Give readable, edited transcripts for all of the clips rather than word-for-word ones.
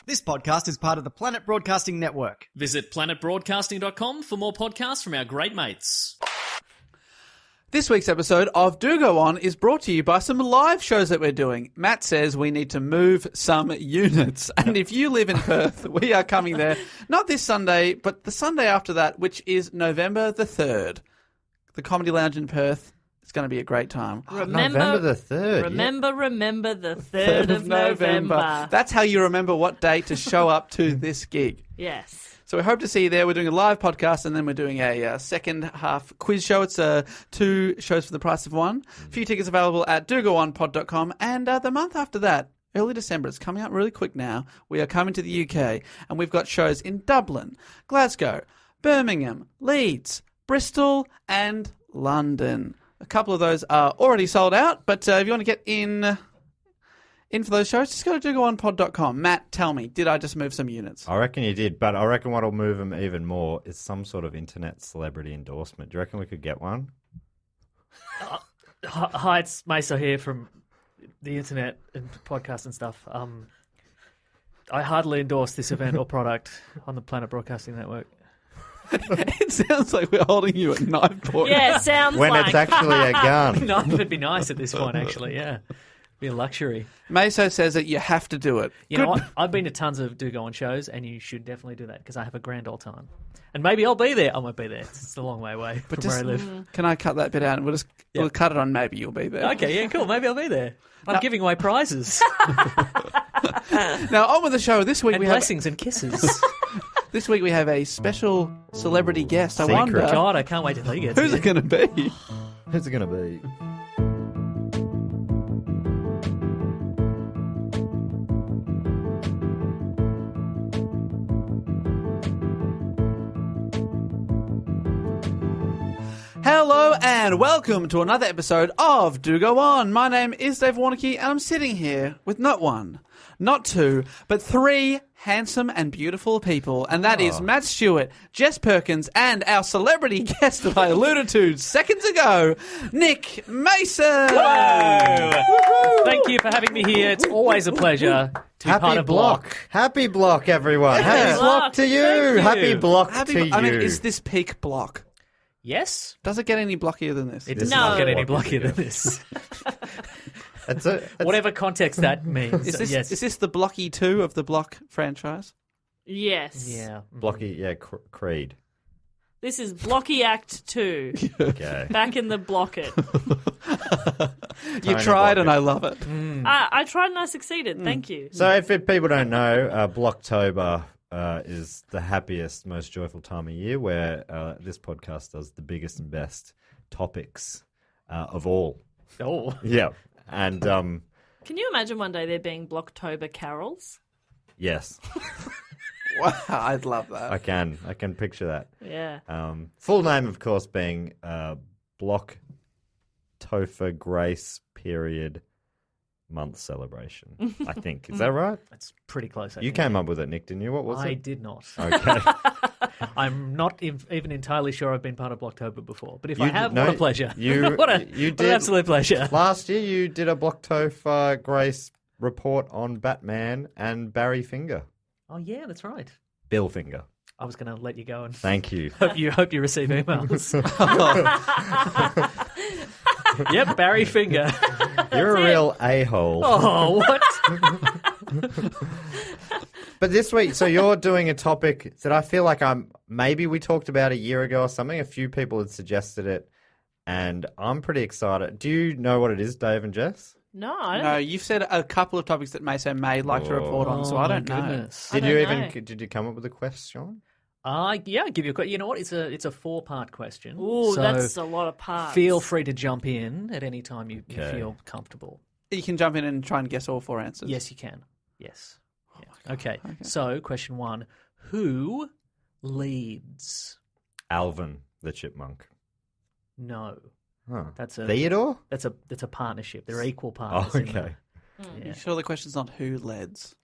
This podcast is part of the Planet Broadcasting Network. Visit planetbroadcasting.com for more podcasts from our great mates. This week's episode of Do Go On is brought to you by some live shows that we're doing. Matt says we need to move some units. And if you live in Perth, we are coming there, not this Sunday, but the Sunday after that, which is November the 3rd. The Comedy Lounge in Perth. It's going to be a great time. November the 3rd. Remember the 3rd of November. That's how you remember what day to show up to this gig. Yes. So we hope to see you there. We're doing a live podcast and then we're doing a second half quiz show. It's 2 shows for the price of one. A few tickets available at dogoonpod.com. And the month after that, early December, it's coming up really quick now. We are coming to the UK and we've got shows in Dublin, Glasgow, Birmingham, Leeds, Bristol and London. A couple of those are already sold out, but if you want to get in for those shows, just go to dogoonpod.com. Matt, tell me, did I just move some units? I reckon you did, but I reckon what'll move them even more is some sort of internet celebrity endorsement. Do you reckon we could get one? Hi, it's Mesa here from the internet and podcast and stuff. I hardly endorse this event or product on the Planet Broadcasting Network. It sounds like we're holding you at knife point. Yeah, it sounds when like. it's actually a gun. No, it'd be nice at this point, actually, yeah. Be a luxury. Meso says that you have to do it. You know what? I've been to tons of Do Go On shows, and you should definitely do that because I have a grand old time. And maybe I'll be there. I won't be there. It's a long way away from where I live. Can I cut that bit out? And we'll cut it on maybe you'll be there. Okay, yeah, cool. Maybe I'll be there. I'm giving away prizes. Now, on with the show. This week and we blessings and kisses. This week we have a special celebrity guest. I Secret. wonder God, I can't wait till he gets who's here. it going to be? Who's it going to be? Hello and welcome to another episode of Do Go On. My name is Dave Warnocky and I'm sitting here with not one, not two, but 3 handsome and beautiful people. And that is Matt Stewart, Jess Perkins, and our celebrity guest that I alluded to seconds ago, Nick Mason. Hello. Thank you for having me here. It's always a pleasure to be part of Block. Happy Block, everyone. Happy Block to you. Thank you. Happy Block to you. I mean, is this peak Block? Yes? Does it get any blockier than this? It does No. not get any blockier than this. Whatever context that means. Is yes. this the Blocky 2 of the Block franchise? Yes. Yeah. Blocky, yeah, Creed. This is Blocky Act 2. Okay. Back in the block it. You tried and I love it. I tried and I succeeded. Thank you. So if people don't know, Blocktober is the happiest, most joyful time of year where this podcast does the biggest and best topics of all. Oh. Yeah. And Can you imagine one day there being Blocktober carols? yes, Wow, I'd love that. I can picture that. Yeah. Full name, of course, being Blocktober Grace Period Month Celebration. I think. Is that right? That's pretty close. I You think. came up with it, Nick, didn't you? What was I it? did not. Okay. I'm not even entirely sure I've been part of Blocktober before. But if You I have, did- no, what a pleasure. you- what an did- absolute pleasure. Last year, you did a Blocktober Grace report on Batman and Barry Finger. Oh, yeah, that's right. Bill Finger. I was going to let you go and Thank you. hope you receive emails. Yep, Barry Finger. You're a real a-hole. Oh, what? But this week, so you're doing a topic that I feel like maybe we talked about a year ago or something. A few people had suggested it, and I'm pretty excited. Do you know what it is, Dave and Jess? No, I don't. No, you've said a couple of topics that Meso may like to report on, so I don't know. Goodness. I don't know. Did you come up with a question? Yeah, I'll give you a question. You know what? It's a 4-part question. Ooh, so that's a lot of parts. feel free to jump in at any time you Okay. feel comfortable. You can jump in and try and guess all 4 answers. Yes, you can. Yes. Yeah. Okay. So, question 1. Who leads? Alvin the Chipmunk. No. Huh. That's a Theodore? That's a partnership. They're equal Oh, partners. in okay. there. You Yeah. sure the question's not who leads?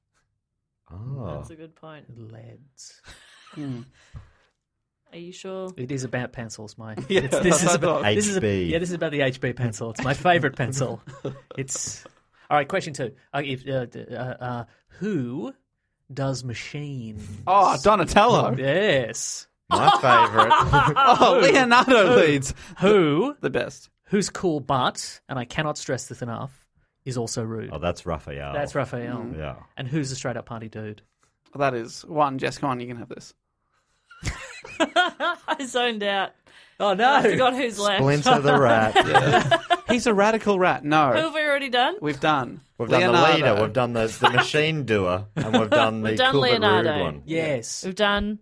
Oh. That's a good point. Leads. Are you sure? It is about pencils, mate. Yeah, this that's is what I about thought. this is HB. this is about the HB pencil. It's my favourite pencil. It's all right. Question 2. Who does machine? Oh, Donatello. Yes. My favourite. Oh, Leonardo leads. Who? The best. Who's cool, but, and I cannot stress this enough, is also rude. Oh, that's Raphael. That's Raphael. Yeah. And who's a straight up party dude? That is one. Jess, come on, you can have this. I zoned out. Oh no! I forgot who's left. Splinter the Rat. He's a radical rat. Who No. have we already done? We've done. We've done the Leonardo. leader, we've done the machine doer, and we've done the We've done cool but rude Leonardo. one. Yes, We've done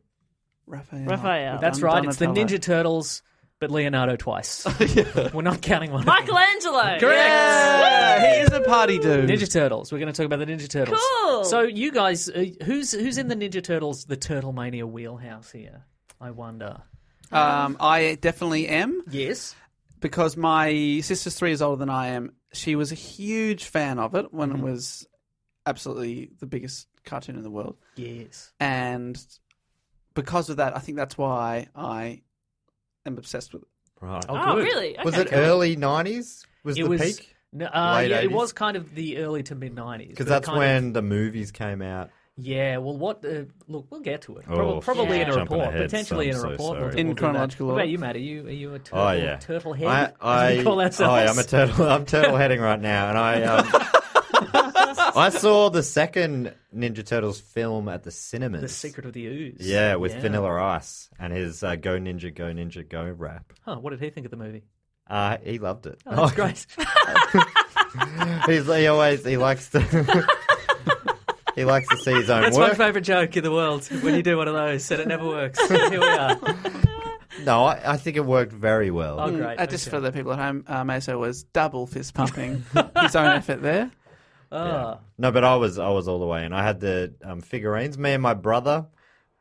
Raphael. that's Done right. It's the Donatello. Ninja Turtles, but Leonardo twice. We're not counting one. Michelangelo. Correct. Yeah, he is a party dude. Ninja Turtles. We're going to talk about the Ninja Turtles. Cool. So you guys, who's in the Ninja Turtles, the Turtle Mania wheelhouse here? I wonder. I definitely am, Yes. because my sister's 3 years older than I am. She was a huge fan of it when it was absolutely the biggest cartoon in the world. Yes. And because of that, I think that's why I am obsessed with it. Right. Oh, good. really? Okay, Was it cool. early 90s? Was It the was. peak? No, Late yeah, it 80s? was kind of the early to mid 90s. Because that's when the movies came out. Yeah, well, what? Look, we'll get to it. Oh, Probably in a jumping report, ahead, potentially in so a I'm report. so We'll sorry. In do that. chronological What about order. you, Matt? Are you a turtle? Oh, yeah. Turtle head. I as we call ourselves. I'm a turtle. I'm turtle heading right now, and I saw the second Ninja Turtles film at the cinemas. The Secret of the Ooze. Yeah, with Vanilla Ice and his "Go Ninja Go" rap. Huh, what did he think of the movie? He loved it. Oh, that's great. He likes to. He likes to see his own That's my work. favourite joke in the world. When you do one of those, and it never works. Here we are. No, I think it worked very well. Oh, great. Just Okay. for the people at home, Meso was double fist pumping his own effort there. Ah. No, but I was all the way, and I had the figurines. Me and my brother,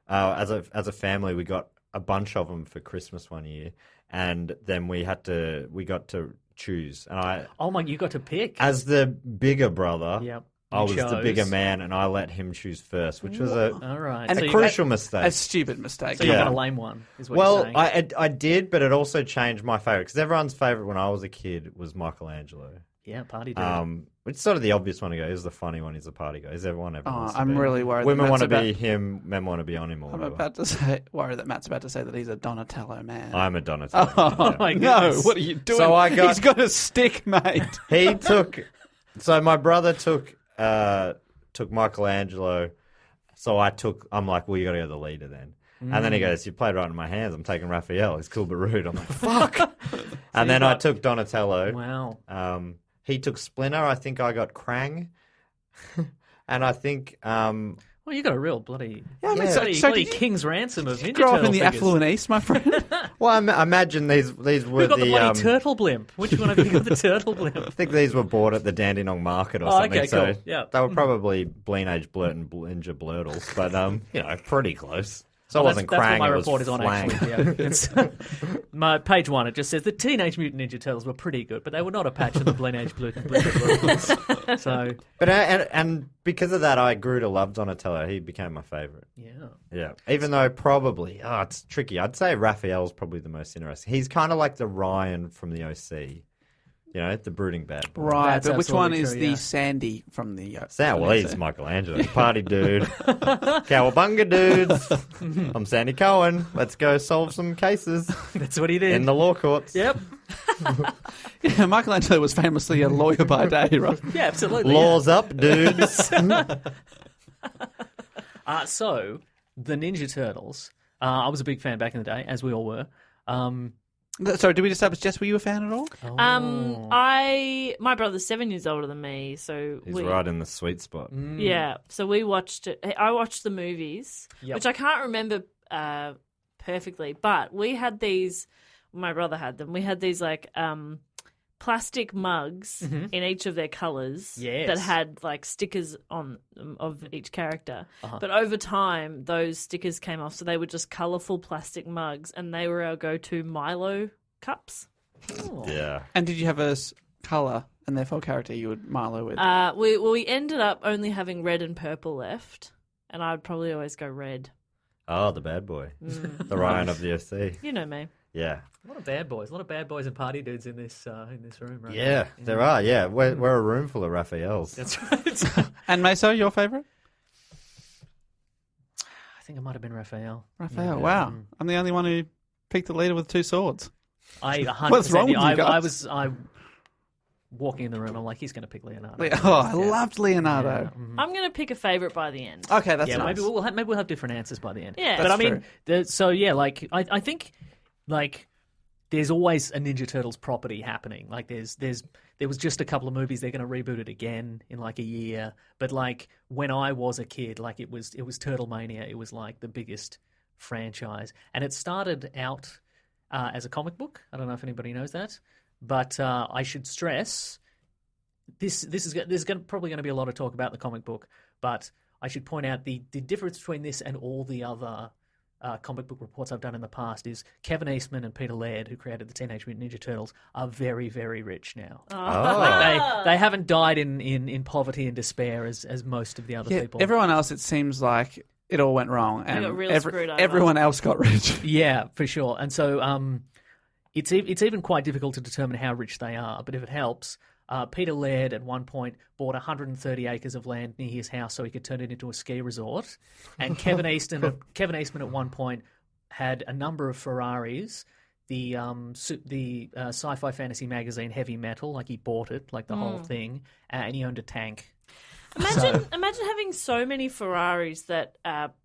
as a family, we got a bunch of them for Christmas one year, and then we got to choose. And Oh my! You got to pick. as the bigger brother, Yep. I You was the chose. bigger man, and I let him choose first, which was All right. And so a you crucial got, mistake. A stupid mistake. so you Yeah. got a lame one, is what Well, you're saying. I did, but it also changed my favorite because everyone's favorite when I was a kid was Michelangelo. Yeah, party dude. It's sort of the obvious one to go. He's the funny one. He's the party guy. He's everyone ever wants to I'm be. really worried. Women that want to Matt's be him. Men want to be on him. Or I'm whatever. about to worry that Matt's about to say that he's a Donatello man. I'm a Donatello. Oh, yeah. my no! goodness. What are you doing? So I got- He's got a stick, mate. He took. So my brother took Michelangelo. So I'm like, well, you got to go to the leader then. And then he goes, you played right in my hands. I'm taking Raphael. He's cool but rude. I'm like, fuck. And then I took Donatello. Wow. He took Splinter. I think I got Krang. And I think Well, you got a real bloody, Yeah, I mean, bloody, so bloody did you king's ransom of Ninja grow up Turtle in the figures. affluent East, my friend? well, I imagine these were Who got the bloody the turtle blimp? Which one of you got the turtle blimp? I think these were bought at the Dandenong Market or Oh, something. okay, so cool. Yeah. they were probably Bleenage Blurt and Ninja Blurtles, but pretty close. So Well, it wasn't that's Krang. what my it was report is on, Flang. actually. Yeah. It's, my page 1, it just says the Teenage Mutant Ninja Turtles were pretty good, but they were not a patch of the Bleenage Blue and Blue. So, But and because of that, I grew to love Donatello. He became my favorite. yeah. Yeah, even though probably it's tricky. I'd say Raphael's probably the most interesting. He's kind of like the Ryan from the OC. You know, the brooding bad boy. Right, That's but which one absolutely is true, the yeah. Sandy from the... Well, from the he's Michelangelo, party dude. Cowabunga dudes. I'm Sandy Cohen. Let's go solve some cases That's what he did. in the law courts. Yep. Yeah, Michelangelo was famously a lawyer by day, right? Yeah, absolutely. Laws up, dudes. So, the Ninja Turtles, I was a big fan back in the day, as we all were. Sorry, did we establish, Jess, were you a fan at all? My brother's 7 years older than me, so He's right in the sweet spot. Yeah, so we watched it. I watched the movies, Yep. which I can't remember perfectly, but we had these. My brother had them. We had these like plastic mugs in each of their colours Yes. that had like stickers on them of each character. But over time, those stickers came off, so they were just colourful plastic mugs, and they were our go-to Milo cups. Yeah. And did you have a colour and therefore character you would Milo with? We ended up only having red and purple left, and I'd probably always go red. Oh, the bad boy. The Ryan of the OC. You know me. Yeah. A lot of bad boys. A lot of bad boys and party dudes in this room, right? Yeah, there are. Yeah, we're a room full of Raphaels. That's right. And Meso, your favourite? think it might have been Raphael. Raphael, wow. I'm the only one who picked the leader with 2 swords. I 100%. What's wrong with you guys? I walking in the room. I'm like, he's going to pick Leonardo. I loved Leonardo. Yeah, I'm going to pick a favourite by the end. Okay, that's yeah, nice. maybe we'll have different answers by the end. Yeah. but That's I mean, I think like there's always a Ninja Turtles property happening. Like there was just a couple of movies. They're going to reboot it again in like a year. But like when I was a kid, like it was Turtle Mania. It was like the biggest franchise, and it started out as a comic book. I don't know if anybody knows that, but I should stress there's probably going to be a lot of talk about the comic book, but I should point out the difference between this and all the other comic book reports I've done in the past is Kevin Eastman and Peter Laird, who created the Teenage Mutant Ninja Turtles, are very, very rich now. Like they haven't died in poverty and despair as most of the other people. Everyone else, it seems like it all went wrong, and got real screwed over. everyone else got rich. Yeah, for sure. And so it's even quite difficult to determine how rich they are. But if it helps, Peter Laird at one point bought 130 acres of land near his house so he could turn it into a ski resort. And Kevin Eastman at one point had a number of Ferraris. The sci-fi fantasy magazine Heavy Metal, like he bought it, like the whole thing, and he owned a tank. Imagine having so many Ferraris that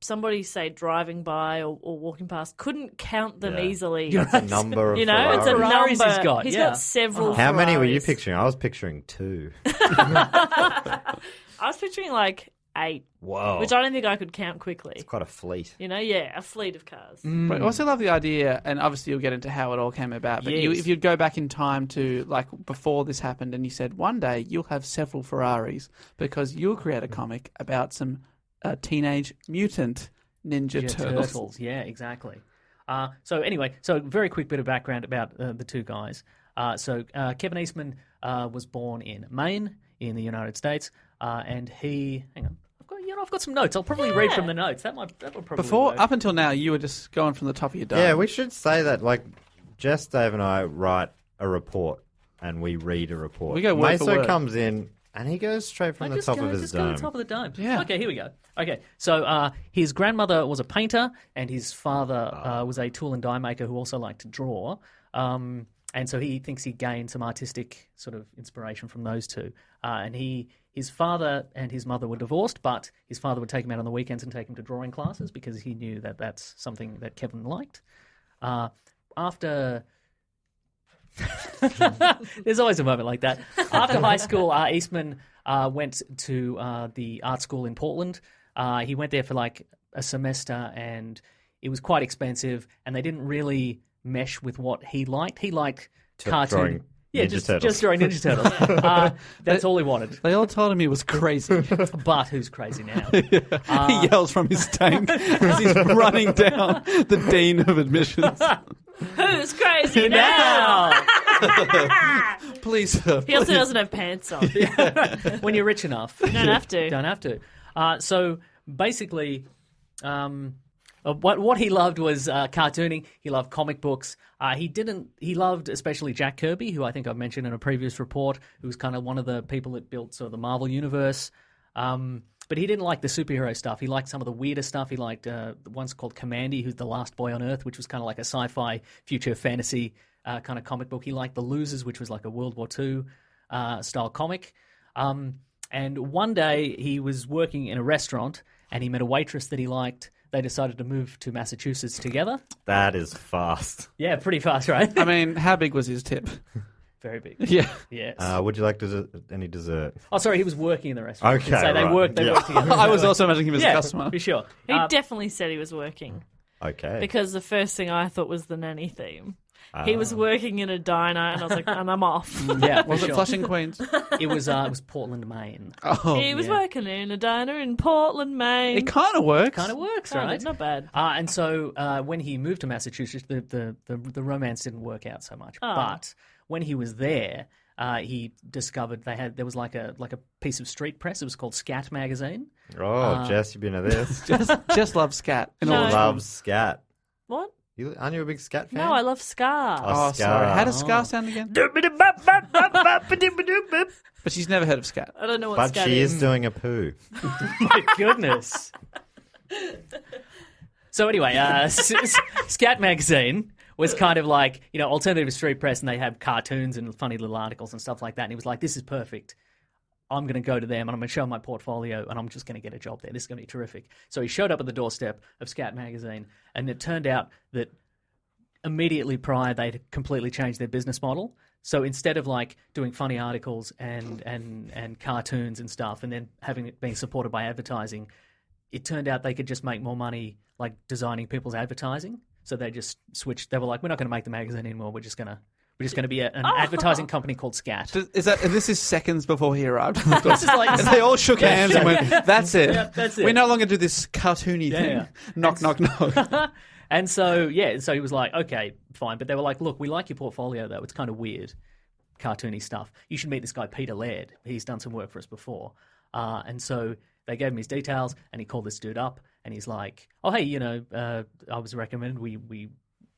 somebody, say, driving by or walking past couldn't count them easily. That's a number of You know, Ferraris. it's a Ferraris number. he's got, He's yeah. got several How many were you Ferraris. picturing? I was picturing 2. I was picturing like 8, Whoa. which I don't think I could count quickly. It's quite a fleet. You know, yeah, a fleet of cars. But I also love the idea, and obviously you'll get into how it all came about, but Yes. if you'd go back in time to like before this happened and you said one day you'll have several Ferraris because you'll create a comic about some Teenage Mutant Ninja Turtles. Yeah, exactly. So anyway, very quick bit of background about the two guys. Kevin Eastman was born in Maine in the United States, and he... Hang on. I've got some notes. I'll probably read from the notes. That would probably work. Up until now, you were just going from the top of your dome. Yeah, we should say that, like, Jess, Dave, and I write a report, and we read a report. We go word for Meso word. comes in, and he goes straight from the top of his Go to dome. the top of the dome. Yeah. Okay, here we go. Okay, so his grandmother was a painter, and his father was a tool and die maker who also liked to draw. And so he thinks he gained some artistic sort of inspiration from those two. His father and his mother were divorced, but his father would take him out on the weekends and take him to drawing classes because he knew that that's something that Kevin liked. After... There's always a moment like that. After high school, Eastman went to the art school in Portland. He went there for like a semester, and it was quite expensive, and they didn't really mesh with what he liked. He liked cartoon. Drawing Ninja Turtles. Just drawing Ninja Turtles. That's all he wanted. They all told him he was crazy. But who's crazy now? He yells from his tank as he's running down the dean of admissions. Who's crazy now? Please, sir. He also doesn't have pants on. You When you're rich enough. don't have to. Don't have to. So basically, what he loved was cartooning. He loved comic books. He loved especially Jack Kirby, who I think I've mentioned in a previous report, who was kind of one of the people that built sort of the Marvel universe. But he didn't like the superhero stuff. He liked some of the weirder stuff. He liked the one's called Commandy, who's the last boy on Earth, which was kind of like a sci-fi future fantasy kind of comic book. He liked The Losers, which was like a World War II style comic. And one day he was working in a restaurant and he met a waitress that he liked. They decided to move to Massachusetts together. That is fast. Yeah, pretty fast, right? I mean, how big was his tip? Very big. Yeah. Yes. Would you like any dessert? Oh, sorry, he was working in the restaurant. Okay, So they right. worked Yeah. together. I was also imagining him as a customer. For sure. He definitely said he was working Okay. because the first thing I thought was the nanny theme. He was working in a diner, and I was like, and I'm off. Yeah, Was for it sure. Flushing, Queens? It was Portland, Maine. Oh, He was working in a diner in Portland, Maine. it kind of works. Kind of works, Kinda, right? Not bad. And so when he moved to Massachusetts, the romance didn't work out so much. Oh. But when he was there, he discovered there was like a piece of street press. It was called Scat magazine. Oh, Jess, you've been to this. Just love scat. In No. all its Loves scat. What? Aren't you a big scat fan? No, I love Scar. Oh, Scar. sorry. How does Scar sound again? But she's never heard of scat. I don't know what But Scar she is. is doing a poo. My goodness. So anyway, Scat Magazine was kind of like, alternative street press, and they have cartoons and funny little articles and stuff like that. And he was like, this is perfect. I'm going to go to them and I'm going to show them my portfolio and I'm just going to get a job there. This is going to be terrific. So he showed up at the doorstep of Scat Magazine, and it turned out that immediately prior they'd completely changed their business model. So instead of like doing funny articles and cartoons and stuff and then having it being supported by advertising, it turned out they could just make more money like designing people's advertising. So they just switched. They were like, we're not going to make the magazine anymore. We're just going to be an advertising company called Scat. This is seconds before he arrived. This is like, and they all shook hands and went, that's it. Yeah, that's it. We no longer do this cartoony thing. Yeah. Knock, knock, knock. And so he was like, okay, fine. But they were like, look, we like your portfolio, though. It's kind of weird, cartoony stuff. You should meet this guy, Peter Laird. He's done some work for us before. And so they gave him his details, and he called this dude up, and he's like, oh, hey, I was recommended we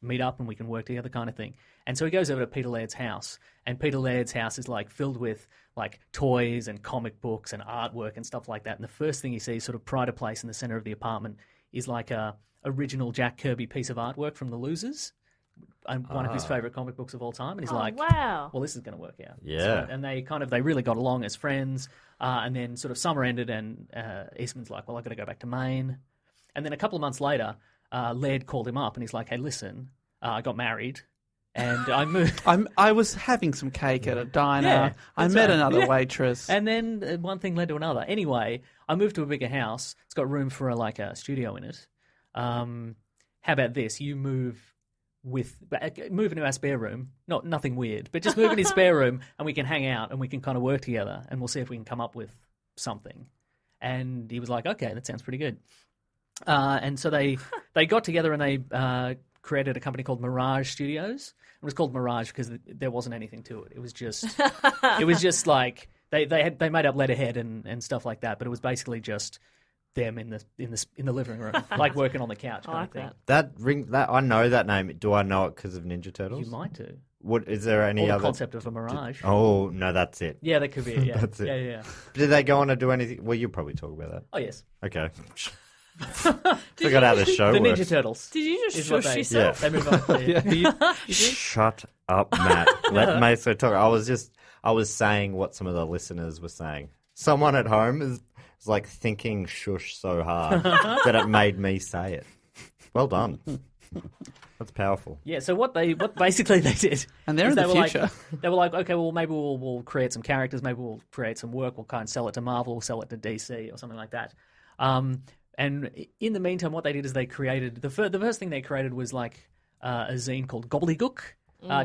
meet up and we can work together kind of thing. And so he goes over to Peter Laird's house, and Peter Laird's house is like filled with like toys and comic books and artwork and stuff like that. And the first thing he sees, sort of pride of place in the center of the apartment, is like a original Jack Kirby piece of artwork from The Losers, one of his favorite comic books of all time. And he's like, wow, well, this is going to work out. Yeah. So, and they really got along as friends. And then sort of summer ended, and Eastman's like, well, I've got to go back to Maine. And then a couple of months later, Laird called him up and he's like, hey, listen, I got married and I moved. I was having some cake at a diner. Yeah, I that's met right. another Yeah. waitress. And then one thing led to another. Anyway, I moved to a bigger house. It's got room for a studio in it. How about this? You move into our spare room. Nothing weird, but just move in his spare room and we can hang out and we can kind of work together and we'll see if we can come up with something. And he was like, okay, that sounds pretty good. And so they got together and they created a company called Mirage Studios. It was called Mirage because there wasn't anything to it. It was just like they made up letterhead and stuff like that. But it was basically just them in the living room, like working on the couch. Kind of thing. That I know that name. Do I know it because of Ninja Turtles? You might do. What is there any Or the other concept of a mirage? Oh no, that's it. Yeah, that could be it. Yeah, That's it. Yeah. Did they go on to do anything? Well, you'll probably talk about that. Oh yes, Okay. Forgot how the show the works. Ninja Turtles. Did you just is what shush they- yourself? They move on. Yeah. Shut up, Matt. Let Maso talk. I was saying what some of the listeners were saying. Someone at home is like thinking shush so hard that it made me say it. Well done. That's powerful. Yeah, so what basically they did, And they're is in the they were future. They were like, okay, well maybe we'll create some characters, maybe we'll create some work, we'll kind of sell it to Marvel, we'll sell it to DC or something like that. And in the meantime, what they did is they created the first thing they created was like a zine called Gobbledygook.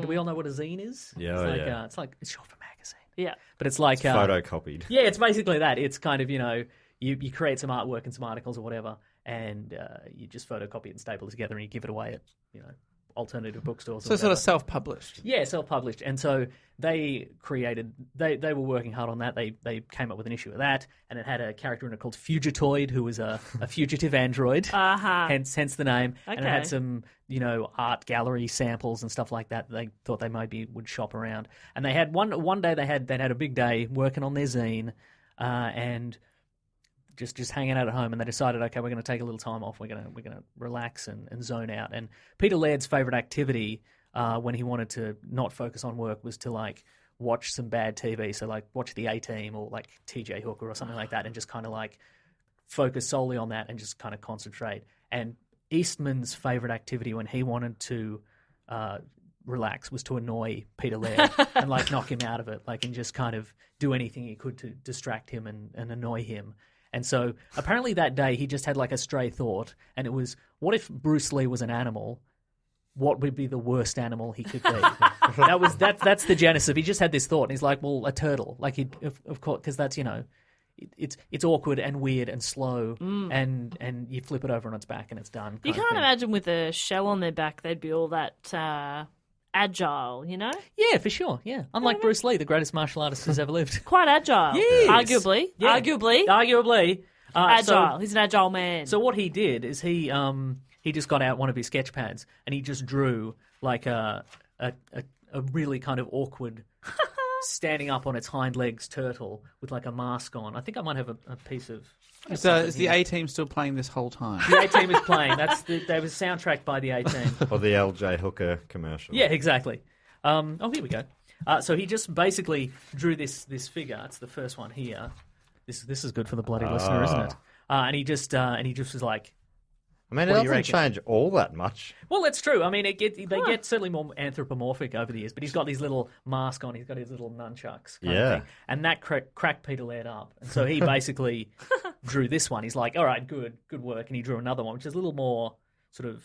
Do we all know what a zine is? Yeah, It's short for magazine. Yeah. But it's like Photocopied. Yeah, it's basically that. It's kind of, you create some artwork and some articles or whatever, and you just photocopy it and staple it together and you give it away at, alternative bookstores. So or sort of whatever. self-published. Yeah, self-published. And so they were working hard on that. They came up with an issue of that, and it had a character in it called Fugitoid, who was a fugitive android, hence the name. Okay. And it had some, art gallery samples and stuff like that they thought they maybe would shop around. And they had one day they had a big day working on their zine, and just hanging out at home, and they decided, okay, we're going to take a little time off. We're going to relax and zone out. And Peter Laird's favorite activity when he wanted to not focus on work was to like watch some bad TV. So like watch the A-Team or like TJ Hooker or something like that, and just kind of like focus solely on that and just kind of concentrate. And Eastman's favorite activity when he wanted to relax was to annoy Peter Laird and like knock him out of it, like, and just kind of do anything he could to distract him and annoy him. And so apparently that day he just had like a stray thought, and it was, what if Bruce Lee was an animal? What would be the worst animal he could be? That's the genesis. He just had this thought, and he's like, well, a turtle. Like, of course, because that's, it's awkward and weird and slow, and you flip it over on its back and it's done. You can't imagine with a shell on their back they'd be all that agile, Yeah, for sure. Yeah, unlike Bruce Lee, the greatest martial artist who's ever lived. Quite agile. Yes. Arguably. Yeah. Arguably. Agile. So, He's an agile man. so what he did is he just got out one of his sketch pads and he just drew like a really kind of awkward standing up on its hind legs turtle with like a mask on. I think I might have a piece of Is the A-Team still playing this whole time? The A-Team is playing. They were soundtracked by the A-Team. Or the LJ Hooker commercial. Yeah, exactly. Here we go. So he just basically drew this figure. It's the first one here. This is good for the bloody listener, isn't it? And he just was like, I mean, What it do you doesn't reckon? change all that much. well, that's true. I mean, they get certainly more anthropomorphic over the years, but he's got these little mask on. He's got his little nunchucks. Kind of Yeah. thing. And that cracked Peter Laird up. And so he basically drew this one. He's like, all right, good work. And he drew another one, which is a little more sort of...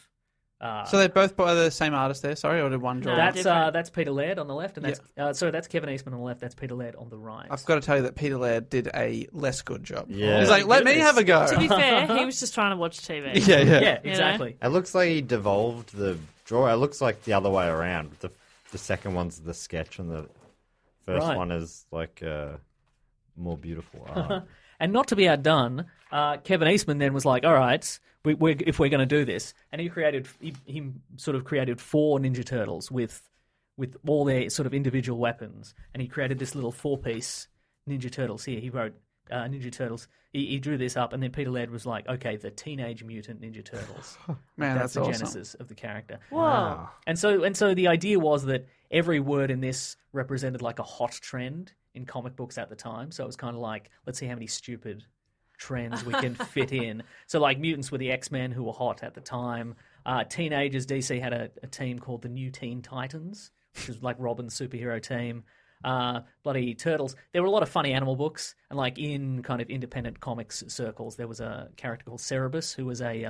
So they're both by the same artist there, sorry, or did one draw? No. That's Peter Laird on the left, and that's Kevin Eastman on the left. That's Peter Laird on the right. I've got to tell you that Peter Laird did a less good job. Yeah. He's like, let me have a go. To be fair, he was just trying to watch TV. Yeah. Yeah, exactly. It looks like he devolved the draw. It looks like the other way around. The second one's the sketch, and the first Right. one is like more beautiful art. And not to be outdone, Kevin Eastman then was like, all right, if we're going to do this. And he sort of created 4 Ninja Turtles with all their sort of individual weapons. And he created this little 4-piece Ninja Turtles here. He wrote Ninja Turtles. He drew this up, and then Peter Laird was like, okay, the Teenage Mutant Ninja Turtles. Man, that's the awesome. genesis of the character. Whoa. And so the idea was that every word in this represented like a hot trend in comic books at the time. So it was kind of like, let's see how many stupid trends we can fit in. So like mutants were the X-Men who were hot at the time. Teenagers, DC had a team called the New Teen Titans, which was like Robin's superhero team. Bloody Turtles. There were a lot of funny animal books, and like in kind of independent comics circles, there was a character called Cerebus who was a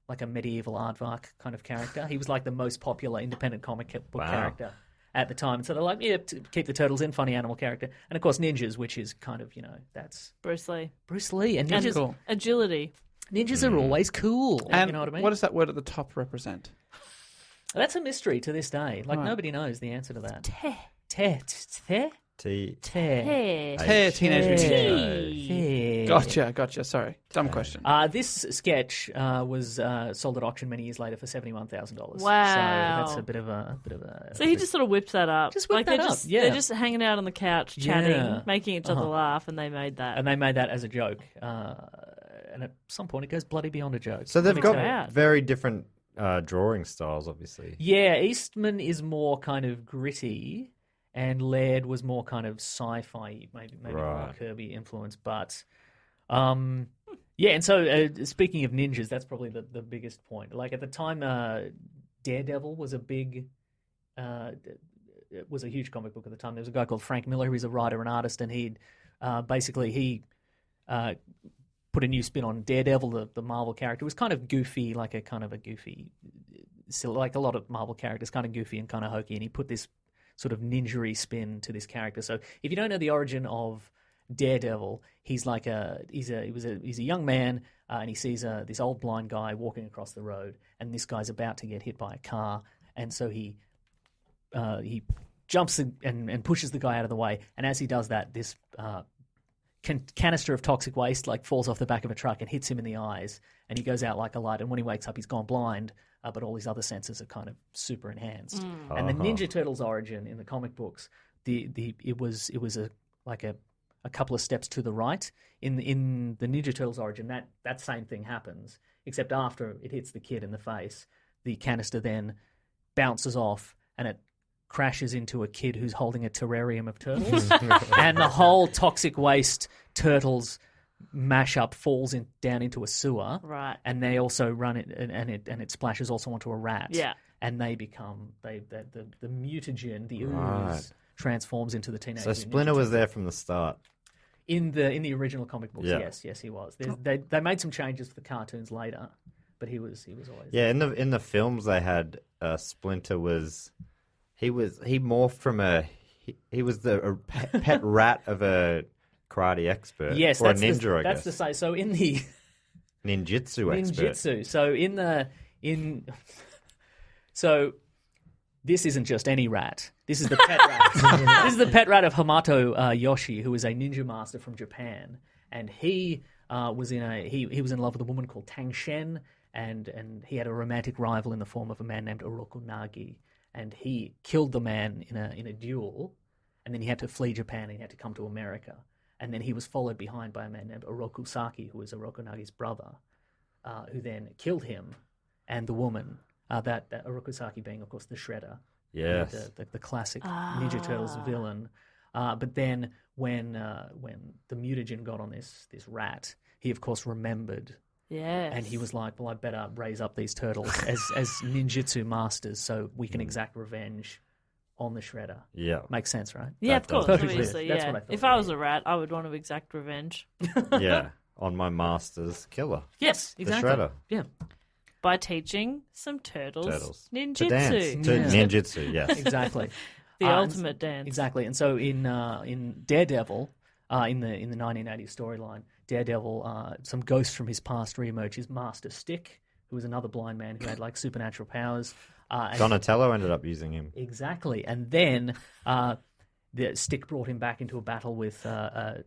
like a medieval aardvark kind of character. He was like the most popular independent comic book character at the time. And so they're like, yeah, to keep the Turtles in, funny animal character. And of course, ninjas, which is kind of, that's Bruce Lee. Bruce Lee. And And ninjas, cool. agility. ninjas are always cool. And you know what I mean? what does that word at the top represent? That's a mystery to this day. Like, Right. nobody knows the answer to that. Te. T. Hey, Teenage Mutant Ninja. Gotcha. Gotcha. Sorry. Dumb question. This sketch was sold at auction many years later for $71,000. Wow. So that's a bit of a. So he just sort of whipped that up. Just whipped like that they're up, just, yeah. They're just hanging out on the couch, chatting, Yeah. making each other laugh, and they made that. And they made that as a joke. And at some point, it goes bloody beyond a joke. So they've Check got it out. very different drawing styles, obviously. Yeah, Eastman is more kind of gritty, and Laird was more kind of sci-fi, maybe more Right. Kirby influence. But yeah, and so speaking of ninjas, that's probably the biggest point. Like at the time, Daredevil was was a huge comic book at the time. There was a guy called Frank Miller who was a writer and artist, and he put a new spin on Daredevil, the Marvel character. It was kind of goofy, like a goofy, like a lot of Marvel characters, kind of goofy and kind of hokey, and he put this sort of ninja-y spin to this character. So if you don't know the origin of Daredevil, he's a young man, and he sees this old blind guy walking across the road, and this guy's about to get hit by a car, and so he jumps and pushes the guy out of the way, and as he does that, this canister of toxic waste like falls off the back of a truck and hits him in the eyes, and he goes out like a light, and when he wakes up he's gone blind, but all his other senses are kind of super enhanced. And the Ninja Turtles origin in the comic books, it was a couple of steps to the right. In the Ninja Turtles origin, that same thing happens, except after it hits the kid in the face, the canister then bounces off and it crashes into a kid who's holding a terrarium of turtles, and the whole toxic waste turtles mashup falls down into a sewer, Right. and they also run it, and it splashes also onto a rat, Yeah. and they become the mutagen, the ooze, Right. transforms into the teenage. So Ninja Splinter was Turtles. there from the start. In the original comic books. Yeah. Yes, he was. They made some changes for the cartoons later, but he was always Yeah, in the films they had Splinter was he morphed from he was the pet rat of a karate expert. Yes, or a that's ninja, I that's guess. the say. So in the Ninjutsu expert. ninjutsu. So this isn't just any rat. This is the pet rat. This is the pet rat of Hamato Yoshi, who is a ninja master from Japan, and he was he was in love with a woman called Tang Shen, and he had a romantic rival in the form of a man named Oroku Nagi, and he killed the man in a duel, and then he had to flee Japan and he had to come to America. and then he was followed behind by a man named Oroku Saki, who was Oroku Nagi's brother, who then killed him and the woman. That Oroku Saki being, of course, the Shredder. Yes. The classic Ninja Turtles villain. But then when the mutagen got on this rat, he of course remembered. Yes. And he was like, well, I better raise up these turtles as ninjutsu masters so we can exact revenge on the Shredder. Yeah. Makes sense, right? Yeah, That of course, does. obviously. That's Yeah. what I thought, If I was yeah. a rat, I would want to exact revenge Yeah. On my master's killer. Yes, The exactly. Shredder. Yeah, by teaching some turtles To dance. ninjutsu. To Yeah. ninjutsu, yes. exactly. The And- ultimate dance. Exactly. And so in Daredevil, in the 1980s storyline, Daredevil, some ghost from his past reemerge. His master Stick, who was another blind man who had like supernatural powers. And Donatello ended up using him. exactly. And then the Stick brought him back into a battle with a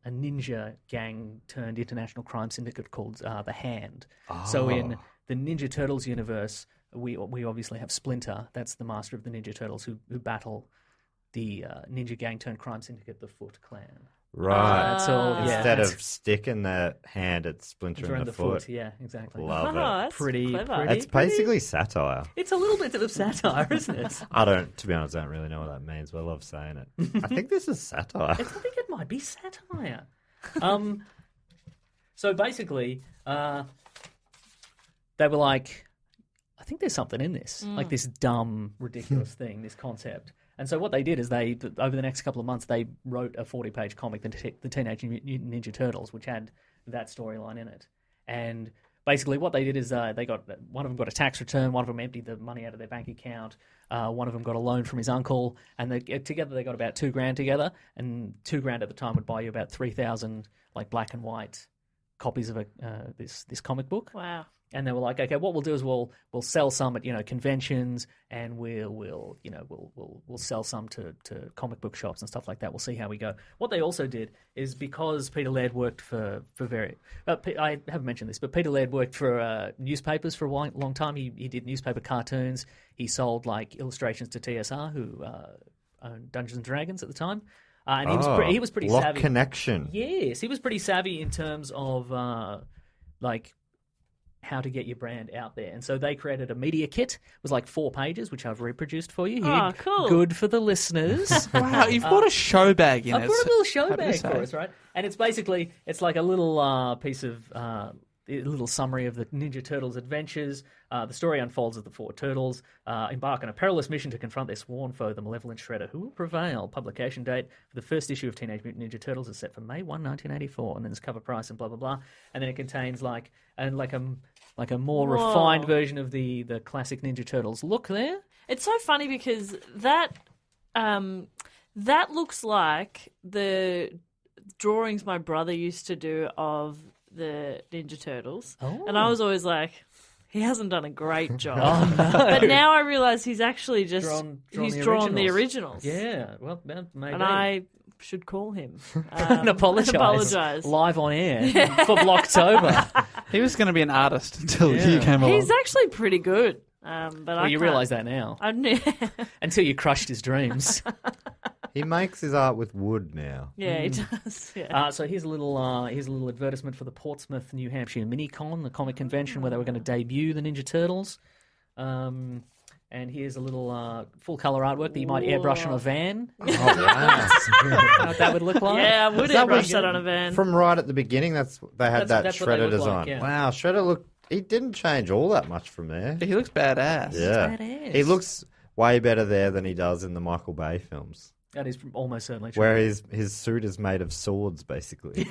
ninja gang turned international crime syndicate called the Hand. So in the Ninja Turtles universe, we obviously have Splinter. That's the master of the Ninja Turtles who battle the ninja gang turned crime syndicate, the Foot Clan. Right. That's all. Yeah, Instead that's of stick in the hand, it's splinter around in the foot. Yeah, exactly. Love Oh, it. that's Pretty clever. pretty. It's basically satire. It's a little bit of satire, isn't it? To be honest, I don't really know what that means, but I love saying it. I think this is satire. I think it might be satire. So basically, they were like, I think there's something in this, like this dumb, ridiculous thing, this concept. And so what they did is over the next couple of months, they wrote a 40-page comic, the Teenage Mutant Ninja Turtles, which had that storyline in it. And basically what they did is one of them got a tax return, one of them emptied the money out of their bank account, one of them got a loan from his uncle, and together they got about $2,000 together, and $2,000 at the time would buy you about 3,000 like black and white copies of this comic book. Wow. And they were like, okay, what we'll do is we'll sell some at conventions, and we'll sell some to comic book shops and stuff like that. We'll see how we go. What they also did is, because Peter Laird worked for I haven't mentioned this, but Peter Laird worked for newspapers for a long time. He did newspaper cartoons. He sold like illustrations to TSR, who owned Dungeons and Dragons at the time. And he was pretty Lock savvy. Connection. Yes, he was pretty savvy in terms of like how to get your brand out there. And so they created a media kit. It was like 4 pages, which I've reproduced for you. Oh, Here. cool. Good for the listeners. Wow, you've brought a show bag in I've it. brought a little show Happy to bag say. for us, right? And it's basically, it's like a little piece of, a little summary of the Ninja Turtles' adventures. The story unfolds as the 4 turtles embark on a perilous mission to confront their sworn foe, the malevolent Shredder. Who will prevail? Publication date for the first issue of Teenage Mutant Ninja Turtles is set for May 1, 1984. And then there's cover price and blah, blah, blah. And then it contains like a more Whoa. refined version of the classic Ninja Turtles look there. It's so funny because that looks like the drawings my brother used to do of the Ninja Turtles. Oh. And I was always like, he hasn't done a great job. Oh, no. But now I realise he's actually just Drawn drawn the originals. originals. Yeah, well, maybe. And I should call him and apologise live on air for Blocktober. He was going to be an artist until you came along. He's actually pretty good. But Well, you realise that now. Until you crushed his dreams. He makes his art with wood now. Yeah, he does. Yeah. So here's a little advertisement for the Portsmouth, New Hampshire Minicon, the comic convention where they were going to debut the Ninja Turtles. And here's a little full colour artwork that you might airbrush on a van. Oh, wow. You know what that would look like? Yeah, I would That airbrush was- that on a van. From right at the beginning, they had That's what they Shredder look design. like, yeah. Wow, Shredder he didn't change all that much from there. He looks badass. Yeah. badass. He looks way better there than he does in the Michael Bay films, That is almost certainly true. where his suit is made of swords, basically.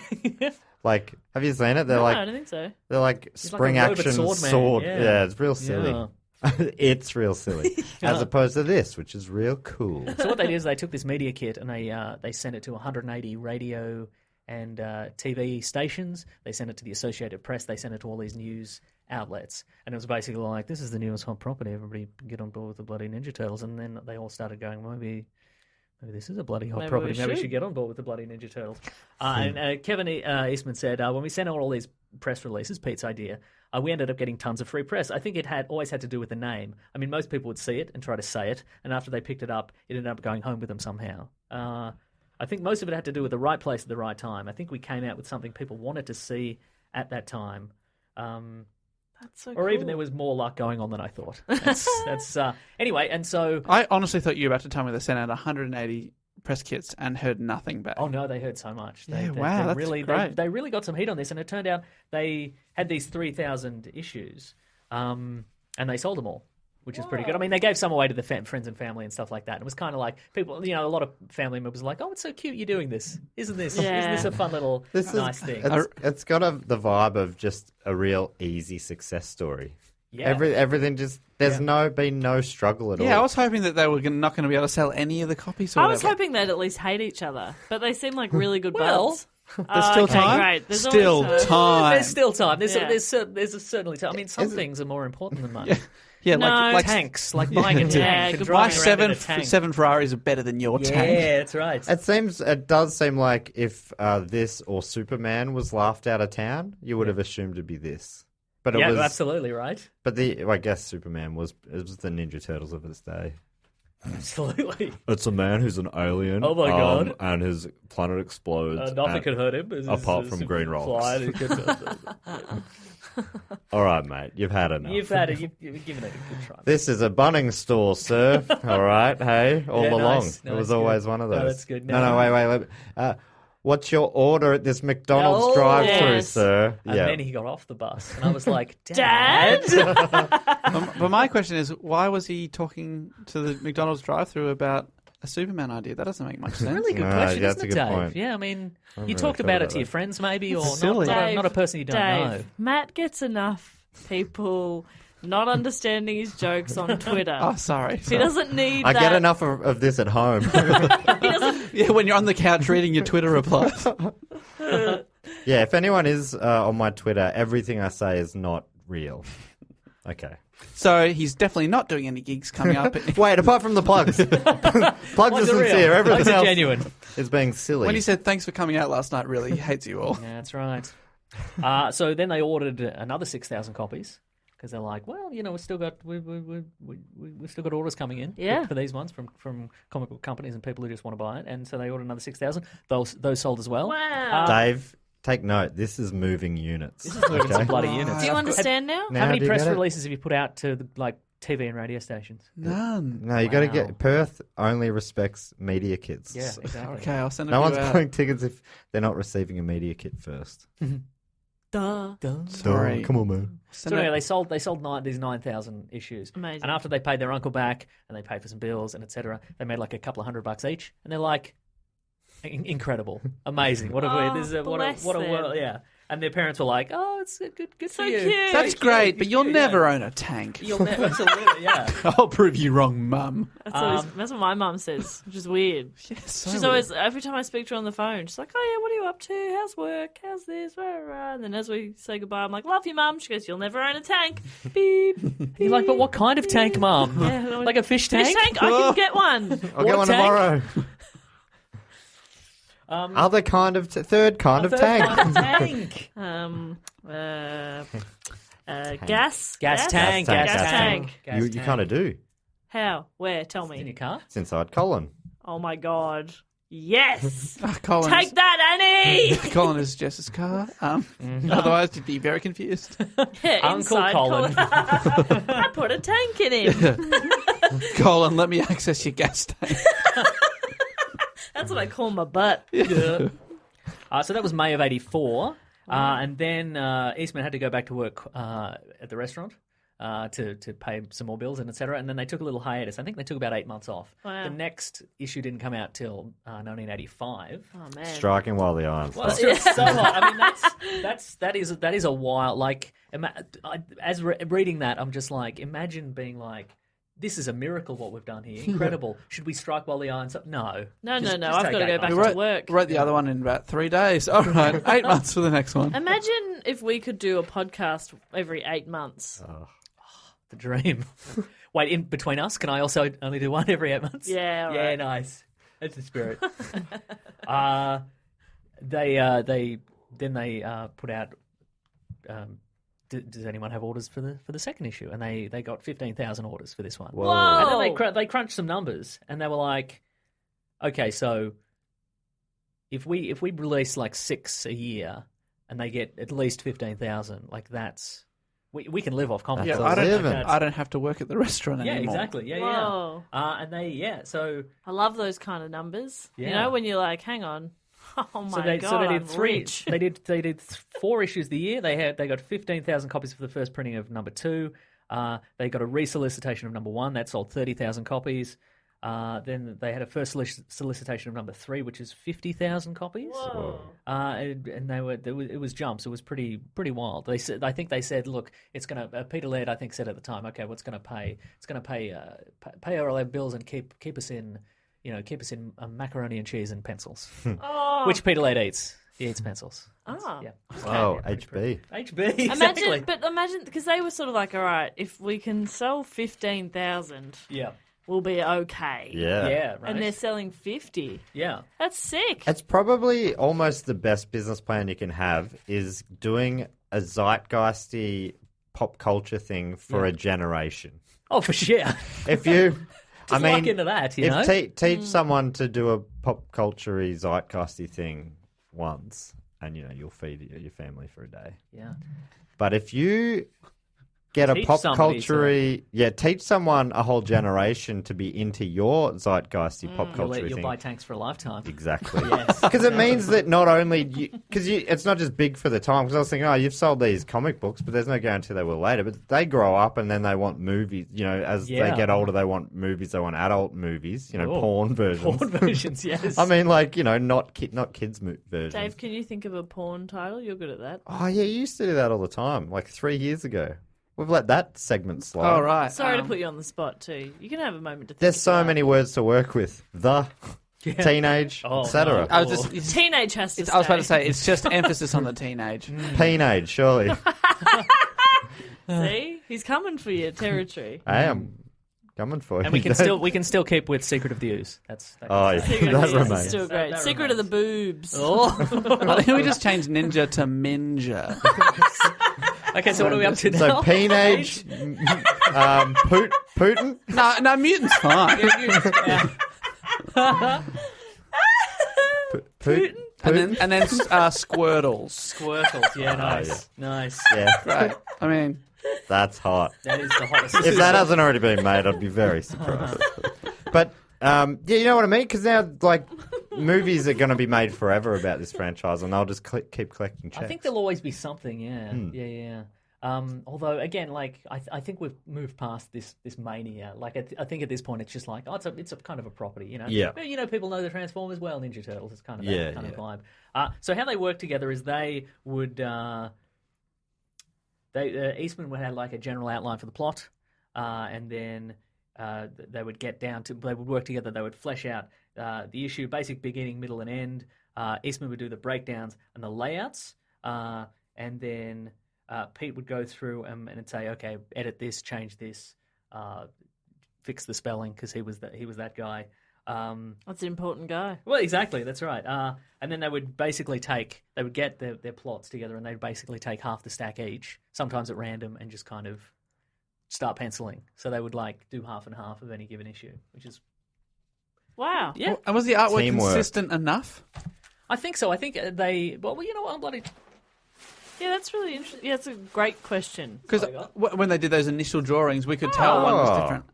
Like, have you seen it? No, I don't think so. They're like like spring a robot action sword man, sword. yeah. Yeah, it's real silly. Yeah. It's real silly, as opposed to this, which is real cool. So what they did is they took this media kit and they sent it to 180 radio and TV stations. They sent it to the Associated Press. They sent it to all these news outlets. And it was basically like, this is the newest hot property. Everybody get on board with the bloody Ninja Turtles. And then they all started going, maybe this is a bloody hot Maybe property. we Maybe we should. should get on board with the bloody Ninja Turtles. And Kevin Eastman said, when we sent out all these press releases, Pete's idea, we ended up getting tons of free press. I think it had always had to do with the name. I mean, most people would see it and try to say it, and after they picked it up, it ended up going home with them somehow. I think most of it had to do with the right place at the right time. I think we came out with something people wanted to see at that time. That's so Or cool. even there was more luck going on than I thought. That's anyway, and so... I honestly thought you were about to tell me they sent out 180 press kits and heard nothing back. Oh no, they heard so much. Wow, that's really, great. They really got some heat on this, and it turned out they had these 3,000 issues, and they sold them all, which is pretty good. I mean, they gave some away to the friends and family and stuff like that. It was kind of like people, a lot of family members were like, "Oh, it's so cute you're doing this. Isn't this a fun little nice thing?" It's got the vibe of just a real easy success story. Yeah. Everything just there's been no struggle at all. Yeah, I was hoping that they were not going to be able to sell any of the copies. Or I was whatever. hoping they'd at least hate each other, but they seem like really good Well, buds. There's still time. Great. There's Still always time. There's still time. There's Yeah. certainly time. I mean, some things are more important than money. Yeah, No. like Tanks, like buying a tank Yeah, and good my driving around in a tank. seven Ferraris are better than your tank. Yeah, that's right. It does seem like if this or Superman was laughed out of town, you would have assumed it'd be this. But it was absolutely right. But I guess Superman was the Ninja Turtles of its day. Absolutely. It's a man who's an alien. Oh my God. And his planet explodes. Nothing could hurt him. apart from green rocks. All right, mate, you've had enough. You've had it. You've given it a good try. This is a Bunnings store, sir. All right, hey, all Yeah, along. nice, It was nice, always good. one of No, those. that's good. No, wait. What's your order at this McDonald's Oh, drive-through, yes. sir? And yeah. then he got off the bus, and I was like, Dad? But my question is, why was he talking to the McDonald's drive-thru about a Superman idea? That doesn't make much sense. Really good No, question, that's isn't a it, good Dave? point. Yeah, I mean, you really talked thought about it about to your that. friends, maybe, or Silly. not a person you don't know. Matt gets enough people not understanding his jokes on Twitter. Oh, sorry. He doesn't need I that. get enough of this at home. He doesn't. Yeah, when you're on the couch reading your Twitter replies. Yeah, if anyone is on my Twitter, everything I say is not real. Okay. So he's definitely not doing any gigs coming up. Wait, apart from the plugs. Plugs Ones are are real. sincere. Everything Plugs are else genuine. is being silly. When he said thanks for coming out last night, really, he hates you all. Yeah, that's right. So then they ordered another 6,000 copies because they're like, well, we've still got orders coming in Yeah. for these ones from comic book companies and people who just want to buy it, and so they ordered another 6,000. Those sold as well. Wow. Dave, take note. This is moving units. This is moving some bloody units. Do you understand now? Now How many do you press get it? releases have you put out to TV and radio stations? None. No, you got to Wow. get Perth only respects media kits. Yeah, exactly. Okay, I'll send a No few one's out. buying tickets if they're not receiving a media kit first. Duh. Sorry. Oh, come on, man. So anyway, they sold these 9,000 issues. Amazing. And after they paid their uncle back and they paid for some bills and etc., they made like a couple of $100 each, and they're like, incredible, amazing. What a Oh, this is a, what bless a what a them. world, yeah. And their parents were like, oh, it's good So for you. cute. That's So great, cute. but you'll Yeah. never own a tank. You'll never, absolutely, yeah. I'll prove you wrong, Mum. That's what my mum says, which is weird. She's always, every time I speak to her on the phone, she's like, oh yeah, what are you up to? How's work? How's this? Rah, rah. And then as we say goodbye, I'm like, love you, Mum. She goes, you'll never own a tank. Beep. You're like, but what kind of tank, Mum? Yeah, Like a fish tank? Fish tank? I can get one. I'll get one tank? tomorrow. Other kind of third kind of Third tank. kind of tank. Gas. Gas tank. Gas tank. You kind of do. How? Where? Tell In your me. car? It's inside Colin. Oh my god. Yes. Colin, Take that, Annie. Colin is Jess's car. Otherwise, you'd be very confused. Yeah, Uncle inside Colin. I put a tank in him. Colin, let me access your gas tank. That's what I call my butt. So that was May of '84, and then Eastman had to go back to work at the restaurant to pay some more bills and etc. And then they took a little hiatus. I think they took about 8 months off. Wow. The next issue didn't come out till 1985. Oh man. Striking while the iron's Well, hot. it's so hot. I mean, that is a wild. Like, reading that, I'm just like, imagine being like, this is a miracle what we've done here. Incredible. Should we strike while the iron's up? No. No. Just I've take got to 8 go back months. to work. Wrote the other one in about 3 days. All right, 8 months for the next one. Imagine if we could do a podcast every 8 months. The dream. Wait, in between us, can I also only do one every 8 months? Yeah, all Yeah, right. nice. That's the spirit. They put out. Does anyone have orders for the second issue? And they got 15,000 orders for this one. Whoa. And Whoa. then they crunched some numbers, and they were like, okay, so if we release like 6 a year and they get at least 15,000, like that's we can live off comics. Yeah, That's I don't have to work at the restaurant Yeah, anymore. exactly. Yeah, Whoa. yeah. So I love those kind of numbers. You Yeah. know, when you're like, hang on. Oh my they God, did I'm 3. rich. They did 4 issues the year. They got 15,000 copies for the first printing of number 2. They got a resolicitation of number 1 that sold 30,000 copies. Then they had a first solicitation of number 3, which is 50,000 copies. Whoa. And it was jumps. It was pretty wild. I think they said, look, it's going to. Peter Laird, I think, said at the time, okay, what's going to pay? It's going to pay our bills and keep us in, macaroni and cheese and pencils, Oh. which Peter Laird eats. He eats pencils. Ah. Yeah. Oh, Yeah, pretty HB. HB. Exactly. Imagine, because they were sort of like, all right, if we can sell 15,000, Yeah. we'll be okay. Yeah. Yeah. Right. And they're selling 50. yeah. That's sick. It's probably almost the best business plan you can have is doing a zeitgeisty pop culture thing for a generation. Oh, for sure. If you, I Just mean, lock into that, you know? if teach someone to do a pop culture-y, zeitgeisty thing once, and you'll feed your family for a day. Yeah. But if you get a Teach pop somebody culture-y, teach someone a whole generation to be into your zeitgeisty pop You'll culture buy thing. tanks for a lifetime. Exactly. Yes. Because it means that not only because it's not just big for the time. Because I was thinking, you've sold these comic books, but there's no guarantee they will later. But they grow up and then they want movies. As they Yeah. get older, they want movies. They want adult movies. Oh. Porn versions. Porn versions, yes. I mean, not kids versions. Dave, can you think of a porn title? You're good at that. Oh yeah, you used to do that all the time. Like 3 years ago, we've let that segment slide. All right. Sorry to put you on the spot, too. You can have a moment to think. There's so about many words to work with. The, teenage, Oh, etc. I was just. Teenage has to I was about to stay. say it's just emphasis on the teenage. Teenage, surely. See? He's coming for your territory. I am coming for you. And we can still keep with Secret of the Ooze. That Oh, yeah. Secret that of the Ooze is remains. still great. That Secret of the boobs. Oh. I think we just changed ninja to minja. Okay, so what are we up to now? So, teenage, Putin. No, mutant's fine. Putin. and then squirtles. Squirtles, yeah, nice. yeah. Nice. Yeah, Right. I mean, that's hot. That is the hottest. If that hasn't already been made, I'd be very surprised. But you know what I mean? Because now, movies are going to be made forever about this franchise, and they'll just keep collecting checks. I think there'll always be something, yeah. Yeah. Although, again, I think we've moved past this mania. I think at this point it's just like, it's a kind of a property, Yeah. People know the Transformers well, Ninja Turtles. It's kind of Yeah, that kind of yeah. vibe. So how they work together is they would... Eastman would have like a general outline for the plot, and then they would work together. They would flesh out the issue, basic beginning, middle, and end. Eastman would do the breakdowns and the layouts, and then Pete would go through and say, okay, edit this, change this, fix the spelling because he was that guy. That's an important guy. Well, exactly, that's right. And then they would basically get their plots together, and they'd basically take half the stack each, sometimes at random, and just kind of start penciling. So they would do half and half of any given issue, which is Wow. yeah. and was the artwork Teamwork. consistent enough? I think so. I think you know what, I'm bloody. Yeah, that's really interesting. Yeah, it's a great question. Because when they did those initial drawings, we could tell one was different.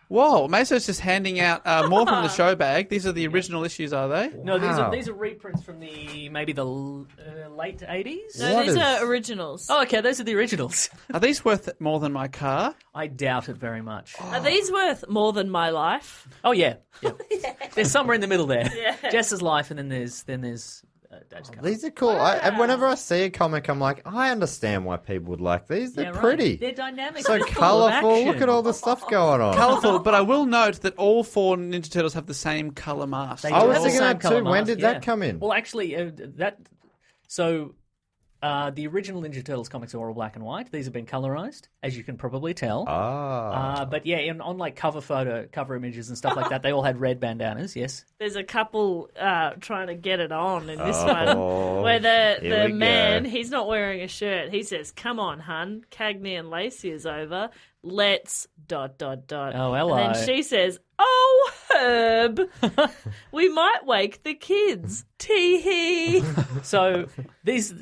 Whoa, Meso's just handing out more from the show bag. These are the original issues, are they? No, Wow. these are reprints from maybe the late 80s. No, What these is- are originals. Oh, okay, those are the originals. Are these worth more than my car? I doubt it very much. Are these worth more than my life? Oh yeah. There's somewhere in the middle there. Yeah. Jess's life, and then there's Dave's cover. These are cool. And whenever I see a comic, I'm like, I understand why people would like these. They're Yeah, right. pretty. They're dynamic. So they're full of colourful. action. Look at all the stuff going on. Colourful, but I will note that all 4 Ninja Turtles have the same colour mask. They I do was have the thinking same that colour too. When mask, did yeah. that come in? Well, actually, the original Ninja Turtles comics are all black and white. These have been colorized, as you can probably tell. But yeah, on cover images and stuff like that, they all had red bandanas. Yes. There's a couple trying to get it on in this Oh, one, where here the we man, go. he's not wearing a shirt. He says, "Come on, hun, Cagney and Lacey is over. Let's ... Oh, hello. And then she says, "Oh, Herb, we might wake the kids. Tee-hee. So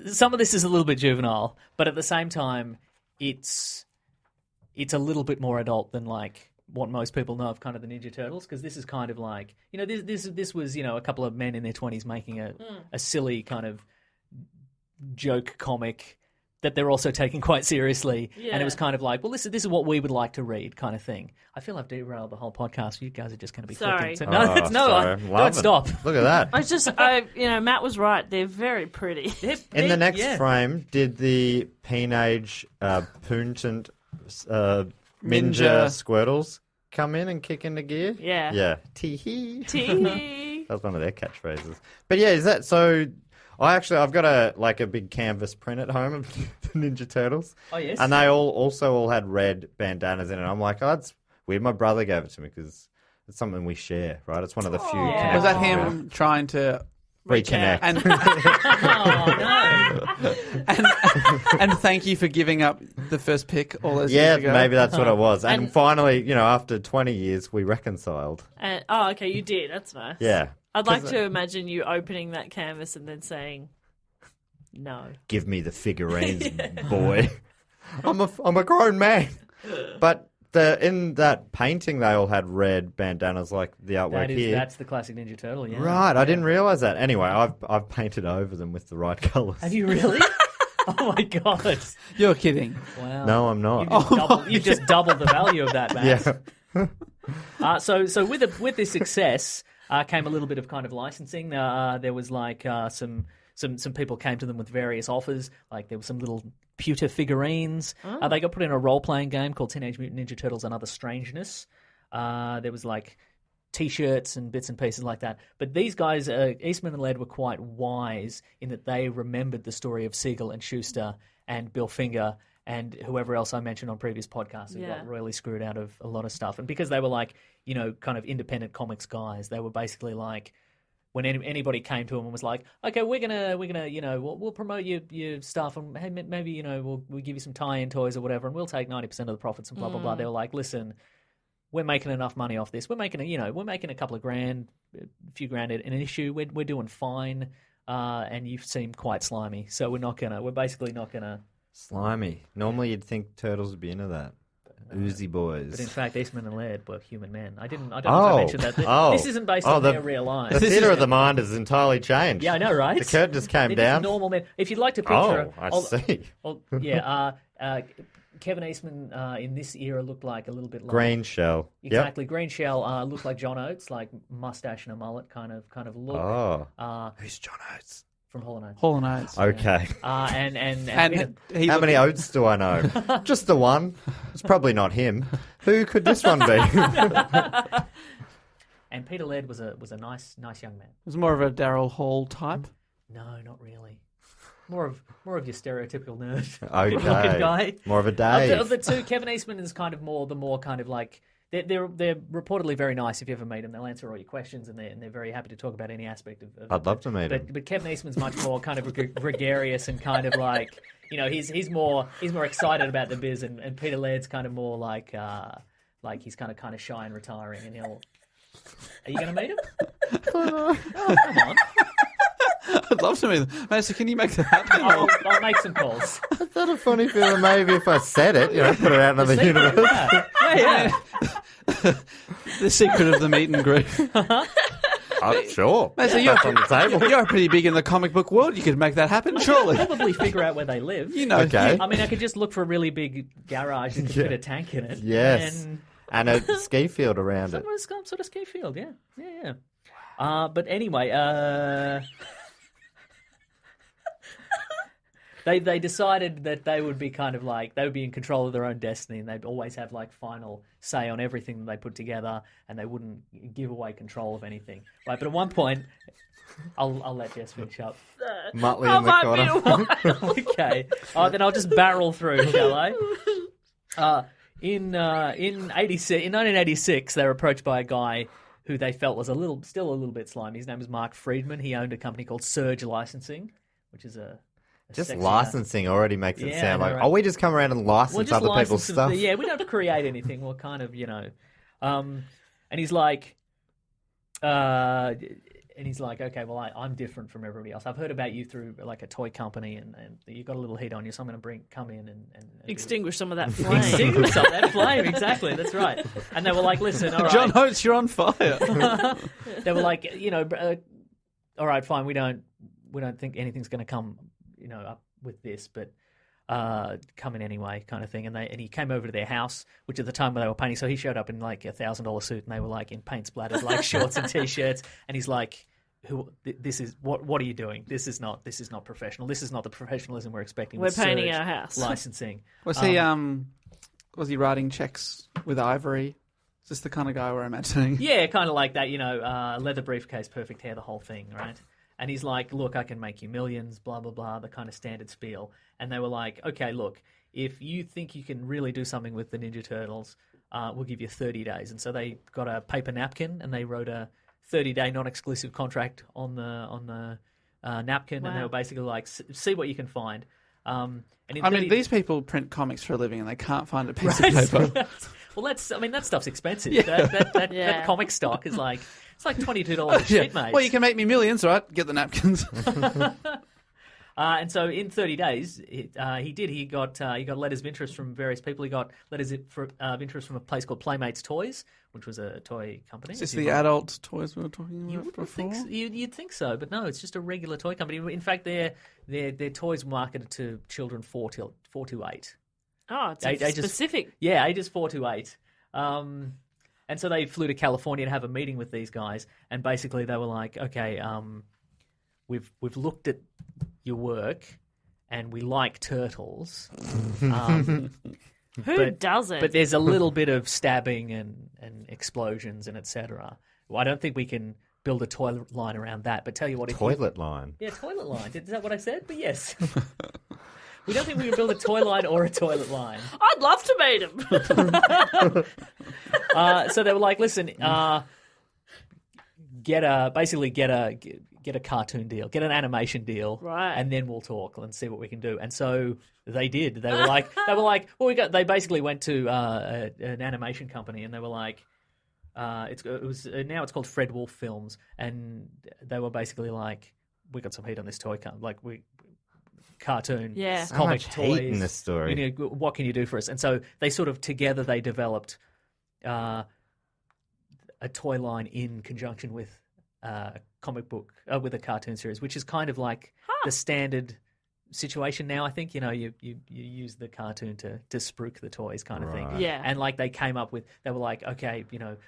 some of this is a little bit juvenile, but at the same time, it's a little bit more adult than like what most people know of kind of the Ninja Turtles, because this is kind of like, you know, this was, you know, a couple of men in their 20s making a silly kind of joke comic that they're also taking quite seriously. Yeah. And it was kind of like, well, this is what we would like to read kind of thing. I feel I've derailed the whole podcast. You guys are just going to be Sorry. clicking. So, sorry. don't Love it. stop. Look at that. Matt was right. They're very pretty. In the next frame, did the Teenage Mutant Ninja Squirtles come in and kick into gear? Yeah. Yeah. Tee-hee. Tee-hee. That was one of their catchphrases. But yeah, is that so? I've got a big canvas print at home of the Ninja Turtles. Oh yes. And they all had red bandanas in it. I'm like, oh, it's weird. My brother gave it to me because it's something we share, right? It's one of the few. Yeah. Was that connections him trying to reconnect? and Oh, no. and thank you for giving up the first pick all those Yeah, years ago? maybe that's what it was. And And- finally, you know, after 20 years, we reconciled. Okay, you did. That's nice. Yeah. I'd like to imagine you opening that canvas and then saying, no. Give me the figurines, boy. I'm a grown man. But in that painting, they all had red bandanas like the artwork here. That's the classic Ninja Turtle, yeah. Right, I didn't realise that. Anyway, I've painted over them with the right colours. Have you really? Oh my god! You're kidding. Wow. No, I'm not. You've just doubled the value of that, Matt. Yeah. So with this success came a little bit of kind of licensing. There was like some people came to them with various offers. Like there were some little pewter figurines. They got put in a role playing game called Teenage Mutant Ninja Turtles and Other Strangeness. There was like T-shirts and bits and pieces like that. But these guys, Eastman and Laird, were quite wise in that they remembered the story of Siegel and Schuster and Bill Finger and whoever else I mentioned on previous podcasts who got royally screwed out of a lot of stuff. And because they were like, you know, kind of independent comics guys, they were basically like, when anybody came to them and was like, okay, we're gonna, you know, we'll promote your stuff and hey, maybe, you know, we'll give you some tie-in toys or whatever, and we'll take 90% of the profits and blah blah blah. They were like, listen, we're making enough money off this. We're making a couple of grand, a few grand an issue. We're doing fine, and you seem quite slimy, so we're basically not gonna. Slimy. Normally you'd think Turtles would be into that. Oozy boys. But in fact, Eastman and Laird were human men. I don't know if I mentioned that. This isn't based on their real lives. The theatre of the mind has entirely changed. Yeah, I know, right? The curtain just came They're down. just normal men. If you'd like to picture, I see. Kevin Eastman in this era looked like a little bit like Green shell. Exactly, green shell looked like John Oates, like mustache and a mullet kind of look. Oh. Who's John Oates? From Hall & Oates. Hall & Oates. Okay. And How many Oates do I know? Just the one. It's probably not him. Who could this one be? And Peter Laird was a nice young man. It was more of a Daryl Hall type. No, not really. More of your stereotypical nerd. Okay. Looking guy. More of a Dave. Of the two, Kevin Eastman is kind of the more kind of like they're reportedly very nice if you ever meet them. They'll answer all your questions and they're very happy to talk about any aspect of I'd love to meet him. But Kevin Eastman's much more kind of gregarious and kind of like, you know, he's more excited about the biz, and Peter Laird's kind of more like he's kind of shy and retiring, and he'll. Are you going to meet him? Oh, come on. I'd love to meet them. Master, can you make that happen? I'll make some calls. Is that a funny feeling? Maybe if I said it, you know, put it out into the universe. Yeah. The secret of the meet and greet. Sure. Master, That's on the table. You're pretty big in the comic book world. You could make that happen, surely. I'll probably figure out where they live. You know. Okay. I mean, I could just look for a really big garage that could fit a tank in it. Yes. And a ski field around it. Some sort of ski field, yeah. But anyway, they decided that they would be kind of like, they would be in control of their own destiny, and they'd always have like final say on everything that they put together, and they wouldn't give away control of anything. Right, but at one point, I'll let Jess finish up. Muttley in the corner. Okay. Then I'll just barrel through, shall I? In 1986, they were approached by a guy who they felt was still a little bit slimy. His name was Mark Friedman. He owned a company called Surge Licensing, which is a Just sexy, licensing already makes it sound like, right. oh, we just come around and license just other people's stuff. Yeah, we don't have to create anything. We'll kind of, you know. And he's like, And he's like, okay, well, I'm different from everybody else. I've heard about you through like a toy company, and you got a little heat on you, so I'm going to come in and Extinguish some of that flame. Extinguish some of that flame, exactly. That's right. And they were like, listen, all right. John Oates, you're on fire. They were like, all right, fine. We don't think anything's going to come, up with this, but come in anyway, kind of thing. And he came over to their house, which at the time when they were painting, so he showed up in like $1,000 suit, and they were like in paint splattered like shorts and t-shirts, and he's like, this is what are you doing? This is not professional. This is not the professionalism we're expecting. We're painting our house. Licensing. Was he writing checks with ivory? Is this the kind of guy we're imagining? Yeah, kind of like that, leather briefcase, perfect hair, the whole thing, right? And he's like, look, I can make you millions, blah, blah, blah, the kind of standard spiel. And they were like, okay, look, if you think you can really do something with the Ninja Turtles, we'll give you 30 days. And so they got a paper napkin, and they wrote a 30-day non-exclusive contract on the napkin. Wow. And they were basically like, see what you can find. These people print comics for a living, and they can't find a piece of paper. Well, that stuff's expensive. Yeah. That comic stock is like, it's like $22 a sheet, mate. Well, you can make me millions, right? Get the napkins. And so in 30 days, he did. He got letters of interest from various people. He got letters of interest from a place called Playmates Toys, which was a toy company. Is this the adult toys we were talking about before? You'd think so, but no, it's just a regular toy company. In fact, their toys marketed to children 4 to 8. Oh, it's specific. Ages 4 to 8. And so they flew to California to have a meeting with these guys, and basically they were like, okay, we've looked at your work, and we like turtles. Who doesn't? But there's a little bit of stabbing and explosions and etc. Well, I don't think we can build a toilet line around that. But tell you what, toilet line. Yeah, toilet line. Is that what I said? But yes. We don't think we can build a toy line or a toilet line. I'd love to meet him. So they were like, listen, get a cartoon deal, get an animation deal, right? And then we'll talk and see what we can do. And so they did. They were like, well, they basically went to an animation company, and they were like, now it's called Fred Wolf Films, and they were basically like, we got some heat on this toy cartoon, yeah, so comic much toys. Heat in this story. What can you do for us? And so they sort of together they developed a toy line in conjunction with a comic book with a cartoon series, which is kind of like the standard situation now. I think you use the cartoon to spruik the toys kind of thing. Yeah. And like they came up with, they were like, okay,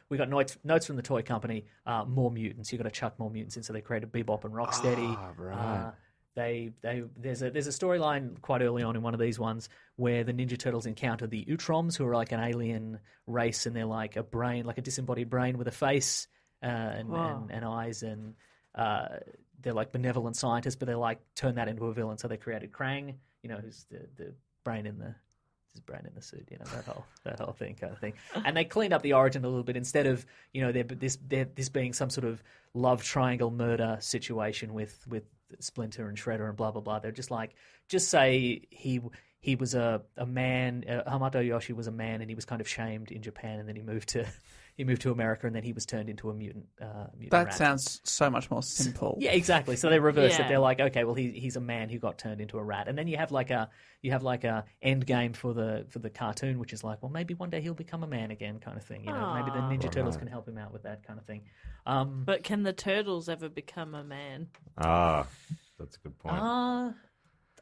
we got notes from the toy company, more mutants. You got to chuck more mutants in. So they created Bebop and Rocksteady. Right. There's a storyline quite early on in one of these ones where the Ninja Turtles encounter the Utroms, who are like an alien race, and they're like a brain, like a disembodied brain with a face and eyes, and they're like benevolent scientists, but they like turn that into a villain. So they created Krang, who's the brain in the suit, that whole thing kind of thing. And they cleaned up the origin a little bit instead of this being some sort of love triangle murder situation with Splinter and Shredder and blah blah blah. They're just like, just say he was a man. Hamato Yoshi was a man, and he was kind of shamed in Japan, and then he moved to America, and then he was turned into a mutant. That rat. sounds so much more simple. Yeah, exactly. So they reversed it. They're like, okay, well, he's a man who got turned into a rat, and then you have like a end game for the cartoon, which is like, well, maybe one day he'll become a man again, kind of thing. Maybe the Ninja Turtles can help him out with that kind of thing. But can the turtles ever become a man? That's a good point.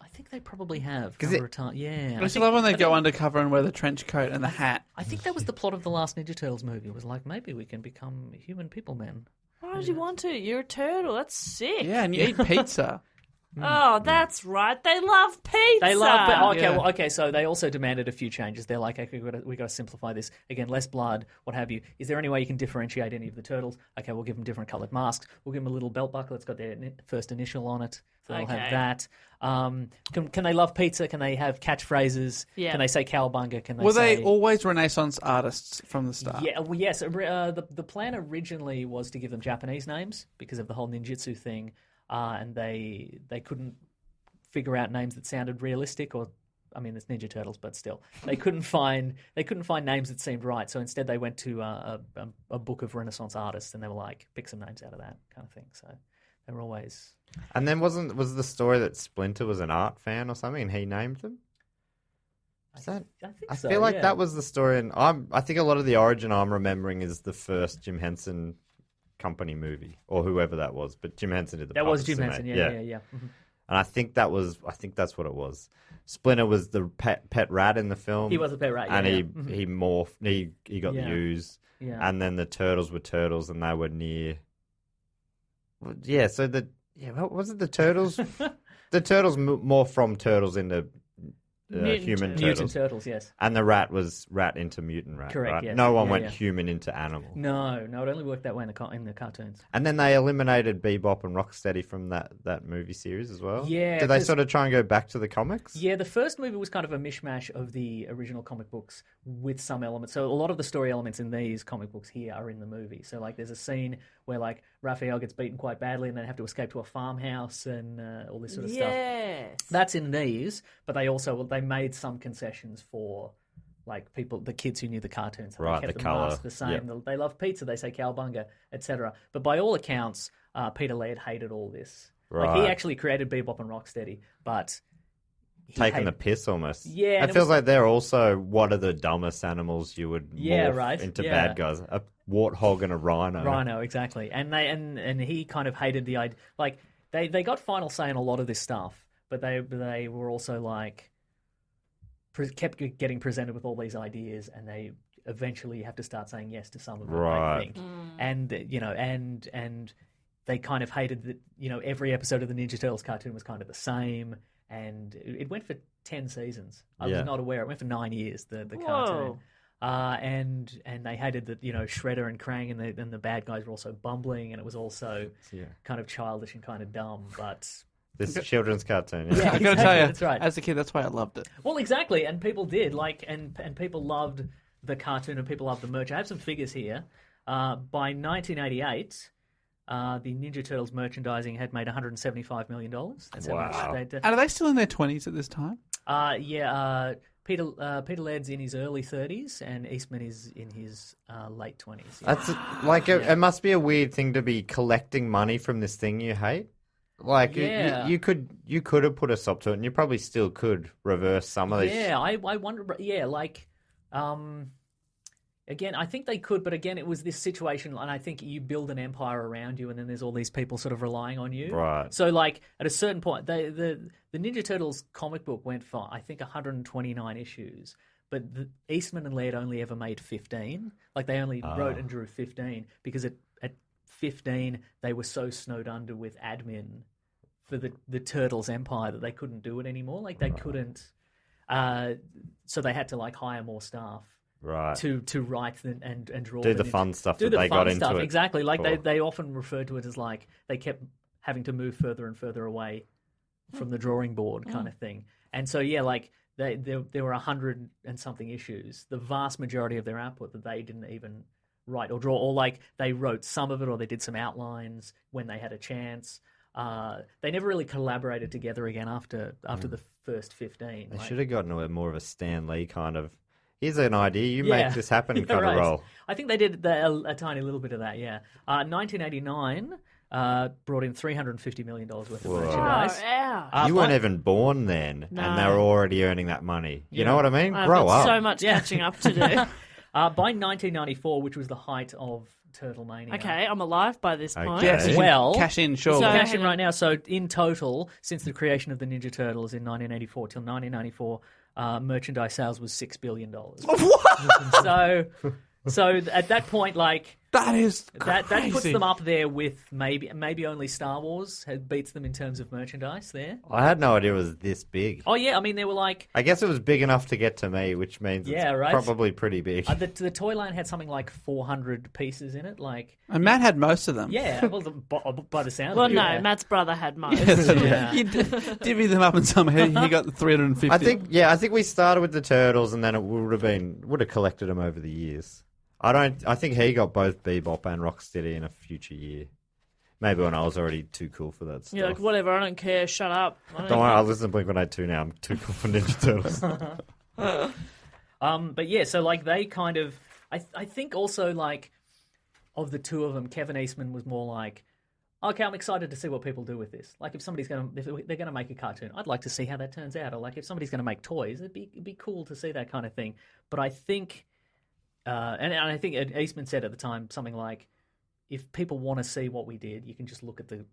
I think they probably have. Yeah. I love when they go undercover and wear the trench coat and the hat. I think that was the plot of the last Ninja Turtles movie. It was like, maybe we can become human people men. Why would you want to? You're a turtle. That's sick. Yeah, and you eat pizza. Oh, that's right. They love pizza. They love, okay. So they also demanded a few changes. They're like, okay, we got to simplify this. Again, less blood, what have you. Is there any way you can differentiate any of the turtles? Okay, we'll give them different coloured masks. We'll give them a little belt buckle that's got their first initial on it. So they'll have that. Can they love pizza? Can they have catchphrases? Yeah. Can they say cowabunga? Were they always Renaissance artists from the start? Yeah. Well, yes. The plan originally was to give them Japanese names because of the whole ninjutsu thing. And they couldn't figure out names that sounded realistic or I mean, it's Ninja Turtles, but still, they couldn't find names that seemed right. So instead, they went to a book of Renaissance artists, and they were like, pick some names out of that kind of thing. So they were always. And then was the story that Splinter was an art fan or something, and he named them? Is that? I so, feel like yeah. that was the story, and I think a lot of the origin I'm remembering is the first Jim Henson Company movie, or whoever that was. But Jim Henson did the. That was puppets Jim in Henson. it. Yeah. Mm-hmm. And I think that's what it was. Splinter was the pet rat in the film. He was a pet rat, and yeah. he morphed. He got Yeah. the ooze. Yeah. And then the turtles were turtles, and they were near. Yeah. So what was it? The turtles. The turtles more from turtles into human turtles. Mutant Turtles, yes. And the rat was rat into mutant rat. Correct, right? yes. No one Yeah, went yeah. human into animal. No, it only worked that way in the cartoons. And then they eliminated Bebop and Rocksteady from that movie series as well. Yeah, Did they 'cause- sort of try and go back to the comics? Yeah, the first movie was kind of a mishmash of the original comic books with some elements. So a lot of the story elements in these comic books here are in the movie. So like there's a scene where like Raphael gets beaten quite badly and they have to escape to a farmhouse and all this sort of stuff. Yes. That's in these, but they made some concessions for like the kids who knew the cartoons. They Right, kept the mask colour. the same. Yep. They love pizza. They say cowbunga, etc. But by all accounts, Peter Laird hated all this. Like he Right. actually created Bebop and Rocksteady, but he Taking the hated- piss almost. Yeah, and It it feels was- like they're also one of the dumbest animals you would morph right, into yeah. bad guys. A warthog and a rhino. Rhino, exactly. And he kind of hated the idea. Like they got final say on a lot of this stuff, but they were also like kept getting presented with all these ideas, and they eventually have to start saying yes to some of it. I Right. think, and and they kind of hated that. Every episode of the Ninja Turtles cartoon was kind of the same, and it went for 10 seasons. I Yeah. was not aware. It went for 9 years. The Whoa. cartoon. And they hated that Shredder and Krang and the bad guys were also bumbling, and it was also Yeah. kind of childish and kind of dumb. But This is a children's cartoon. Yeah. I gotta Exactly, tell you, that's right. as a kid, that's why I loved it. well, exactly, and people did and people loved the cartoon and people loved the merch. I have some figures here. By 1988. The Ninja Turtles merchandising had made $175 million. That's how much Wow. they'd. And are they still in their 20s at this time? Peter Laird's in his early 30s, and Eastman is in his late 20s. That's it must be a weird thing to be collecting money from this thing you hate. Like Yeah. you could have put a stop to it, and you probably still could reverse some of these. Yeah, I wonder. Yeah, like, again, I think they could, but again, it was this situation, and I think you build an empire around you, and then there's all these people sort of relying on you. Right. So, like, at a certain point, the Ninja Turtles comic book went for, I think, 129 issues, but Eastman and Laird only ever made 15. Like, they only wrote and drew 15 because at 15 they were so snowed under with admin for the Turtles empire that they couldn't do it anymore. Like, they couldn't. So they had to like hire more staff. Right. To write and draw. Do the fun stuff do that the they fun got stuff, into it. exactly. Like for. they often referred to it as like they kept having to move further and further away from the drawing board kind of thing. And so yeah, like there were 100 and something issues. The vast majority of their output that they didn't even write or draw, or like they wrote some of it, or they did some outlines when they had a chance. They never really collaborated together again after the first 15. They Like- should have gotten more of a Stan Lee kind of. Here's an idea. You Yeah. make this happen Yeah, kind right. of role. I think they did a tiny little bit of that, yeah. 1989 brought in $350 million worth of Whoa. merchandise. ouch. You weren't even born then, No. and they were already earning that money. You know what I mean? I've Grow got up. so much Yeah. catching up to do. By 1994, which was the height of Turtle Mania. Okay, I'm alive by this point. Okay. Yes. Yeah. Well, cash in, sure. So- cash in right now. So in total, since the creation of the Ninja Turtles in 1984 till 1994, merchandise sales was $6 billion. So at that point, like that is that puts crazy. them up there with maybe only Star Wars beats them in terms of merchandise there. I had no idea it was this big. Oh yeah, I mean they were like I guess it was big enough to get to me, which means Yeah, it's right. probably pretty big. the toy line had something like 400 pieces in it. Like And Matt had most of them. yeah, well, by the sound. Well, of it, no, yeah. Matt's brother had most. Yeah. You divvy them up and somehow he got the 350. I think we started with the Turtles, and then it would have collected them over the years. I think he got both Bebop and Rocksteady in a future year. Maybe when I was already too cool for that stuff. You're like, whatever, I don't care, shut up. Don't worry, I listen to Blink-182 now. I'm too cool for Ninja Turtles. But yeah, so like they kind of, I think also like of the two of them, Kevin Eastman was more like, okay, I'm excited to see what people do with this. Like if they're going to make a cartoon, I'd like to see how that turns out. Or like if somebody's going to make toys, it'd be cool to see that kind of thing. But I think, and I think Eastman said at the time something like, if people want to see what we did, you can just look at the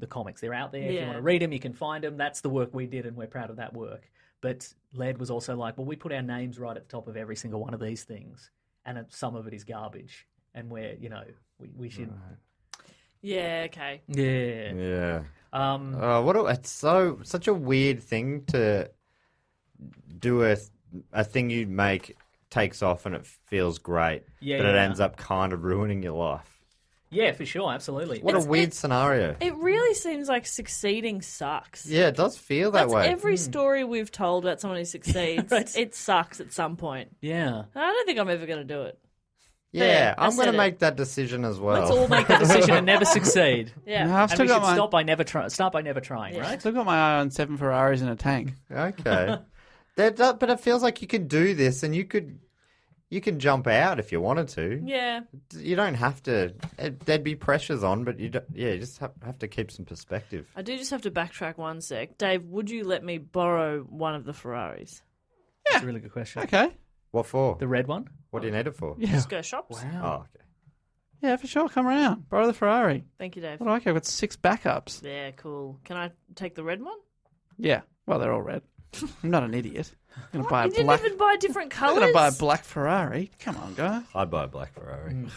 comics. They're out there. If you want to read them, you can find them. That's the work we did, and we're proud of that work. But Led was also like, well, we put our names right at the top of every single one of these things, and some of it is garbage, and we should. Right. Yeah. Okay. Yeah. Yeah. It's such a weird thing to do. A thing you make takes off and it feels great, but it ends up kind of ruining your life. Yeah, for sure, absolutely. What a weird scenario. It really seems like succeeding sucks. Yeah, it does feel that way. Every story we've told about someone who succeeds, it sucks at some point. Yeah. I don't think I'm ever going to do it. Yeah, I'm going to make that decision as well. Let's all make the decision and never succeed. Yeah. No, I've And still we got should start by never trying, right? I've still got my eye on 7 Ferraris in a tank. Okay. But it feels like you can do this and you can jump out if you wanted to. Yeah. You don't have to. There'd be pressures on, but you just have to keep some perspective. I do just have to backtrack one sec. Dave, would you let me borrow one of the Ferraris? That's a really good question. Okay. What for? The red one? What do you need it for? Yeah. Just go shops. Wow. Oh, okay. Yeah, for sure. Come around. Borrow the Ferrari. Thank you, Dave. What do I care? I've got 6 backups. Yeah, cool. Can I take the red one? Yeah. Well, they're all red. I'm not an idiot. I'm going to buy a You didn't black... even buy different I'm colours? going to buy a black Ferrari. Come on, guy. I'd buy a black Ferrari.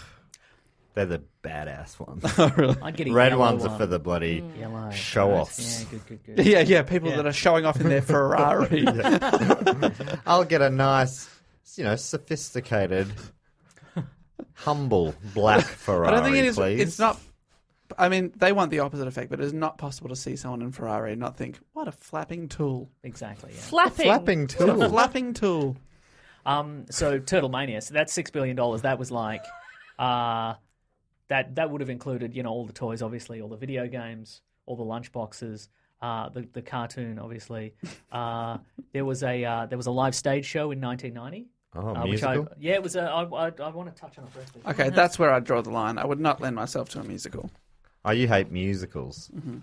They're the badass ones. Oh, really? I'd get a Red yellow ones one. are for the bloody Yellow. show-offs. Yeah, good. Yeah. People that are showing off in their Ferrari. I'll get a nice, sophisticated, humble black Ferrari, I don't think it is. please. It's not. I mean, they want the opposite effect, but it is not possible to see someone in Ferrari and not think, "What a flapping tool!" Exactly. Yeah. Flapping. tool. A flapping tool. So Turtle Mania. So that's $6 billion. That was like, that would have included, all the toys, obviously, all the video games, all the lunchboxes, the cartoon, obviously. There was a live stage show in 1990. Oh, musical? It was. I want to touch on it briefly. Okay, that's where I draw the line. I would not lend myself to a musical. Oh, you hate musicals. Mm-hmm.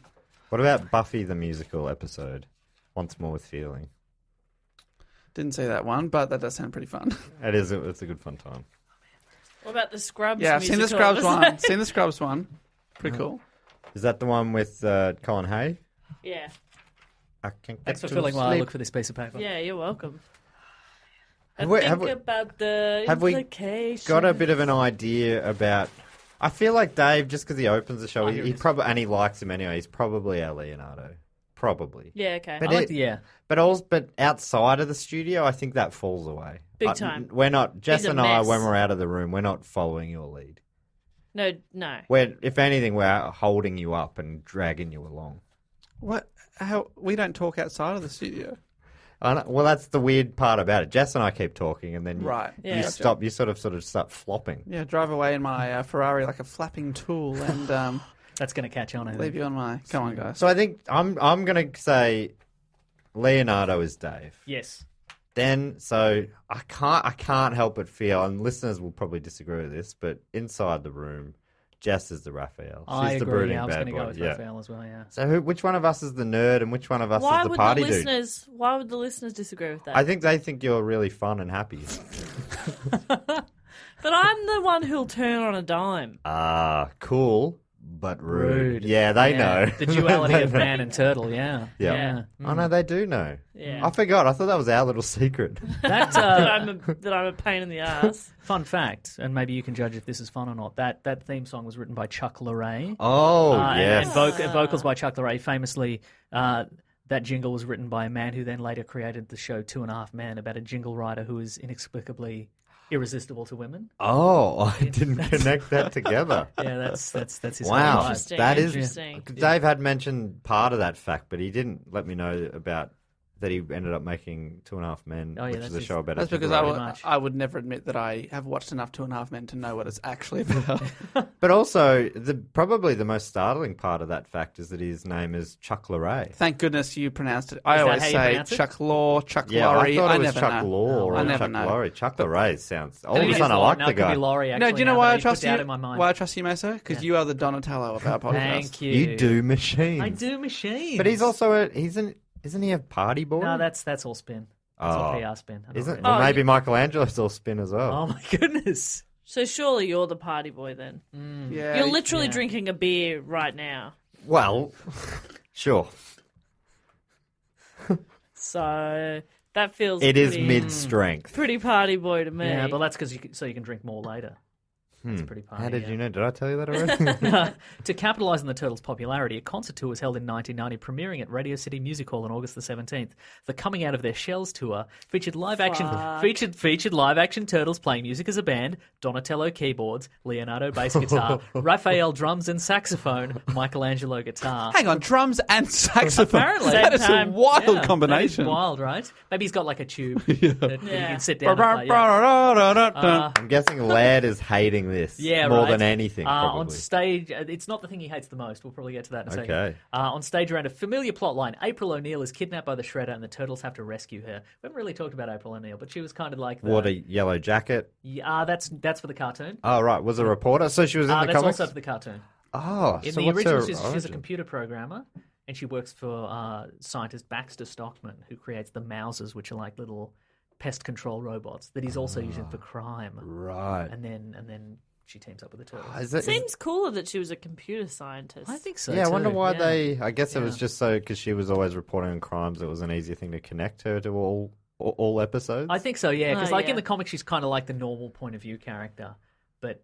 What about Buffy the Musical episode? Once More with Feeling. Didn't see that one, but that does sound pretty fun. It is. It's a good fun time. What about the Scrubs Yeah, I've seen the musical Scrubs episode? one. Seen the Scrubs one. Pretty cool. Is that the one with Colin Hay? Yeah. I can't Thanks for get to filling while I sleep. look for this piece of paper. Yeah, you're welcome. Have we- About the have we implications. Got a bit of an idea about... I feel like Dave, just because he opens the show, here he it is. probably, and he likes him anyway, he's probably our Leonardo. Probably. Yeah, okay. But I like the, yeah. But outside of the studio, I think that falls away. Big time. We're not, Jess He's a and I, mess. when we're out of the room, we're not following your lead. No. If anything, we're holding you up and dragging you along. What? How? We don't talk outside of the studio. Well, that's the weird part about it. Jess and I keep talking, and then you, Right. Yeah. you Gotcha. stop. You sort of start flopping. Yeah, drive away in my Ferrari like a flapping tool and That's going to catch on, I leave think. you on my... Come on, guys. So I think I'm going to say Leonardo is Dave. Yes. Then, so I can't help but feel, and listeners will probably disagree with this, but inside the room, Jess is the Raphael. She's I the agree. brooding Yeah, I was bad going to go boy. with Yeah. Raphael as well, yeah. So which one of us is the nerd and which one of us is the party dude? Why would the listeners disagree with that? I think they think you're really fun and happy. But I'm the one who'll turn on a dime. Cool, but rude. Rude. Yeah, they Yeah. know. The duality They of know. man and turtle, yeah. Yeah. Yeah. Oh no, they do know. Yeah. I forgot. I thought that was our little secret. That, that I'm a pain in the ass. fun fact, and maybe you can judge if this is fun or not, that theme song was written by Chuck Lorre. Oh, And yes. vocals by Chuck Lorre. Famously, that jingle was written by a man who then later created the show 2.5 Men, about a jingle writer who is inexplicably irresistible to women. Oh, I didn't connect that together. Yeah, that's his Wow, whole life. Interesting. that is interesting. Dave had mentioned part of that fact, but he didn't let me know about that he ended up making 2.5 Men, Oh, yeah, which that's is a his- show about That's a because Pretty temporary- much. I would never admit that I have watched enough 2.5 Men to know what it's actually about. But also, probably the most startling part of that fact is that his name is Chuck Lorre. Thank goodness you pronounced it. I Is that always how you say pronounce it? Chuck Law, Chuck Yeah, Lorre. I thought it was never Chuck know. Law or I never Chuck know. Lorre. Chuck Lorre sounds... All Maybe of a it is sudden, I Laurie. like No, the it could guy. be Laurie, No, actually, do you know now why that I he trust put you? that in my mind. Why I trust you, Meso? Because you are the Donatello of our podcast. Thank you. You do machines. I do machines. But he's also isn't he a party boy? No, that's all spin. That's all Oh. PR spin. I don't Isn't really- well, Oh, maybe Michelangelo's all spin as well. Oh my goodness. So surely you're the party boy then. Yeah, You're literally yeah. drinking a beer right now. Well, sure. So that feels It is pretty, mid-strength. pretty party boy to me. Yeah, but that's because you can drink more later. That's pretty party. How did yeah. you know? Did I tell you that already? To capitalise on the Turtles' popularity, a concert tour was held in 1990, premiering at Radio City Music Hall on August the 17th. The Coming Out of Their Shells tour featured live action Turtles playing music as a band, Donatello keyboards, Leonardo bass guitar, Raphael drums and saxophone, Michelangelo guitar. Hang on, drums and saxophone. Apparently. That is a Same time. wild Yeah, combination. That is wild, right? Maybe he's got like a tube that you Yeah. can sit down and play. Yeah. I'm guessing Laird is hating this Yeah, more right. than anything, probably. On stage, it's not the thing he hates the most. We'll probably get to that in a second. Okay. On stage, around a familiar plot line, April O'Neil is kidnapped by the Shredder and the Turtles have to rescue her. We haven't really talked about April O'Neil, but she was kind of like the... What, a yellow jacket? Yeah, that's for the cartoon. Oh, right. Was a reporter? So she was in the That's comics? also for the cartoon. Oh, In so the what's original, her she's a origin? computer programmer, and she works for scientist Baxter Stockman, who creates the Mousers, which are like little pest control robots that he's also using for crime. Right. And then she teams up with the Turtles. Is it, Seems cooler that she was a computer scientist. I think so. yeah, I wonder too. why Yeah. they... I guess it was Yeah. just so because she was always reporting on crimes, it was an easier thing to connect her to all episodes. I think so, yeah. Because Oh, like in yeah. the comics, she's kind of like the normal point of view character, but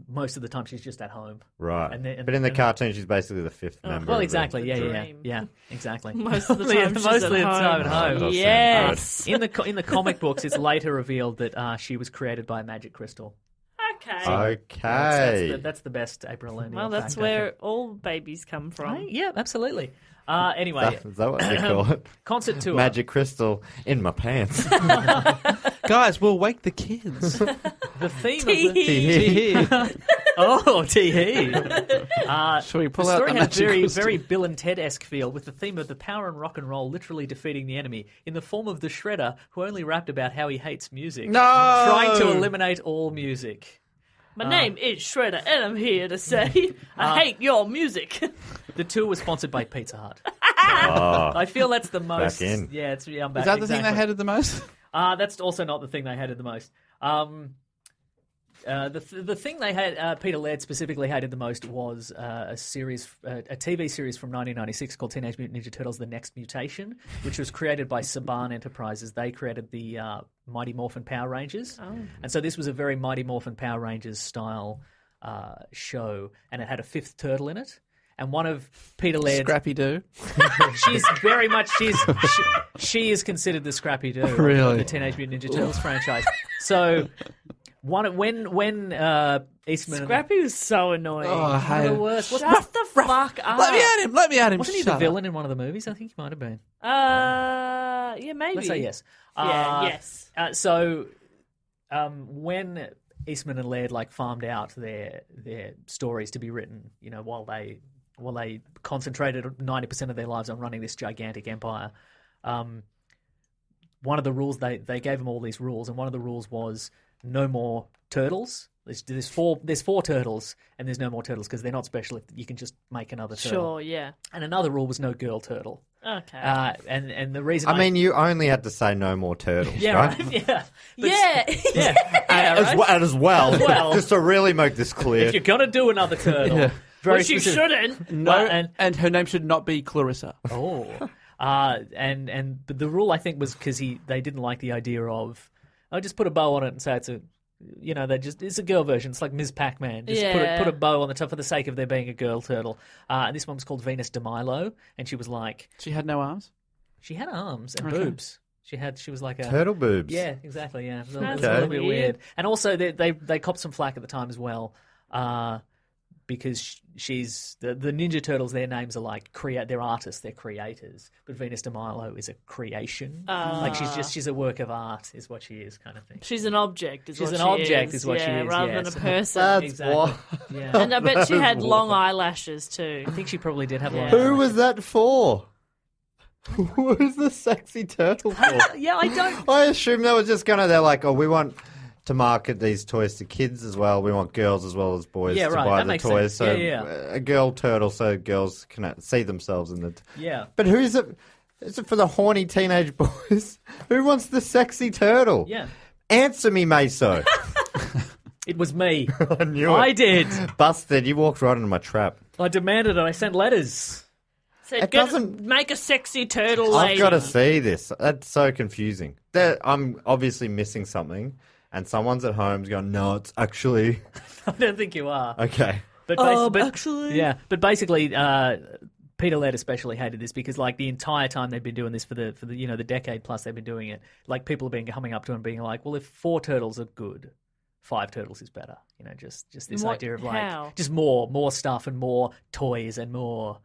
most of the time she's just at home. Right. and- but in the and- cartoon, she's basically the fifth member. Well, of the- exactly. Yeah, dream. yeah, exactly. Most of the Yeah, time she's mostly at the time at home. home. Oh, Yes. In the comic books, it's later revealed that she was created by a magic crystal. Okay. Okay. That's the best April O'Neil. Well, that's fact, I where think. all babies come from. Right? Yeah, absolutely. Anyway, Is that what they call it? concert tour. Magic crystal in my pants. Guys, we'll wake the kids. The theme of Tee-hee. the oh, tee Shall we pull the out story the had a magic very, crystal? very Bill and Ted-esque feel, with the theme of the power and rock and roll literally defeating the enemy in the form of the Shredder, who only rapped about how he hates music, No! trying to eliminate all music. My name is Shredder, and I'm here to say I hate your music. The tour was sponsored by Pizza Hut. Oh, I feel that's the most. Back in. Yeah, I'm back. Is that the thing they exactly. hated the most? That's also not the thing they hated the most. The thing they had, Peter Laird specifically hated the most was a TV series from 1996 called Teenage Mutant Ninja Turtles: The Next Mutation, which was created by Saban Enterprises. They created the Mighty Morphin Power Rangers, and so this was a very Mighty Morphin Power Rangers style show, and it had a fifth turtle in it. And one of Peter Laird's Scrappy Doo. she's very much she is considered the Scrappy Doo of Really? the Teenage Mutant Ninja Turtles franchise. So when Eastman Scrappy was so annoying. Oh, I hate the it. worst. Shut the fuck up. Let me at him. Wasn't he Shut the up. villain in one of the movies? I think he might have been. Yeah, maybe. Let's say yes. Yes. So when Eastman and Laird farmed out their stories to be written, while they concentrated 90% of their lives on running this gigantic empire, one of the rules they gave them all these rules, and one of the rules was no more turtles. There's four turtles, and there's no more turtles because they're not special. You can just make another turtle. Sure, yeah. And another rule was no girl turtle. Okay. And the reason I mean, you only had to say no more turtles, yeah, right? right? Yeah. But- yeah. yeah. As well, Well. just to really make this clear. If you're gonna do another turtle, very Which you specific. shouldn't. No, Well, and her name should not be Clarissa. Oh, but the rule I think was because they didn't like the idea of just put a bow on it and say it's a it's a girl version. It's like Ms. Pac-Man. Just put a bow on the top for the sake of there being a girl turtle. And this one was called Venus de Milo, and she was like She had no arms. she had arms and Okay. boobs. She was like a Turtle boobs. Yeah, exactly. Yeah, it was a That's little bit weird. weird. And also they copped some flack at the time as well. because she's the Ninja Turtles. Their names are like they're artists, they're creators. But Venus de Milo is a creation. Like she's a work of art, is what she is, kind of thing. She's an object. Is She's what an she object, is what she is, rather yeah. than a person. That's Exactly. what. Yeah. And I bet she had long eyelashes too. I think she probably did have long. Who was that for? What was the sexy turtle for? Yeah, I don't. I assume they were just they're like, oh, we want to market these toys to kids as well. We want girls as well as boys Yeah, to right, buy that the makes toys. sense. So Yeah. a girl turtle so girls can see themselves in the... Yeah. But who is it? Is it for the horny teenage boys? Who wants the sexy turtle? Yeah. Answer me, Meso. It was me. I knew it. I did. Busted. You walked right into my trap. I demanded it. I sent letters. Said, It doesn't- make a sexy turtle lady. I've got to see this. That's so confusing. I'm obviously missing something, and someone's at home going, no, it's actually... I don't think you are. Okay. But actually. Yeah, but basically, Peter Laird especially hated this because, like, the entire time they've been doing this for the the decade plus they've been doing it, like, people have been coming up to him and being like, well, if 4 turtles are good, 5 turtles is better. You know, just this idea of like how? just more stuff and more toys and more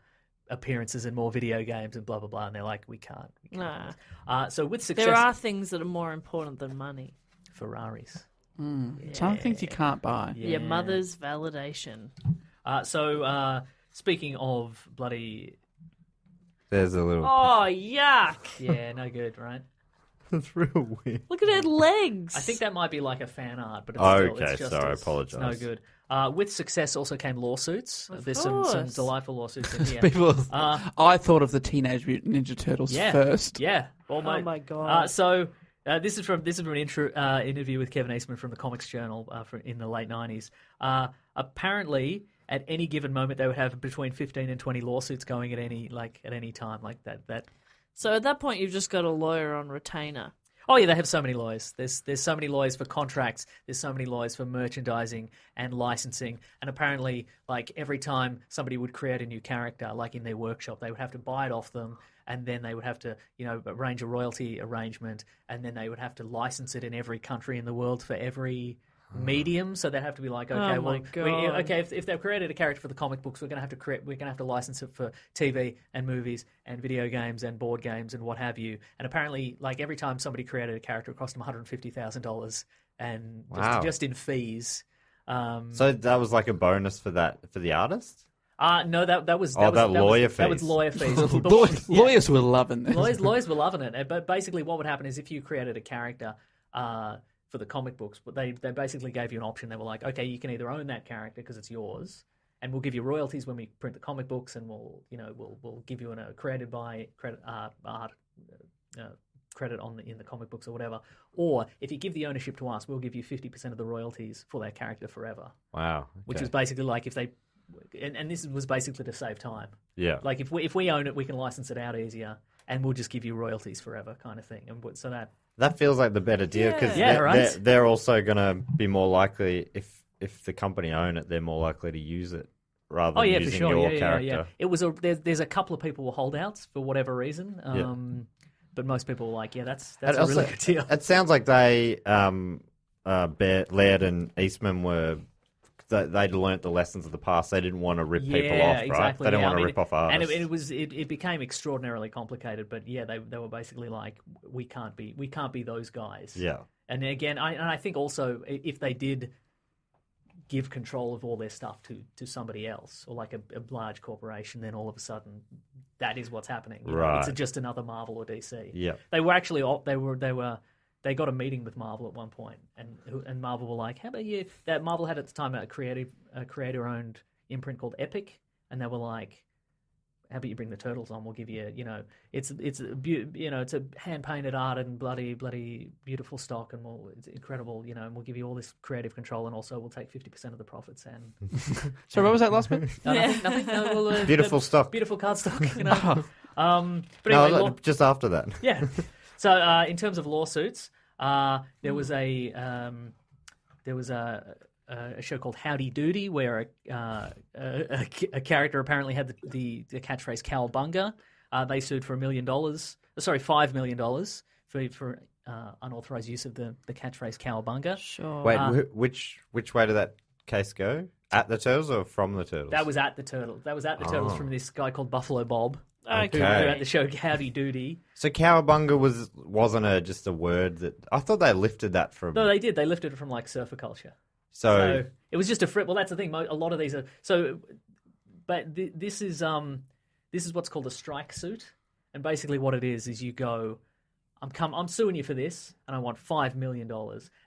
appearances and more video games and blah blah blah. And they're like, we can't. Nah. So with success, There are things that are more important than money. Ferraris. Some things you can't buy. Yeah. Your mother's validation. So speaking of bloody, There's a little... Oh, yuck. yeah, no good, right? It's real weird. Look at her legs. I think that might be like a fan art, but it's Okay, it's just sorry, I it's apologise. no good. With success also came lawsuits. Of There's some course. delightful lawsuits in here. People, I thought of the Teenage Mutant Ninja Turtles yeah, first. Yeah. Oh my God. This is from an interview with Kevin Eastman from the Comics Journal in the late 90s. Apparently, at any given moment, they would have between 15 and 20 lawsuits going at any time like that. So at that point, you've just got a lawyer on retainer. Oh yeah, they have so many lawyers. There's so many lawyers for contracts. There's so many lawyers for merchandising and licensing. And apparently, like every time somebody would create a new character, like in their workshop, they would have to buy it off them, and then they would have to, arrange a royalty arrangement, and then they would have to license it in every country in the world for every medium. So they'd have to be like, okay, Oh my God. if they've created a character for the comic books, we're going to have to license it for TV and movies and video games and board games and what have you. And apparently, like every time somebody created a character, it cost them $150,000, and Wow. just in fees. So that was like a bonus for the artist? No, that was lawyer fees. That was fees. lawyer fees. But- Lawyers were loving this. Lawyers were loving it. But basically, what would happen is if you created a character for the comic books, but they basically gave you an option. They were like, okay, you can either own that character because it's yours, and we'll give you royalties when we print the comic books, and we'll give you a created by credit art credit in the comic books or whatever. Or if you give the ownership to us, we'll give you 50% of the royalties for that character forever. Wow. Which okay. was basically like if they, and this was basically to save time. Yeah. Like if we own it, we can license it out easier, and we'll just give you royalties forever, kind of thing. And so That feels like the better deal because Yeah, right. they're also going to be more likely, if the company own it, they're more likely to use it rather than for using sure, your yeah. character. It was there's a couple of people were holdouts for whatever reason, but most people were like, yeah, that's And a really good deal. It sounds like they, Laird and Eastman they'd learnt the lessons of the past. They didn't want to rip people off, right? Exactly, They didn't yeah. want to rip off artists. And it became extraordinarily complicated. But yeah, they were basically like, we can't be those guys. Yeah. And again, I think also if they did give control of all their stuff to somebody else or like a large corporation, then all of a sudden that is what's happening. You know, Right. it's just another Marvel or DC. Yeah. They were actually they got a meeting with Marvel at one point, and Marvel were like, "How about you?" That Marvel had at the time a creator-owned imprint called Epic, and they were like, "How about you bring the Turtles on? We'll give you, it's a hand-painted art and bloody beautiful stock, and it's incredible, and we'll give you all this creative control, and also we'll take 50% of the profits." And So what was that last bit? nothing. No, well, Beautiful stock. beautiful cardstock. But No, anyway, just after that. yeah. So in terms of lawsuits, there was a show called Howdy Doody where a character apparently had the catchphrase "Cowabunga." They sued for $1 million. Sorry, $5 million for unauthorized use of the catchphrase "Cowabunga." Sure. Wait, which way did that case go? At the Turtles or from the Turtles? That was at the Turtles. That was at the Turtles from this guy called Buffalo Bob, who Okay. had the show Howdy Doody. So cowabunga wasn't just a word that... I thought they lifted that from... No, they did. They lifted it from like surfer culture. So So it was just a frill. Well, that's the thing. A lot of these are so. But this is what's called a strike suit, and basically what it is you go, I'm suing you for this, and I want $5 million,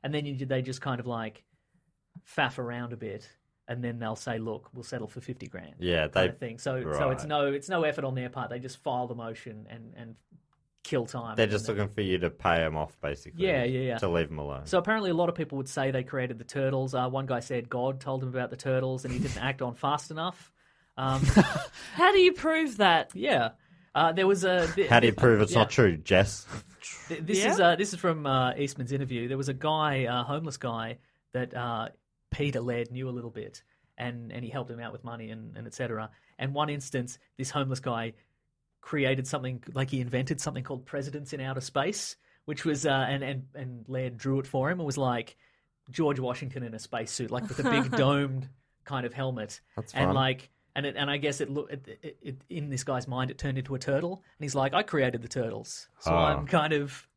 and then they just kind of like faff around a bit, and then they'll say, look, we'll settle for $50,000. Yeah, kind of thing. So right. it's no effort on their part. They just file the motion and kill time. they're just looking for you to pay them off, basically. Yeah. To leave them alone. So apparently a lot of people would say they created the Turtles. One guy said God told him about the Turtles and he didn't act on fast enough. How do you prove that? Yeah. There was a... How do you prove it's not true, Jess? This is from Eastman's interview. There was a guy, a homeless guy, that Peter Laird knew a little bit, and he helped him out with money and et cetera. And one instance, this homeless guy created something, like he invented something called Presidents in Outer Space, which was, and Laird drew it for him. It was like George Washington in a spacesuit, like with a big domed kind of helmet. That's and fun. like, and I guess it in this guy's mind, it turned into a turtle, and he's like, I created the Turtles, so I'm kind of.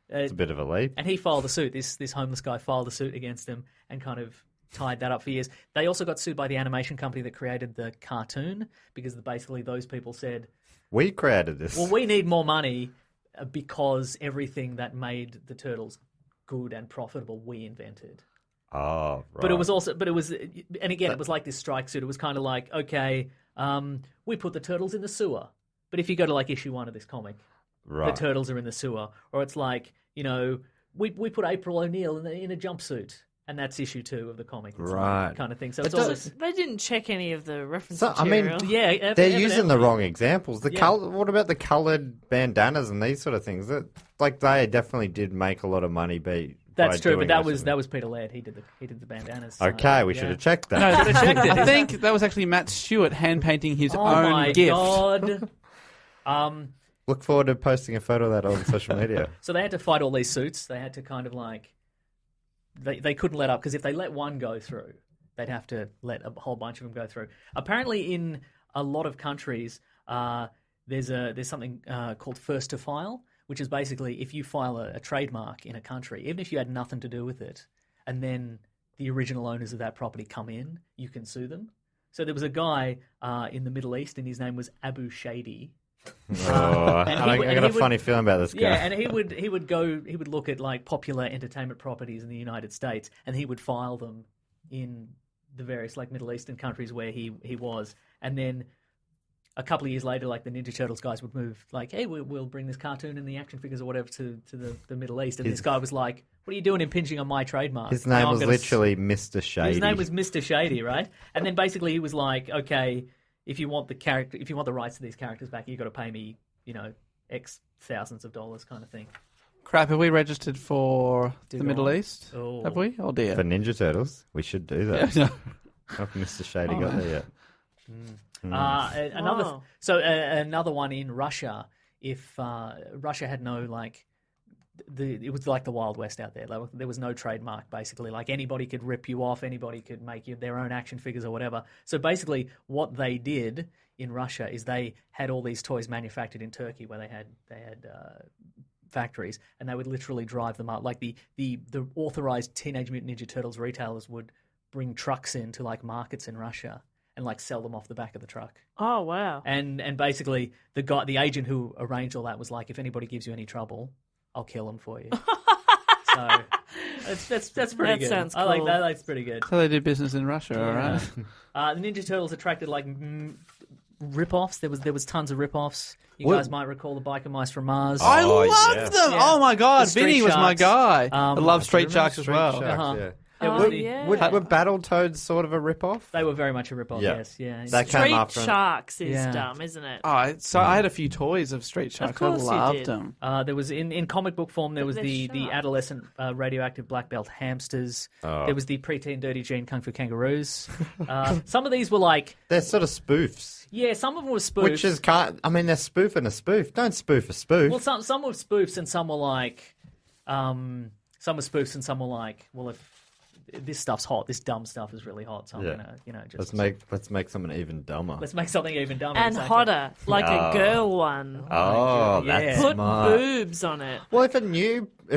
It's a bit of a leap. And he filed a suit. This homeless guy filed a suit against him and kind of tied that up for years. They also got sued by the animation company that created the cartoon because basically those people said, We created this. well, we need more money because everything that made the Turtles good and profitable, we invented. Oh, right. But it was, and again, it was like this strike suit. It was kind of like, okay, we put the Turtles in the sewer. But if you go to like issue 1 of this comic, right. the Turtles are in the sewer. Or it's like, we put April O'Neil in a jumpsuit. And that's issue 2 of the comic. It's Right. like kind of thing. So it's all this... They didn't check any of the reference So, I mean, material. Yeah, They're using the wrong examples. Yeah. What about the coloured bandanas and these sort of things? They definitely did make a lot of money. That's true, but that was was Peter Laird. He did the bandanas. Okay, we should have checked that. No, Should have checked it. I think that was actually Matt Stewart hand painting his Oh own my gift. god! Look forward to posting a photo of that on social media. So they had to fight all these suits. They had to kind of like they couldn't let up because if they let one go through, they'd have to let a whole bunch of them go through. Apparently, in a lot of countries, there's something called first to file, which is basically if you file a trademark in a country, even if you had nothing to do with it, and then the original owners of that property come in, you can sue them. So there was a guy in the Middle East, and his name was Abu Shady. I got a funny feeling about this guy. Yeah, and he would look at like popular entertainment properties in the United States, and he would file them in the various like Middle Eastern countries where he was, and then a couple of years later, like the Ninja Turtles guys would move, like, hey, we'll bring this cartoon and the action figures or whatever to the Middle East, and this guy was like, what are you doing imping on my trademark? His name was literally Mr. Shady. His name was Mr. Shady, right? And then basically he was like, okay, if you want the rights to these characters back, you've got to pay me, X thousands of dollars kind of thing. Crap, have we registered for Do the go Middle on. East? Oh. Have we? Oh dear. For Ninja Turtles, we should do that. Yeah, Not if Mr. Shady got there yet. Another one in Russia. If Russia had no it was like the Wild West out there. Like, there was no trademark, basically. Like anybody could rip you off, anybody could make you their own action figures or whatever. So basically, what they did in Russia is they had all these toys manufactured in Turkey, where they had factories, and they would literally drive them up. Like the authorized Teenage Mutant Ninja Turtles retailers would bring trucks into like markets in Russia and like sell them off the back of the truck. Oh wow! And basically, the agent who arranged all that was like, if anybody gives you any trouble, I'll kill them for you. So that's pretty That good. sounds I like cool. that. That's pretty good. So they did business in Russia, all right? The Ninja Turtles attracted like rip-offs. There was tons of rip-offs. You What- guys might recall the Biker Mice from Mars. I Oh, loved yeah. them. Yeah. Oh my god, The Street Vinny was my Sharks. guy. I love I Street remember Sharks as Street well. Sharks, Uh-huh. yeah. Oh, yeah. Were Battletoads sort of a rip-off? They were very much a rip-off. Yeah. Yes, yeah. That came Street after. Sharks is Yeah. dumb, isn't it? Oh, so I had a few toys of Street Sharks. course you I loved did. them. There was in comic book form. There was they're the sharks. adolescent radioactive black belt hamsters. Oh. There was the preteen dirty jean kung fu kangaroos. Some of these were like, They're sort of spoofs. yeah, some of them were spoofs. Which is they're spoofing a spoof. Don't spoof a spoof. well, some were spoofs and some were like, some were spoofs and some were like, well, if this stuff's hot. This dumb stuff is really hot. So I'm gonna, just let's make something even dumber. let's make something even dumber And exactly. hotter, like a girl one. Oh, Yeah. that's Put smart. boobs on it. Well, if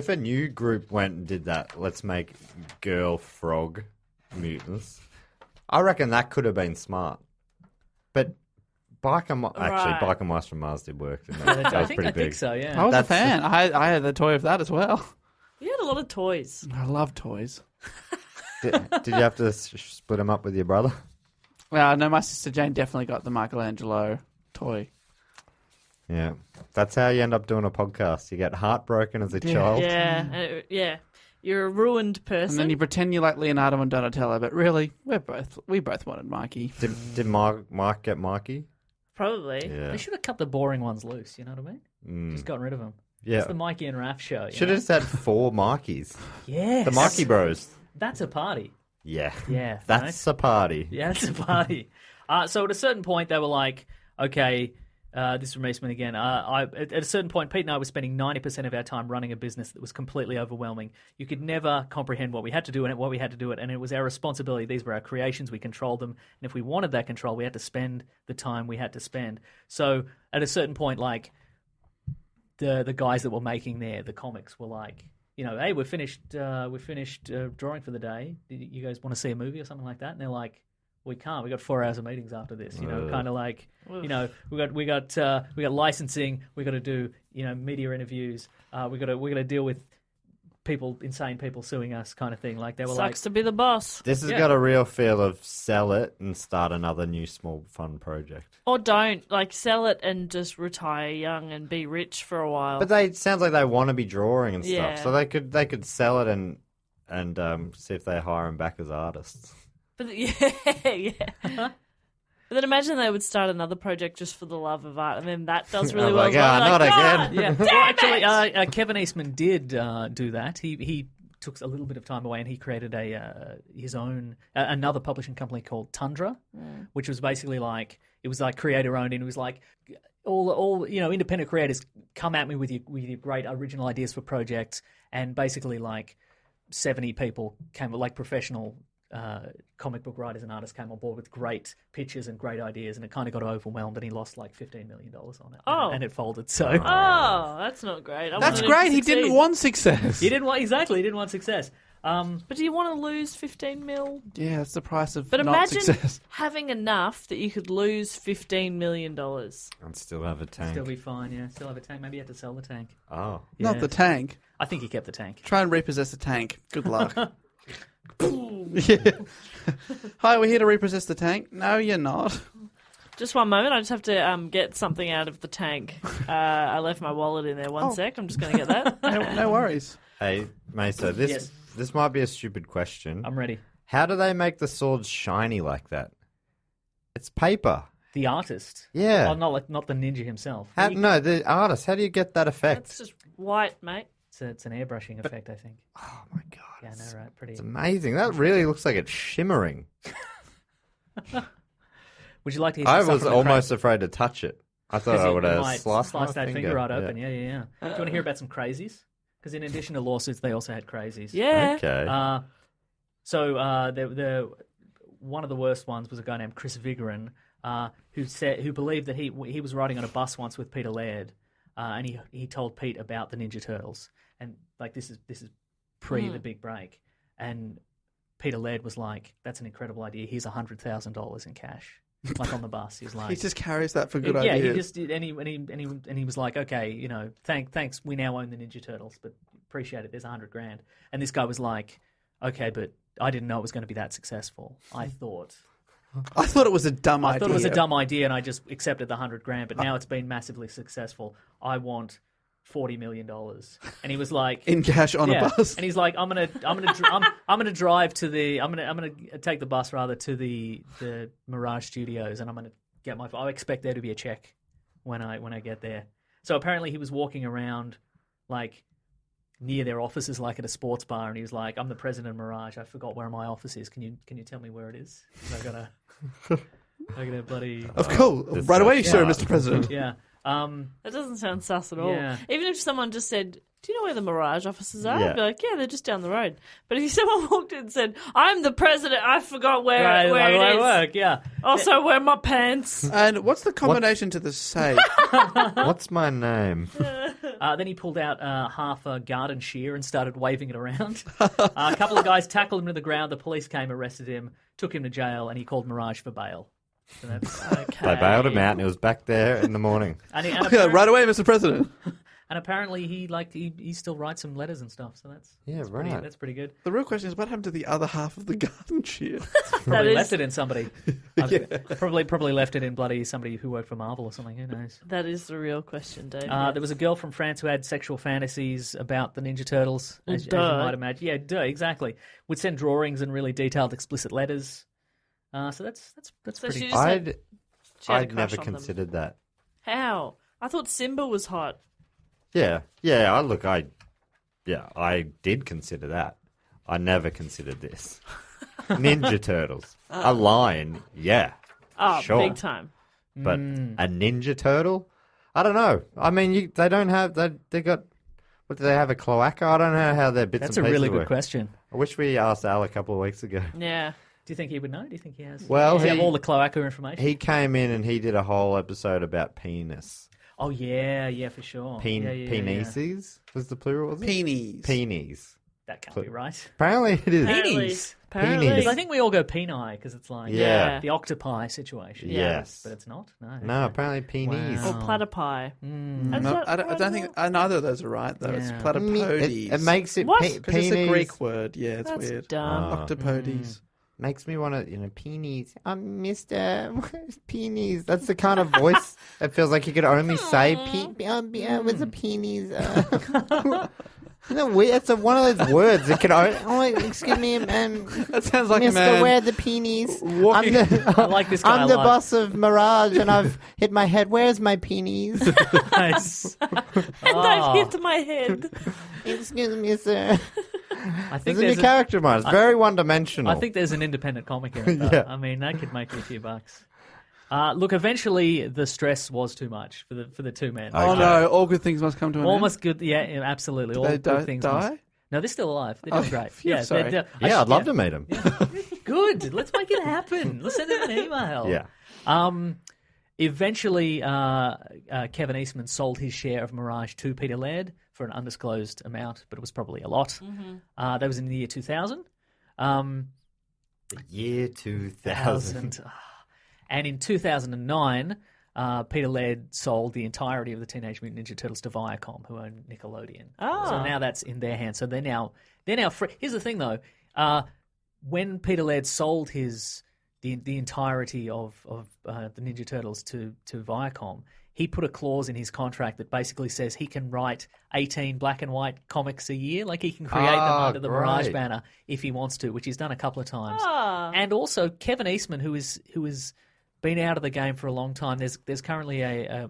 a new group went and did that, let's make girl frog mutants. I reckon that could have been smart. But Biker Mice from Mars did work. Didn't it? That I was think pretty big. so. Yeah. I was That's- a fan. I had the toy of that as well. You had a lot of toys. I love toys. Did you have to split them up with your brother? Well, no, my sister Jane definitely got the Michelangelo toy. Yeah, that's how you end up doing a podcast. You get heartbroken as a child. Yeah, yeah. You're a ruined person. And then you pretend you like Leonardo and Donatello, but really, we both wanted Mikey. Did Mike get Mikey? Probably. Yeah. They should have cut the boring ones loose. You know what I mean? Just gotten rid of them. Yeah. It's the Mikey and Raph show. Should have just had 4 Mikeys. Yes. The Mikey Bros. That's a party. Yeah. Yeah. That's a party. Yeah, it's a party. So at a certain point, they were like, okay, this is from Eastman again. At a certain point, Pete and I were spending 90% of our time running a business that was completely overwhelming. You could never comprehend what we had to do and what we had to do it, and it was our responsibility. These were our creations. We controlled them, and if we wanted that control, we had to spend the time we had to spend. So at a certain point, like the guys that were making the comics were like, hey, we're finished drawing for the day. You guys want to see a movie or something like that? And they're like, we can't. We got 4 hours of meetings after this. Kind of like, we got licensing. We got to do media interviews. We got to deal with insane people suing us, kind of thing. Like they were Sucks to be the boss. This has got a real feel of sell it and start another new small fun project. Or don't. Like, sell it and just retire young and be rich for a while. But it sounds like they want to be drawing and stuff, Yeah. so they could sell it and see if they hire them back as artists. But yeah. But then imagine they would start another project just for the love of art, and then that does really I'm well. like, as well. not Like, again. "God, Yeah, damn well, actually, it!" Kevin Eastman did do that. He took a little bit of time away and he created his own another publishing company called Tundra, which was basically like it was like creator owned, and it was like all independent creators come at me with your great original ideas for projects, and basically like 70 people came, like professional comic book writers and artists came on board with great pitches and great ideas, and it kind of got overwhelmed, and he lost like $15 million on it. Oh. And it folded. So Oh, that's not great. I That's wanted him great. to He didn't succeed. want success. he didn't want success. But do you want to lose 15 mil? Yeah, that's the price of But not imagine success. having enough that you could lose $15 million. And still have a tank. Still be fine, yeah. Still have a tank. Maybe you had to sell the tank. Oh. Not Yeah. the tank. I think he kept the tank. Try and repossess the tank. Good luck. Yeah. Hi, we're here to repossess the tank. No, you're not. Just one moment. I just have to get something out of the tank. I left my wallet in there. One sec. I'm just going to get that. No worries. Hey, Mesa, this might be a stupid question. I'm ready. How do they make the swords shiny like that? It's paper. The artist. Yeah. Oh, not the ninja himself. No, the artist. How do you get that effect? It's just white, mate. It's an airbrushing effect, I think. Oh my god. Yeah, I know, right? Pretty. It's amazing. That really looks like it's shimmering. Would you like to hear I some was stuff from the almost afraid to touch it. I thought I would have sliced my that finger finger right open. Yeah. Do you want to hear about some crazies? Because in addition to lawsuits, they also had crazies. Yeah. Okay. So one of the worst ones was a guy named Chris Vigerin, who believed that he was riding on a bus once with Peter Laird, and he told Pete about the Ninja Turtles, and like this is pre the big break, and Peter Laird was like, "That's an incredible idea. Here's $100,000 in cash." Like on the bus, he was like, He just carries that for good yeah, ideas. he just did, and he was like, okay, thanks, we now own the Ninja Turtles, but appreciate it. There's $100,000, and this guy was like, okay, but I didn't know it was going to be that successful. I thought it was a dumb idea. I thought it was a dumb idea, and I just accepted the $100,000. But now it's been massively successful. I want $40 million, and he was like, in cash on a bus. and he's like, I'm gonna drive to the, I'm gonna take the bus rather to the Mirage Studios, and I'm gonna get my. I expect there to be a check when I get there. So apparently he was walking around like near their offices, like at a sports bar, and he was like, "I'm the president of Mirage. I forgot where my office is. Can you tell me where it is? 'Cause I gotta bloody Of course. Right away, sir, Mr. President. yeah." That doesn't sound sus at all. Yeah. Even if someone just said, do you know where the Mirage offices are? Yeah. I'd be like, yeah, they're just down the road. But if someone walked in and said, I'm the president, I forgot where Right, it I is. work, yeah. Also, wear my pants. And what's the combination to the safe? What's my name? Then he pulled out half a garden shear and started waving it around. A couple of guys tackled him to the ground. The police came, arrested him, took him to jail, and he called Mirage for bail. So that's Okay. They bailed him out, and he was back there in the morning. and Yeah, apparently, right away, Mr. President. and apparently he still writes some letters and stuff. So that's Right. that's pretty good. The real question is, what happened to the other half of the garden shear? Probably is- left it in somebody. Probably left it in bloody somebody who worked for Marvel or something. Who knows? That is the real question, Dave. There was a girl from France who had sexual fantasies about the Ninja Turtles, as you might imagine. Yeah, exactly. Would send drawings and really detailed, explicit letters. So that's So pretty. she just had a I'd crush never on them. considered that. How? I thought Simba was hot. Yeah. I did consider that. I never considered this. Ninja Turtles. A lion, yeah. Oh, Sure. big time. But a Ninja Turtle? I don't know. I mean, they don't have... They got... What, do they have a cloaca? I don't know how their bits That's and a pieces really good work. question. I wish we asked Al a couple of weeks ago. Yeah. Do you think he would know? Do you think he has? Well, Does he have he- all the cloaca information? He came in and he did a whole episode about penis. Oh yeah, for sure. Yeah. Penises? Was the plural, was it? Peenies. Peenies. That can't be right. Apparently it is. Apparently. Peenies. Apparently. Peenies. Because I think we all go peni because it's like Yeah. the octopi situation. Yes. But it's not. No. No, apparently penis. Wow. Or platypi. No, I don't think neither of those are right, though. It's Yeah. platypodes. It makes it What? pe- Because it's a penis. Greek word. Yeah, it's That's weird. dumb. Octopodes. Makes me want to, penis. I'm Mr. Penis. That's the kind of voice that feels like you could only say with the penis. Isn't that weird? It's one of those words that can only, excuse me, That sounds like a Mr. man. Where the penis? walking- I like this guy I'm a the lot. boss of Mirage and I've hit my head. Where's my penis? Nice. And Oh. I've hit my head. Excuse me, sir. I think There's a new there's character of mine. It's very one-dimensional. I think there's an independent comic in it, though. Yeah. I mean, that could make you a few bucks. Look, eventually the stress was too much for the two men. Oh, no. All good things must come to an Almost good. Yeah, absolutely. All They good things. die? No, they're still alive. They're doing great. phew, Yeah, sorry. Yeah, I'd love to meet him. Good. Let's make it happen. Let's send them an email. Yeah. Eventually, Kevin Eastman sold his share of Mirage to Peter Laird for an undisclosed amount, but it was probably a lot. That was in the year 2000. The year 2000. And in 2009, Peter Laird sold the entirety of the Teenage Mutant Ninja Turtles to Viacom, who own Nickelodeon. Oh. So now that's in their hands. So they're now free. Here's the thing, though. When Peter Laird sold the entirety of the Ninja Turtles to Viacom, he put a clause in his contract that basically says he can write 18 black and white comics a year. Like he can create them under the Mirage great. banner if he wants to, which he's done a couple of times. Ah. And also Kevin Eastman, who is been out of the game for a long time. There's currently a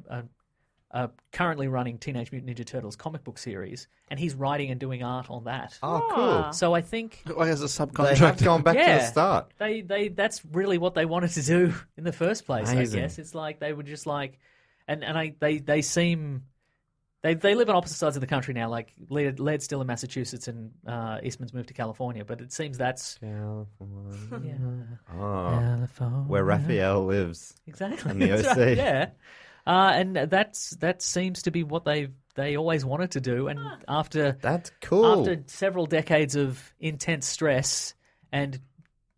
currently running Teenage Mutant Ninja Turtles comic book series, and he's writing and doing art on that. Oh, cool. So I think Like as a They have subcontractor. gone back to the Yeah. start. they that's really what they wanted to do in the first place. Amazing. I guess it's like they were just like, they seem. They live on opposite sides of the country now. Like Laird's still in Massachusetts and Eastman's moved to California, but it seems that's California. Oh, California. where Raphael lives. Exactly. And the That's OC. right, yeah. And that seems to be what they always wanted to do. And after That's cool. after several decades of intense stress and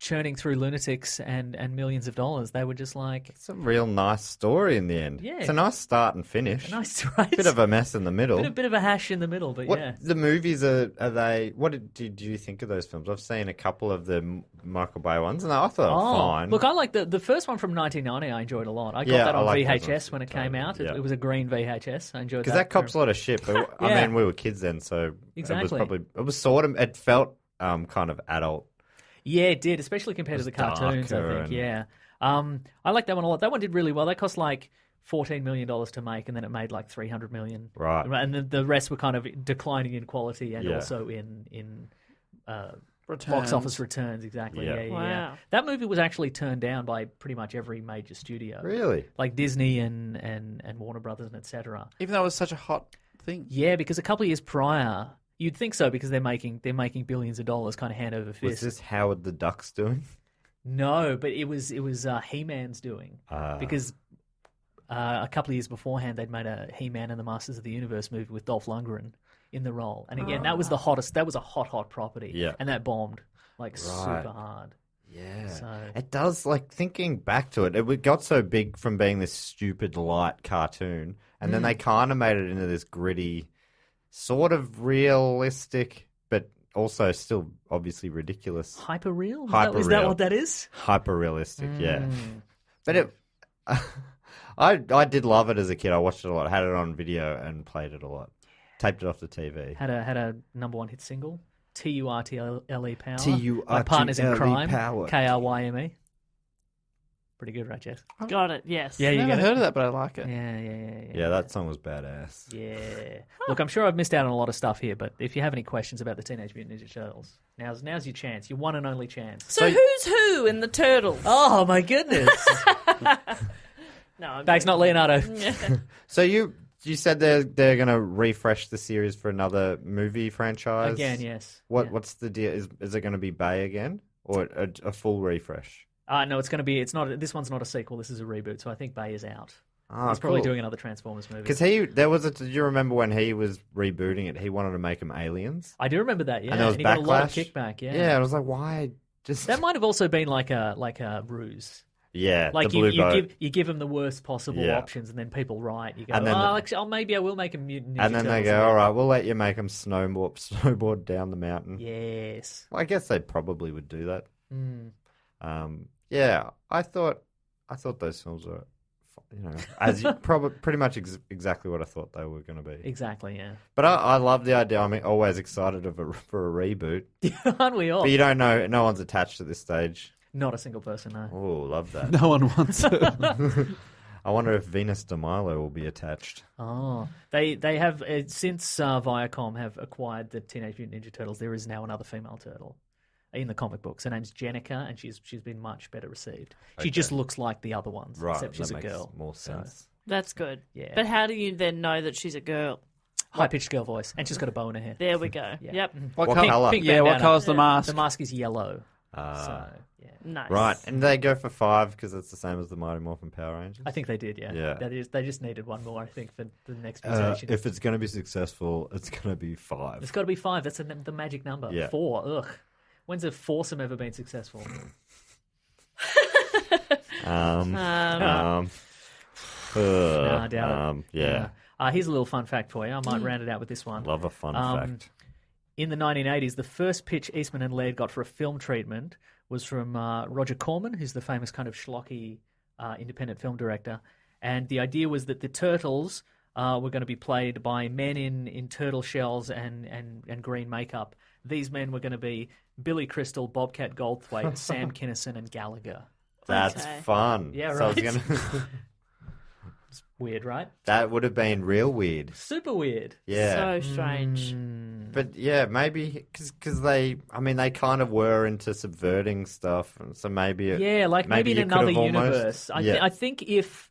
churning through lunatics and millions of dollars, they were just like, It's a real nice story in the end. Yeah. It's a nice start and finish. nice, right? Bit of a mess in the middle. bit of a hash in the middle, but What yeah. the movies are they? What did you think of those films? I've seen a couple of the Michael Bay ones, and I thought they were fine. Look, I like the first one from 1990. I enjoyed a lot. I got Yeah, that I on like those VHS ones. when it came out. Yeah. It was a green VHS. I enjoyed because that. that cops a lot of shit. But I Yeah. mean, we were kids then, so Exactly. it was sort of it felt kind of adult. Yeah, it did, especially compared to the cartoons, I darker think. and- Yeah. I like that one a lot. That one did really well. That cost like $14 million to make, and then it made like $300 million. Right. And then the rest were kind of declining in quality and Yeah. also in box Returns. office returns. Exactly. Yeah. Yeah. Wow. That movie was actually turned down by pretty much every major studio. Really? Like Disney and Warner Brothers and etc. Even though it was such a hot thing. Yeah, because a couple of years prior, you'd think so because they're making billions of dollars, kind of hand over fist. Was this Howard the Duck's doing? No, but it was He-Man's doing because a couple of years beforehand they'd made a He-Man and the Masters of the Universe movie with Dolph Lundgren in the role, and again that was the hottest. That was a hot property, Yeah. and that bombed super hard. Yeah. So It does, like, thinking back to it, it got so big from being this stupid light cartoon, and then they kind of made it into this gritty, sort of realistic, but also still obviously ridiculous. hyper real. Is Hyper-real. that what that is? Hyper realistic, yeah. But it, I did love it as a kid. I watched it a lot. I had it on video and played it a lot. Taped it off the TV. Had a number one hit single. Turtle Power. Turtle My Partners in Crime. Power. Kryme. Pretty good, right, Jess? Got it. Yes. Yeah, I've you never get heard it. of that, but I like it. Yeah, that song was badass. Yeah. Look, I'm sure I've missed out on a lot of stuff here, but if you have any questions about the Teenage Mutant Ninja Turtles, now's your chance. Your one and only chance. So who's who in the Turtles? Oh my goodness! No, I'm Thanks, not Leonardo. So you said they're going to refresh the series for another movie franchise Again, yes. What's the deal? Is it going to be Bay again or a full refresh? No, it's going to be. It's not. This one's not a sequel. This is a reboot. So I think Bay is out. Oh, He's probably doing another Transformers movie. Because did you remember when he was rebooting it? He wanted to make them aliens. I do remember that. Yeah, And there was he got a lot of backlash? kickback. Yeah. Yeah, I was like, why? Just That might have also been like a ruse. yeah, Like the blue boat. you give them the worst possible Yeah. options, and then people write. You go, And then maybe I will make a mutant Ninja and then they Turtles go, movie." all right, we'll let you make them snowboard down the mountain. Yes. Well, I guess they probably would do that. Mm. Yeah, I thought those films were, as you pretty much exactly what I thought they were going to be. Exactly. Yeah. But I love the idea. I'm always excited for a reboot. Aren't we all? But you don't know. No one's attached at this stage. Not a single person. No. Oh, love that. No one wants it. I wonder if Venus de Milo will be attached. Oh, they have since Viacom have acquired the Teenage Mutant Ninja Turtles. There is now another female turtle in the comic books. Her name's Jenica, and she's been much better received. She just looks like the other ones, Right, except she's that a makes girl. more sense. That's good. Yeah. But how do you then know that she's a girl? High pitched girl voice, and she's got a bow in her hair. There we go. Yeah. Yep. What What colour? colour? Pink Yeah, what bandana. colour's the mask? The mask is yellow. So yeah, Nice. Right, and they go for 5 because it's the same as the Mighty Morphin Power Rangers. I think they did. Yeah. Yeah. They just needed one more. I think for the next mutation. If it's going to be successful, it's going to be 5. It's got to be 5. That's the magic number. Yeah. 4. Ugh. When's a foursome ever been successful? Nah, I doubt it. Yeah, Here's a little fun fact for you. I might round it out with this one. love a fun fact. In the 1980s, the first pitch Eastman and Laird got for a film treatment was from Roger Corman, who's the famous kind of schlocky independent film director. And the idea was that the Turtles were going to be played by men in turtle shells and green makeup. These men were going to be Billy Crystal, Bobcat Goldthwait, Sam Kinison, and Gallagher. That's Okay. fun. Yeah, So I was right. gonna... Weird, right? that would have been real weird. Super weird. Yeah. So strange. But yeah, maybe because they kind of were into subverting stuff, and so maybe Yeah, like maybe in you could another have almost- universe. Yeah. I think if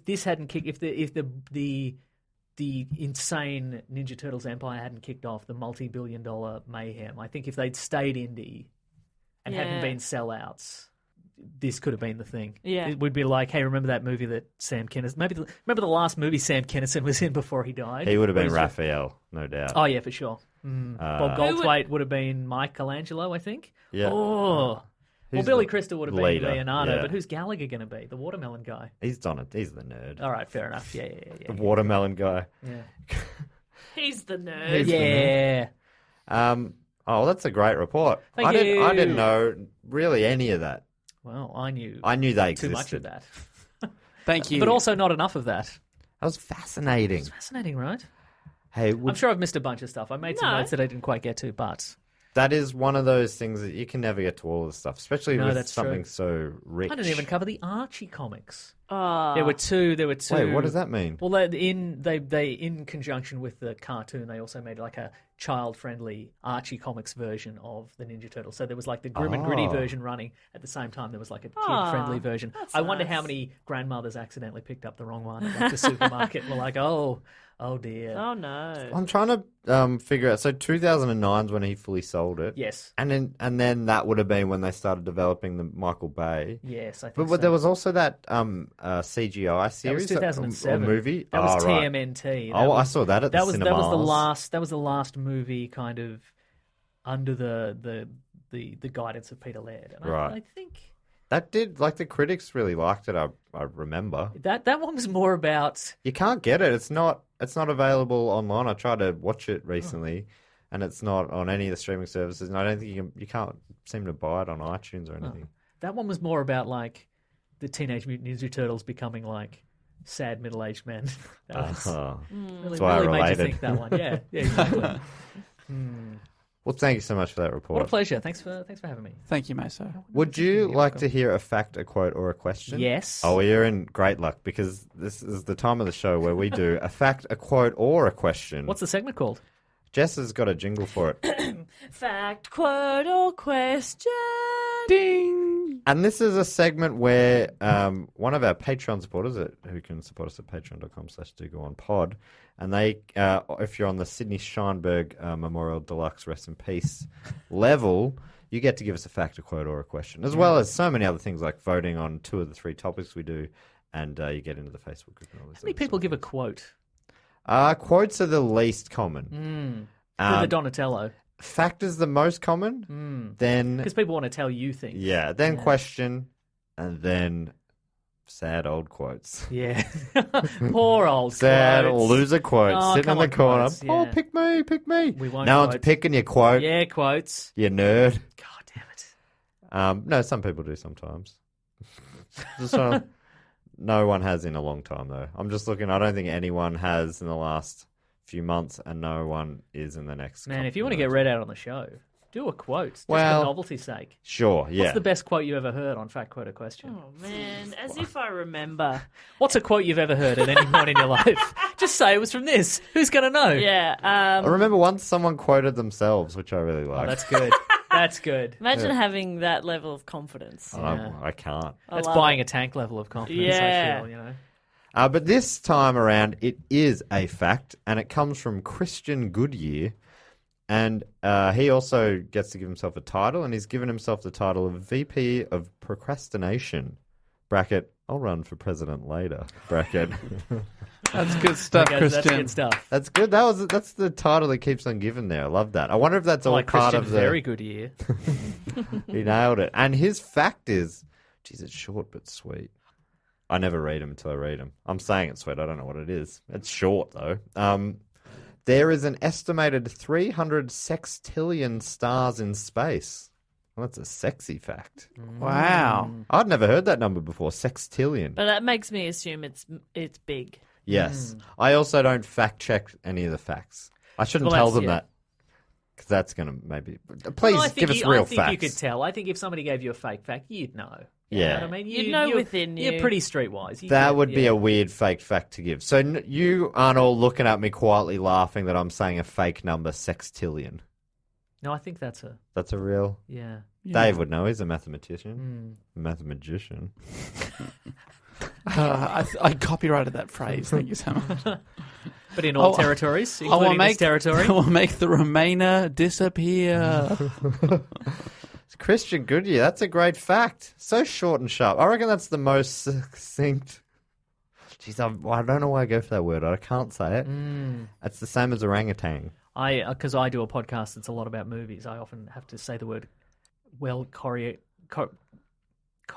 this hadn't kicked, if the insane Ninja Turtles empire hadn't kicked off, the multi-billion-dollar mayhem, I think if they'd stayed indie and hadn't Yeah. been sellouts, this could have been the thing. Yeah. It would be like, hey, remember that movie that Sam Kinison? Remember the last movie Sam Kinison was in before he died? he would have Where been he's- Raphael, no doubt. Oh yeah, for sure. Bob Goldthwait would have been Michelangelo, I think. Yeah. Oh. Well, Who's Billy the Crystal would have been leader? Leonardo, Yeah. but who's Gallagher going to be? The watermelon guy. He's done it. He's the nerd. All right, fair enough. Yeah. The watermelon guy. Yeah. He's the nerd. Yeah. Oh, that's a great report. Thank I you. didn't know really any of that. Well, I knew they too existed. much of that. Thank you. But also not enough of that. That was fascinating. It's fascinating, right? Hey, I'm sure I've missed a bunch of stuff. I made some No. notes that I didn't quite get to, but that is one of those things that you can never get to all of the stuff, especially No, with that's something true. so rich. I didn't even cover the Archie comics. There were two. Wait, what does that mean? Well, they in conjunction with the cartoon, they also made like a child-friendly Archie Comics version of the Ninja Turtles. So there was like the grim and gritty version running at the same time. There was like a kid-friendly version. I wonder how many grandmothers accidentally picked up the wrong one at like, the supermarket and were like, oh dear. Oh no. I'm trying to figure out. So 2009 is when he fully sold it. Yes. And then that would have been when they started developing the Michael Bay. Yes, I think But so. there was also that CGI series. That was 2007. Or movie. That was right. TMNT. I saw that at the cinemas. That was the last movie kind of under the guidance of Peter Laird. And Right. I think That did, like, the critics really liked it, I remember. that one was more about You can't get it. It's not available online. I tried to watch it recently, and it's not on any of the streaming services, and I don't think you can't seem to buy it on iTunes or anything. that one was more about like the Teenage Mutant Ninja Turtles becoming like sad middle-aged men. That was really, That's why I really made you related. think that one. Yeah, exactly. Well, thank you so much for that report. What a pleasure. Thanks for having me. Thank you, Meso. Would you like to hear a fact, a quote, or a question? Yes. Oh, well, you're in great luck because this is the time of the show where we do a fact, a quote, or a question. What's the segment called? Jess has got a jingle for it. Fact, quote, or question. Ding! And this is a segment where one of our Patreon supporters, who can support us at patreon.com/dogoonpod, and they, if you're on the Sydney Scheinberg Memorial Deluxe Rest in Peace level, you get to give us a fact, a quote, or a question, as well as so many other things like voting on 2 of the 3 topics we do, and you get into the Facebook group and all this. How many people give a quote? Quotes are the least common. For the Donatello. Fact is the most common. Then Because people want to tell you things. then question, and then sad old quotes. Yeah. Poor old Sad quotes. loser quotes Oh, sitting in come the on, corner. quotes, Oh, yeah. pick me, pick me. We won't No one's quote. picking your quote. Yeah, quotes. You nerd. God damn it. No, some people do sometimes. Just trying to- no one has in a long time though. I'm just looking. I don't think anyone has in the last few months, and no one is in the next. Man, couple if you want to of get months. read out on the show, do a quote. Just Well, for novelty's sake. Sure, yeah. What's the best quote you ever heard on Fact, Quote, or Question? Oh man, as if I remember. What's a quote you've ever heard at any point in your life? Just say it was from this. Who's going to know? Yeah. I remember once someone quoted themselves, which I really liked. Oh, that's good. That's good. Imagine having that level of confidence. I can't. That's love buying a tank level of confidence, Yeah. I feel, you know. But this time around, it is a fact, and it comes from Christian Goodyear. And he also gets to give himself a title, and he's given himself the title of VP of Procrastination. Bracket, I'll run for president later. Bracket. That's good stuff, Okay, Christian. that's good stuff. That's good. That's the title that keeps on giving there. I love that. I wonder if that's all Like part Christian, of the... very good year. He nailed it. And his fact is, geez, it's short but sweet. I never read them until I read them. I'm saying it's sweet. I don't know what it is. It's short, though. There is an estimated 300 sextillion stars in space. Well, that's a sexy fact. Wow. I'd never heard that number before, sextillion. But that makes me assume it's big. Yes. I also don't fact-check any of the facts. I shouldn't Well, tell that's- them yeah. that. Because that's going to maybe... Please Well, I think give us real I think facts. you could tell. I think if somebody gave you a fake fact, you'd know. You Yeah. know what I mean? You'd know within you. You're pretty streetwise. That would be a weird fake fact to give. So you aren't all looking at me quietly laughing that I'm saying a fake number, sextillion. No, I think that's a... That's a real... Yeah. Dave would know. He's a mathematician. Mathematician. I copyrighted that phrase. Thank you so much. But in all territories, I will including make this territory. I will make the Remainer disappear. Christian Goodyear, that's a great fact. So short and sharp. I reckon that's the most succinct. Jeez, I don't know why I go for that word. I can't say it. It's the same as orangutan. Because I do a podcast that's a lot about movies, I often have to say the word choreographed. Oh,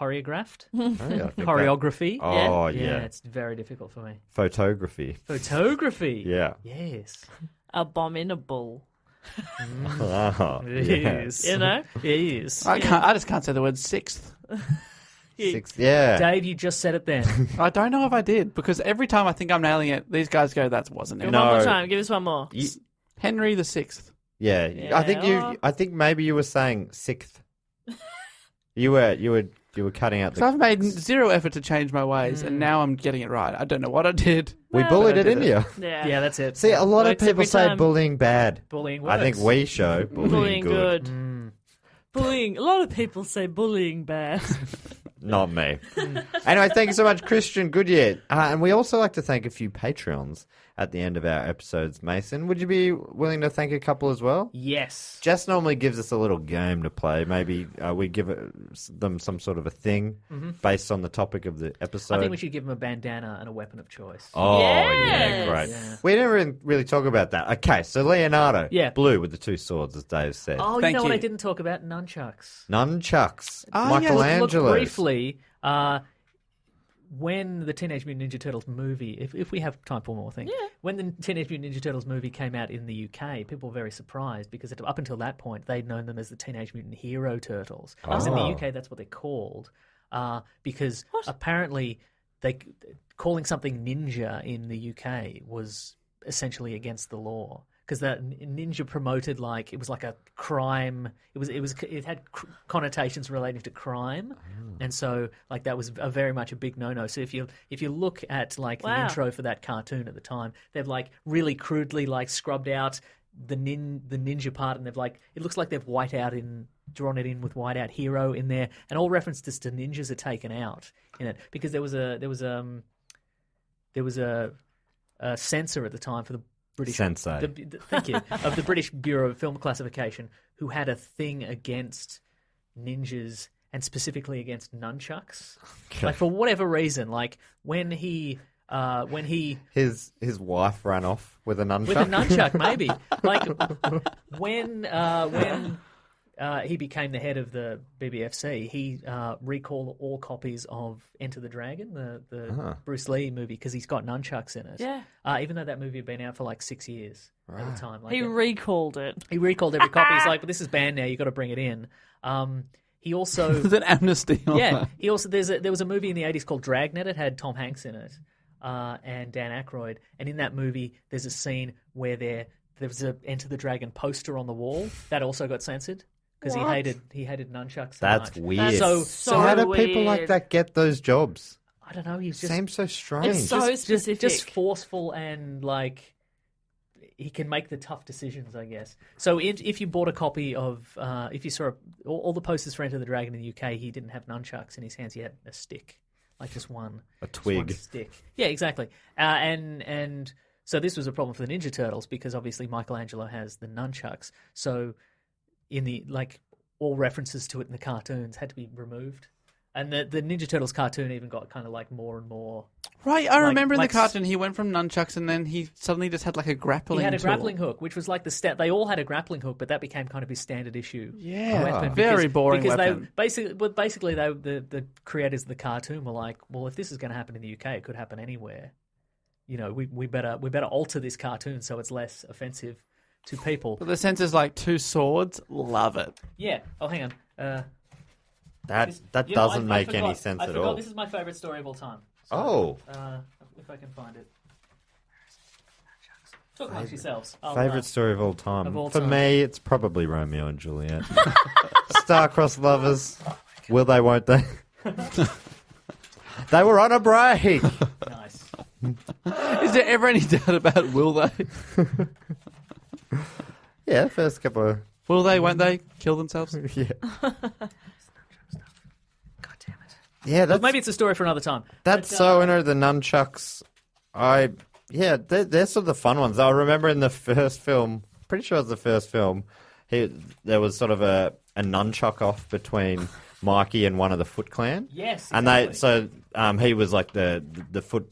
yeah, I think Choreography. Oh, Yeah, yeah. it's very difficult for me. Photography. Photography. Yeah. Yes. Abominable. Oh, It yeah. is. You know? It is. I just can't say the word sixth. Yeah. Dave, you just said it then. I don't know if I did, because every time I think I'm nailing it, these guys go, that wasn't it. One No. more time. Give us one more. Henry the Sixth. Yeah. I think maybe you were saying sixth. You were You were cutting out So I've made zero effort to change my ways, and now I'm getting it right. I don't know what I did. We bullied it did into you. Yeah. Yeah, that's it. See, a lot Works of people every say time. bullying bad. Bullying works. I think we show bullying, good. Bullying. A lot of people say bullying bad. Not me. Anyway, thank you so much, Christian Goodyear. And we also like to thank a few Patreons at the end of our episodes. Mason, would you be willing to thank a couple as well? Yes. Jess normally gives us a little game to play. Maybe we give them some sort of a thing based on the topic of the episode. I think we should give them a bandana and a weapon of choice. Oh, yeah, Yes. great. Yeah. We didn't really talk about that. Okay, so Leonardo. Yeah. Blue with the two swords, as Dave said. Oh, Thank you know what you. I didn't talk about? Nunchucks. Nunchucks. Oh, yes. Michelangelo. Look, briefly, when the Teenage Mutant Ninja Turtles movie, if we have time for one more thing, when the Teenage Mutant Ninja Turtles movie came out in the UK, people were very surprised because up until that point, they'd known them as the Teenage Mutant Hero Turtles. Because in the UK, that's what they're called. Because apparently, calling something ninja in the UK was essentially against the law. Because the ninja promoted it was like a crime. It had connotations relating to crime, and so that was very much a big no-no. So if you look at the intro for that cartoon at the time, they've really crudely scrubbed out the ninja part, and they've it looks like they've drawn it in with whiteout hero in there, and all references to ninjas are taken out in it because there was a censor at the time for the British Sensei. Thank you, of the British Bureau of Film Classification, who had a thing against ninjas and specifically against nunchucks. Okay. For whatever reason, when his wife ran off with a nunchuck. with a nunchuck, maybe when he became the head of the BBFC, he recalled all copies of Enter the Dragon, the Bruce Lee movie, because he's got nunchucks in it. Yeah. Even though that movie had been out for 6 years at the time. He recalled it. He recalled every copy. He's like, but this is banned now. You've got to bring it in. He also... There's an amnesty on that. He also... There was a movie in the 80s called Dragnet. It had Tom Hanks in it and Dan Aykroyd. And in that movie, there's a scene where there was a Enter the Dragon poster on the wall. That also got censored. Because he hated nunchucks so That's much. weird. So how do people weird. like that get those jobs? I don't know. He's just Seems so strange. It's so specific. just forceful and he can make the tough decisions, I guess. So if you bought a copy of if you saw all the posters for Enter the Dragon in the UK, he didn't have nunchucks in his hands. He had a stick, just one. A just twig. one stick. Yeah, exactly. And so this was a problem for the Ninja Turtles because obviously Michelangelo has the nunchucks. So in the all references to it in the cartoons had to be removed, and the Ninja Turtles cartoon even got kind of more and more. Right, I remember in the cartoon he went from nunchucks and then he suddenly just had a grappling. He had a tool. grappling hook, which was they all had a grappling hook, but that became kind of his standard issue. Weapon very boring because weapon. basically the creators of the cartoon were like, well, if this is going to happen in the UK, it could happen anywhere. We better alter this cartoon so it's less offensive to people. But the sense is two swords. Love it. Yeah. Oh, hang on. That I doesn't make forgot- any sense I at forgot. all. This is my favorite story of all time. Oh. If I can find it. Talk amongst yourselves. Favorite story of all time. Of all For time. me, it's probably Romeo and Juliet. Star-crossed lovers. Will they, won't they? They were on a break. Nice. Is there ever any doubt about will they? Yeah, first couple of... Will they, won't they kill themselves? Yeah. God damn it. Yeah, that's, Maybe it's a story for another time. that's But, so... the nunchucks, they're sort of the fun ones. I remember in the first film, pretty sure it was the first film, there was sort of a nunchuck off between Mikey and one of the Foot Clan. Yes, And he was the Foot...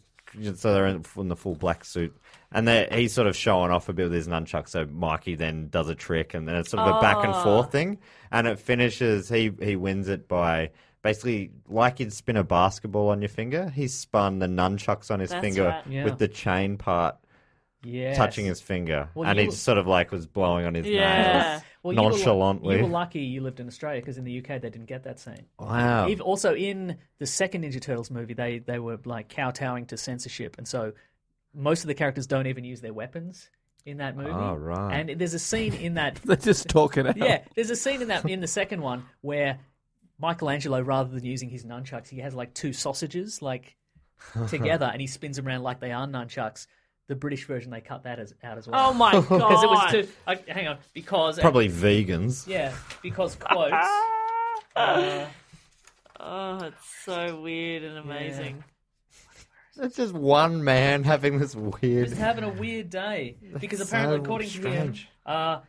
So they're in the full black suit. And he's sort of showing off a bit with his nunchuck. So Mikey then does a trick, and then it's sort of a back and forth thing. And it finishes, he wins it by basically, like you'd spin a basketball on your finger, he spun the nunchucks on his That's finger right. Yeah. with the chain part Yes. touching his finger. Well, and you he sort of was blowing on his Yeah. nails Well, nonchalantly. You were lucky you lived in Australia because in the UK they didn't get that scene. Wow. Also, in the second Ninja Turtles movie, they were kowtowing to censorship, and so most of the characters don't even use their weapons in that movie. Oh, right. And there's a scene in that. They just talk it out. Yeah, there's a scene in the second one where Michelangelo, rather than using his nunchucks, he has like 2 sausages like together, and he spins them around like they are nunchucks. The British version, they cut that out as well. Oh my god! Because it was too. Hang on, because Probably vegans. yeah, because quotes. Oh, it's so weird and amazing. It's just one man having this weird. Just having a weird day because apparently, so according strange. to him,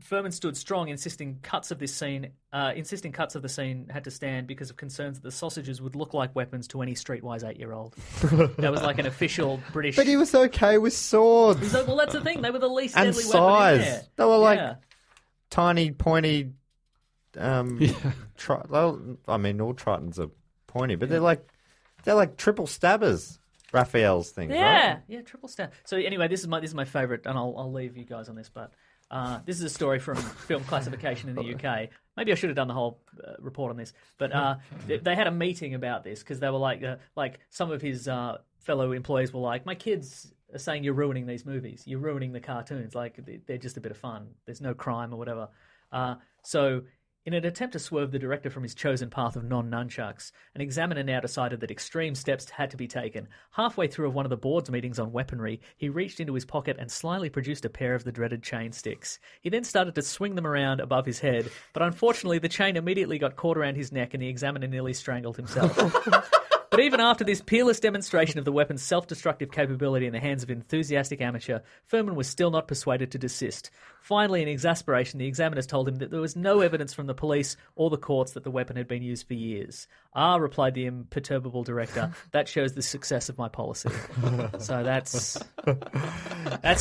Furman stood strong, insisting cuts of the scene had to stand because of concerns that the sausages would look like weapons to any streetwise 8-year-old. That was like an official British. But he was okay with swords. So, well, that's the thing. They were the least And deadly size. weapon in there. They were like Yeah. tiny, pointy. Well, I mean, all Tritons are pointy, but they're like triple stabbers. Raphael's things, Yeah. right? Yeah, triple stab. So anyway, this is my favourite, and I'll leave you guys on this, but this is a story from Film Classification in the UK. Maybe I should have done the whole report on this, but they had a meeting about this because they were like some of his fellow employees were like, my kids are saying you're ruining these movies, you're ruining the cartoons, like they're just a bit of fun. There's no crime or whatever. So in an attempt to swerve the director from his chosen path of non-nunchucks, an examiner now decided that extreme steps had to be taken. Halfway through one of the board's meetings on weaponry, he reached into his pocket and slyly produced a pair of the dreaded chain sticks. He then started to swing them around above his head, but unfortunately the chain immediately got caught around his neck and the examiner nearly strangled himself. But even after this peerless demonstration of the weapon's self-destructive capability in the hands of an enthusiastic amateur, Furman was still not persuaded to desist. Finally, in exasperation, the examiners told him that there was no evidence from the police or the courts that the weapon had been used for years. Ah, replied the imperturbable director, that shows the success of my policy. So that's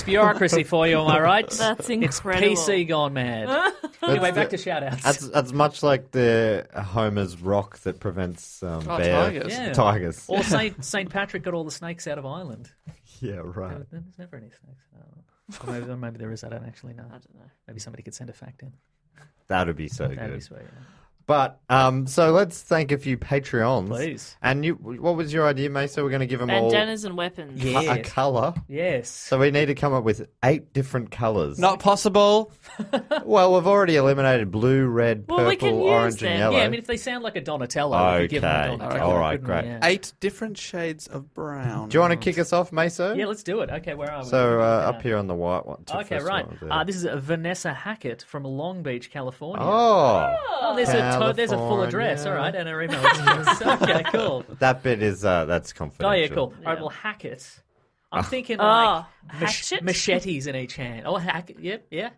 bureaucracy for you, am I right? That's incredible. It's PC gone mad. Anyway, back to shout-outs. That's much like the Homer's rock that prevents bear tigers. Yeah. tigers. Or Saint Patrick got all the snakes out of Ireland. Yeah, right. There's never any snakes. Or maybe there is. I don't actually know. I don't know. Maybe somebody could send a fact in. That'd be so That'd be good. sweet. Yeah. But so let's thank a few Patreons. Please. And what was your idea, Mesa? We're going to give them all Bandanas and weapons. Yeah. a colour. Yes. So we need to come up with 8 different colours. Not possible. Well, we've already eliminated blue, red, Well, we purple, can use orange, them. and yellow. Yeah, I mean, if they sound like a Donatello, we could give them a Okay. Donatello. All right, couldn't we? great. Yeah. 8 different shades of brown. Do you want to kick us off, Mesa? Yeah, let's do it. Okay, where are we? So up here on the white one. Okay, first right. one there. This is Vanessa Hackett from Long Beach, California. Oh, There's a full address, all right, and her email address. Okay, cool. that bit is that's confidential. Oh, yeah, cool. All right, well, Hackett. I'm thinking like hatchet? machetes in each hand. Oh, Hackett, yep, yeah.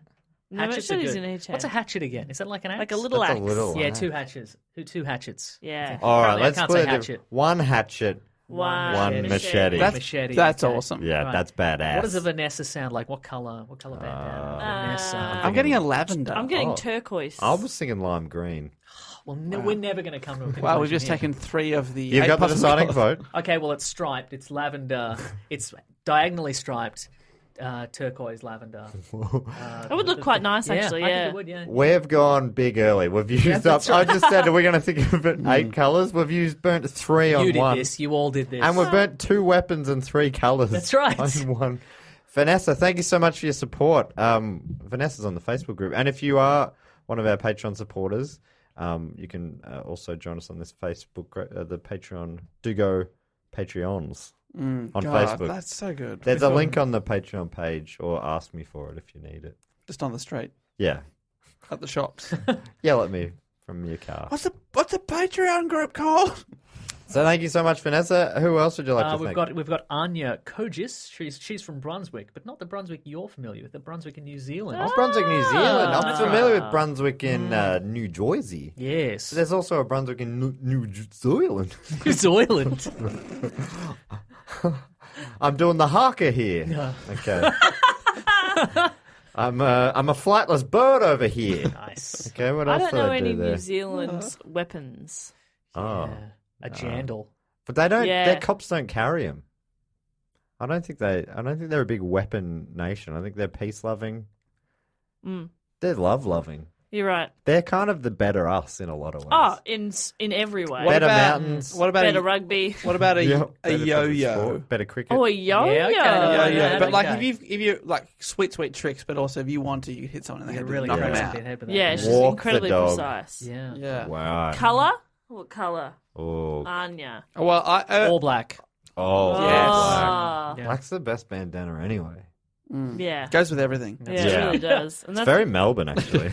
No, Hatchets are machetes good. in each hand. What's a hatchet again? Is that like an axe? Like a little That's axe. a little Yeah, axe. 2 hatchets. Two hatchets. Yeah. All right, Apparently I let's can't split say it. hatchet. One hatchet. One machete. Machete. That's okay. awesome. Yeah, Right. that's badass. What does a Vanessa sound like? What color? What color bandana? Vanessa. I'm getting a lavender. I'm getting turquoise. I was thinking lime green. Well, we're never going to come to a conclusion. Wow, we've just here. taken 3 of the. You've 8 got the possible deciding colours. vote. Okay, well, it's striped. It's lavender. It's diagonally striped, turquoise lavender. It would look quite nice, actually. I Yeah. think it would. Yeah. We've gone big early. We've used up. I just said, are we going to think of it 8 colours? We've burnt 3 on You did one. this. You all did this. And we've burnt 2 weapons and 3 colours. That's right. In one. Vanessa, thank you so much for your support. Vanessa's on the Facebook group. And if you are one of our Patreon supporters, you can also join us on this Facebook, the Patreon. Do go Patreons on God, Facebook. That's so good. There's a link on the Patreon page, or ask me for it if you need it. Just on the street Yeah. at the shops. Yell at me from your car. What's the Patreon group called? So thank you so much, Vanessa. Who else would you like to thank? We've got Anya Kogis. She's from Brunswick, but not the Brunswick you're familiar with. The Brunswick in New Zealand. Oh, Brunswick, New Zealand. I'm that's familiar right. with Brunswick in New Jersey. Yes. There's also a Brunswick in New Zealand. New Zealand. I'm doing the haka here. Yeah. Okay. I'm a flightless bird over here. Nice. Okay, what I else don't know did I any do there? New Zealand weapons. Oh, Yeah. A jandal. but they don't. Yeah. Their cops don't carry them. I don't think they're a big weapon nation. I think they're peace loving. Mm. They're love loving. You're right. They're kind of the better us in a lot of ways. Oh, in every way. Better mountains. What about Better rugby. What about a Yep. Better yo-yo? sport, better cricket. Oh, a yo-yo. Yeah, okay, Yeah, Yeah, yeah. But like okay. if you like sweet tricks, but also if you want to, you can hit someone in the You head, really knock them crack out. something in the head with that. Yeah, she's Walk the incredibly dog. precise. Yeah. Yeah. Wow. Colour? What colour? Oh. Anya. Well, All black. Oh. Yes. Ah. Yeah. Black's the best bandana anyway. Yeah. goes with everything. Yeah, Yeah. it really does. And It's that's very Melbourne, actually.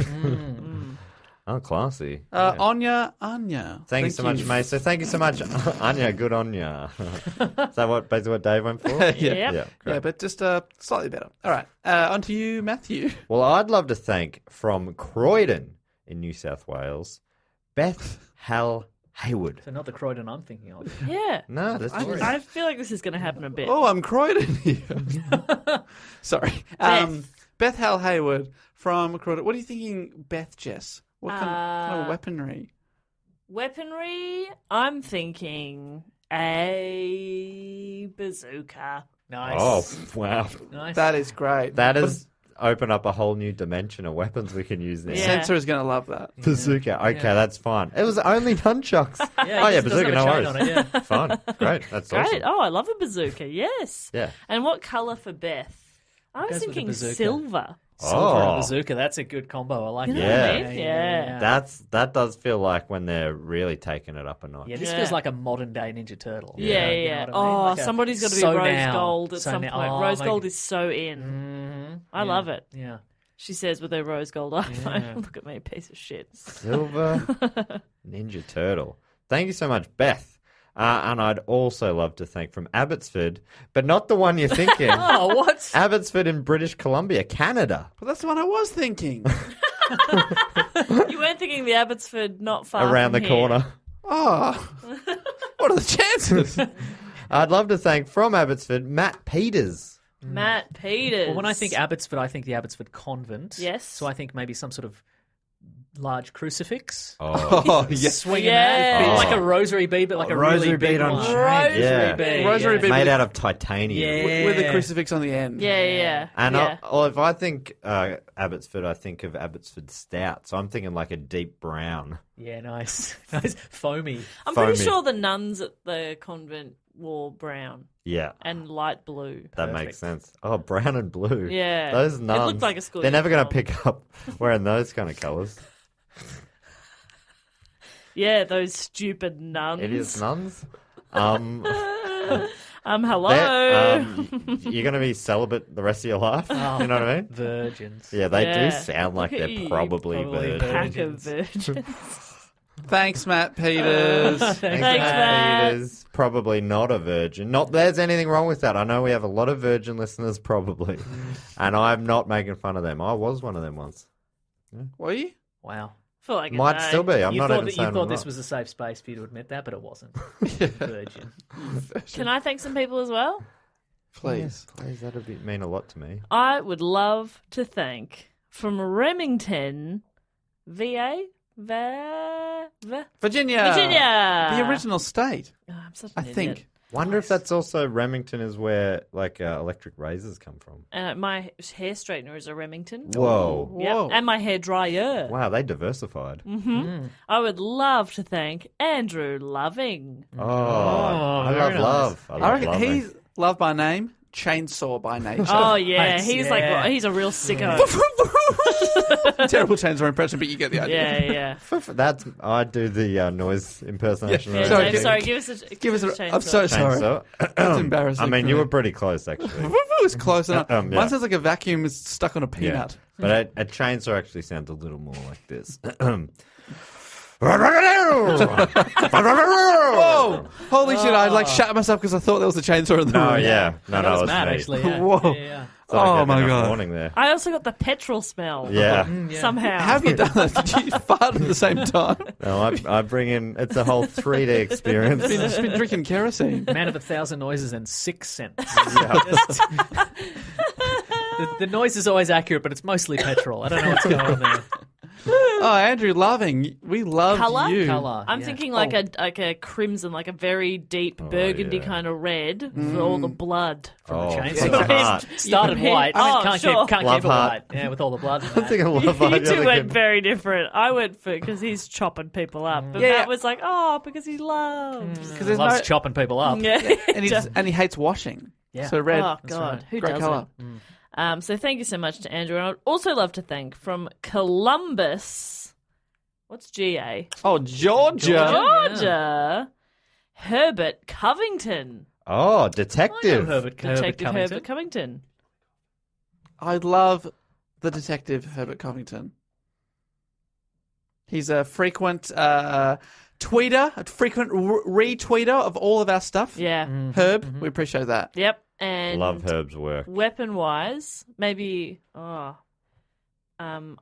Oh, classy. Yeah. Anya. Thank you so much, mate. So thank you so much, Anya. Good on ya. Is that basically what Dave went for? Yep. Yeah, Yeah, great. but just slightly better. All right, on to you, Matthew. Well, I'd love to thank from Croydon in New South Wales, Beth Hal Hayward. So not the Croydon I'm thinking of. Yeah. No, that's I feel like this is going to happen a bit. Oh, I'm Croydon here. Sorry. Beth Hal Hayward from Croydon. What are you thinking, Beth Jess? What kind of weaponry? Weaponry? I'm thinking a bazooka. Nice. Oh, wow. Nice. That is great. That has opened up a whole new dimension of weapons we can use now. Yeah. Sensor is going to love that. Bazooka. Okay, that's fine. It was only nunchucks. Yeah, Oh, yeah, it doesn't bazooka, have a no chain worries. on it, yeah. Fine. Great. That's Great. awesome. Oh, I love a bazooka. Yes. Yeah. And what colour for Beth? I was Goes with the thinking bazooka. silver. Silver and Oh. bazooka. That's a good combo. I like You know that. what I mean? Yeah. That does feel like when they're really taking it up a notch. Yeah, this Yeah. feels like a modern day Ninja Turtle. Yeah, You yeah. know what I mean? Oh, Like a somebody's got to be so rose now. gold at So some now. point. Oh, Rose my- gold is so in. Mhm. I Yeah. love it. Yeah. She says with her rose gold iPhone. Yeah. Look at me, piece of shit. Silver Ninja Turtle. Thank you so much, Beth. And I'd also love to thank from Abbotsford, but not the one you're thinking. Oh, what? Abbotsford in British Columbia, Canada. But that's the one I was thinking. You weren't thinking the Abbotsford not far Around the from here. corner. Oh, what are the chances? I'd love to thank from Abbotsford, Matt Peters. Matt Peters. Well, when I think Abbotsford, I think the Abbotsford Convent. Yes. So I think maybe some sort of large crucifix. Oh, yes. Swinging Yeah. that. Oh. Like a rosary bead, but like a rosary really big bead on one. chain. Rosary Yeah. bead. Rosary bead. Made out of titanium. Yeah. With a crucifix on the end. Yeah. And yeah. if I think Abbotsford, I think of Abbotsford Stout. So I'm thinking like a deep brown. Yeah, nice. Nice. Foamy. I'm pretty foamy. sure the nuns at the convent wore brown Yeah, and light blue. that Perfect. makes sense. Oh, brown and blue. Yeah. Those It nuns. looked like a school They're never going to uniform. pick up wearing those kind of colours. Yeah, those stupid nuns. It is nuns. Hello. You're going to be celibate the rest of your life. You know what I mean? Virgins. Yeah, they Yeah. do sound like Look at they're you, probably probably virgins. Pack of virgins. Thanks, Matt Peters. Thanks, Thanks, Matt Matt. Peters. Probably not a virgin. Not there's anything wrong with that. I know we have a lot of virgin listeners, probably, and I'm not making fun of them. I was one of them once. Were you? Wow. feel like Might still be. I'm you not thought even that, saying you thought I'm this not. was a safe space for you to admit that, but it wasn't. Virgin. Can I thank some people as well? Please. Yes, please. That'd mean a lot to me. I would love to thank from Remington, VA, Virginia. Virginia. The original state, Oh, I'm such I an idiot. think. Wonder if that's also Remington is where like electric razors come from. My hair straightener is a Remington. Whoa. Yep. Whoa. And my hair dryer. Wow, they diversified. I would love to thank Andrew Loving. Oh, I very love love. I reckon love he's loved by name, chainsaw by nature. Oh yeah, Nice, he's yeah. like he's a real sicko. Terrible chainsaw impression, but you get the idea. yeah. That's I do the noise impersonation. Yeah, Yeah, of Sorry, Dave, give- sorry, give us a Give us a. chainsaw. I'm so sorry. chainsaw. That's embarrassing. I mean, for you me. were pretty close actually. It was close enough. Yeah. Mine sounds like a vacuum is stuck on a peanut. But a chainsaw actually sounds a little more like this. Whoa! Holy shit! I like shut myself because I thought there was a chainsaw in the No, room. yeah, no, That no, was it was Matt, me. actually. Yeah. Whoa. Yeah. So I Oh gave my enough God. warning there. I also got the petrol smell. Yeah. Somehow. How have you done that? Did you fart at the same time? No, I bring in. It's a whole 3D experience. Just been drinking kerosene. Man of 1,000 noises and 6 cents. the noise is always accurate, but it's mostly petrol. I don't know what's going on there. Oh, Andrew, we love Colour? you. Colour. I'm yeah. thinking like a crimson, like a very deep burgundy yeah. kind of red with all the blood. Oh, chainsaw. Love Heart. Started white. Oh, can't sure. keep Love it Heart. white. Yeah, with all the blood. I think I Love Heart. You the two other went kid. very different. I went for because he's chopping people up, but Yeah. Matt was like, oh, because he loves. Because there's loves no, chopping people up. Yeah. and he hates washing. Yeah. So red. Oh God, right. who Great doesn't? colour. So thank you so much to Andrew, and I'd also love to thank from Columbus. What's GA? Oh, Georgia. Georgia. Herbert Covington. Oh, detective. Herbert Detective Covington. Herbert Covington. I love the detective Herbert Covington. He's a frequent tweeter, a frequent retweeter of all of our stuff. Yeah. Herb, we appreciate that. Yep. And Love Herb's work. weapon wise, maybe I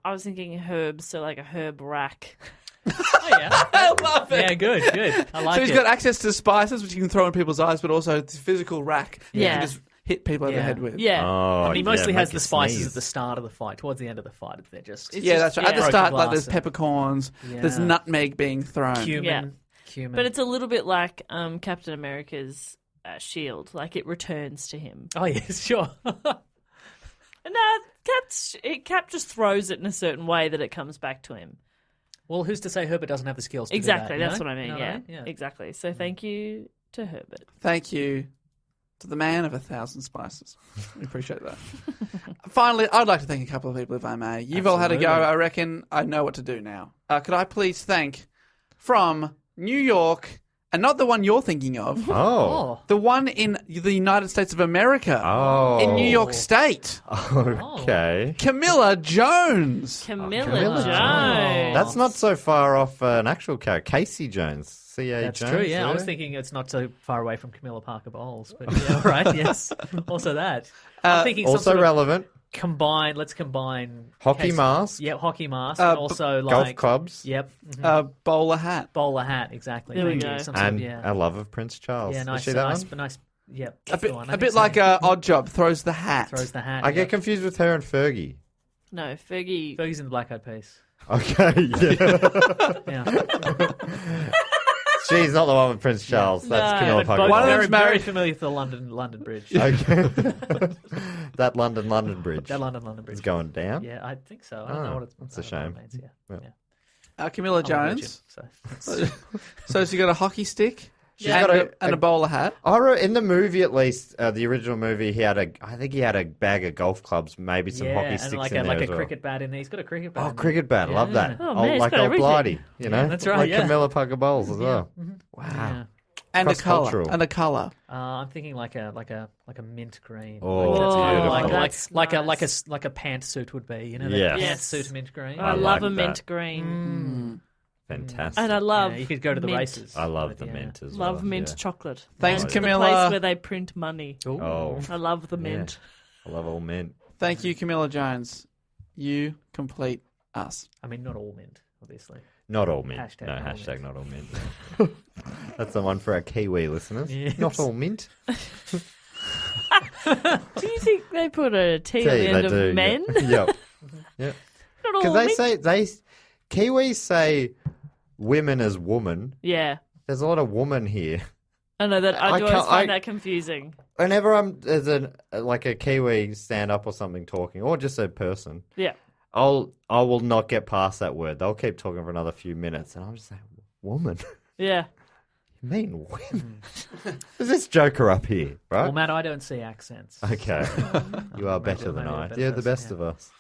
was thinking herbs, so like a herb rack. Oh, yeah. I love it. Yeah, good. I like So he's it. got access to spices, which you can throw in people's eyes, but also this physical rack you Yeah. can just hit people over the Yeah. head with. Yeah. Oh, And he mostly yeah, has make the you spices sneeze. at the start of the fight. Towards the end of the fight, they're just It's Yeah, just- that's right. At the yeah. start, Broken like there's glass peppercorns, Yeah. there's nutmeg being thrown. cumin. But it's a little bit like Captain America's shield. Like it returns to him. Oh, yes, sure. No, Cap just throws it in a certain way that it comes back to him. Well, who's to say Herbert doesn't have the skills to Exactly, do that? that's you know? what I mean. You know Yeah, what I mean? exactly. So thank you to Herbert. Thank you to the man of 1,000 spices. We appreciate that. Finally, I'd like to thank a couple of people, if I may. You've all had a go. Absolutely. I reckon I know what to do now. Could I please thank from New York, and not the one you're thinking of, Oh. Oh. the one in the United States of America, Oh. in New York State, Okay. Camilla Jones. Camilla Camilla Jones. That's not so far off an actual character. Casey Jones. C.A. That's Jones. true, yeah. I there. was thinking it's not so far away from Camilla Parker Bowles. But yeah, all right, yes. Also that. I'm thinking some Also sort of relevant. let's combine... Hockey mask. Yep, hockey mask. And also Golf like... clubs. Yep. mhm. Bowler hat. Bowler hat, exactly. There we Thank you. go. Some sort of, And yeah. a love of Prince Charles. Yeah, Is nice, she that nice, one? nice. Yep. A that's bit, the one, I a think bit so. like Odd Job throws the hat. Throws the hat. I get confused with her and Fergie. No, Fergie. Fergie's in the Black Eyed Peas. Okay, yeah. Yeah. She's not the one with Prince Charles. That's No. Camilla But Parker both One of Bowles. very, them's married- very familiar with the London Bridge. Okay. That London Bridge That London Bridge. is going down. Yeah, I think so. I don't know what it's. that's a I don't know shame. what it means, yeah. Yeah. Camilla I'm a virgin, Jones. so. So she got a hockey stick She's and, got and a bowler hat. I wrote in the movie, at least the original movie, I think he had a bag of golf clubs, maybe some Yeah, hockey and sticks like in a there like as a well. cricket bat in there. He's got a cricket bat. Oh, in there. cricket bat! Love Yeah. that. Oh, man, he's Like got old everything. Blighty, you know. that's right, Like yeah. Camilla Parker Bowles as well. Wow. Yeah. And a colour. Cross-cultural. And a colour. I'm thinking like a mint green. Oh, Like, that's beautiful. like That's like a pantsuit would be. You know, that Yes. pantsuit mint green. I I love like a mint that. green. Fantastic. And I love Yeah, you could go to the mint. races. I love with, the yeah. mint as well. Love mint yeah. chocolate. Thanks, And Camilla. The place where they print money. Ooh. Oh, I love the mint. I love all mint. Thank you, Camilla Jones. You complete us. I mean, not all mint, obviously. Not all mint. Hashtag no, not all hashtag mint. not all mint. That's the one for our Kiwi listeners. Yes. Not all mint. Do you think they put a T on the They end of do, men? Yep. Yep. Not all Because mint. Kiwis say women as woman. Yeah. There's a lot of woman here. I know that. I do always can't- find that confusing. Whenever there's like a Kiwi stand up or something talking, or just a person, Yeah. I will not get past that word. They'll keep talking for another few minutes, and I'm just like, woman. Yeah. You mean women? Is this Joker up here, right? Well, Matt, I don't see accents. Okay, you are better than maybe I. a better You're the person, best yeah. of us.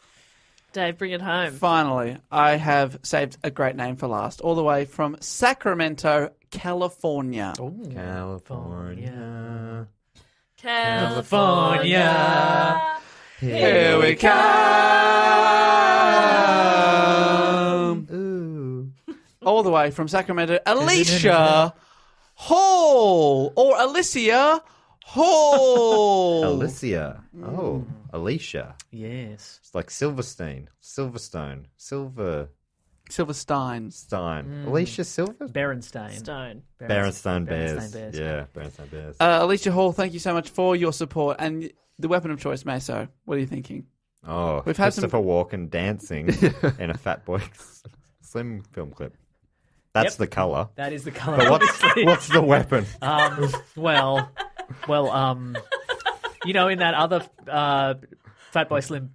Dave, bring it home. Finally, I have saved a great name for last, all the way from Sacramento, California. California. California. Here we come. Ooh. All the way from Sacramento, Alicia Hall, or Alicia Hall. Alicia. Oh, Alicia. Yes. It's like Silverstein, Silverstone, Silverstein. Silverstein. Alicia Silver? Berenstain. Stone. Berenstain Bears. Berenstain Bears. Yeah, Berenstain Bears. Alicia Hall, thank you so much for your support and the weapon of choice, Meso. What are you thinking? Oh, We've had some- Christopher Walken dancing in a fat boy Slim film clip. That's Yep. the colour. That is the colour. But obviously. what's the weapon? Well, in that other Fatboy Slim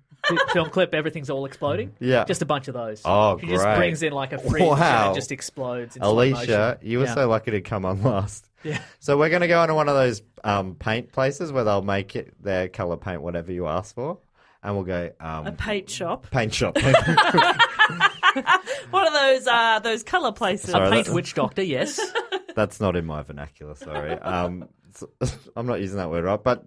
film clip, everything's all exploding. Yeah. Just a bunch of those. Oh, She just great. brings in like a fridge Wow. and it just explodes. In slow motion. Alicia, you were Yeah. so lucky to come on last. Yeah. So we're going to go into one of those paint places where they'll make it their colour paint whatever you ask for. And we'll go... A paint shop. paint shop. What are those colour places? Sorry, A paint that- witch doctor, yes. That's not in my vernacular, sorry. I'm not using that word right. But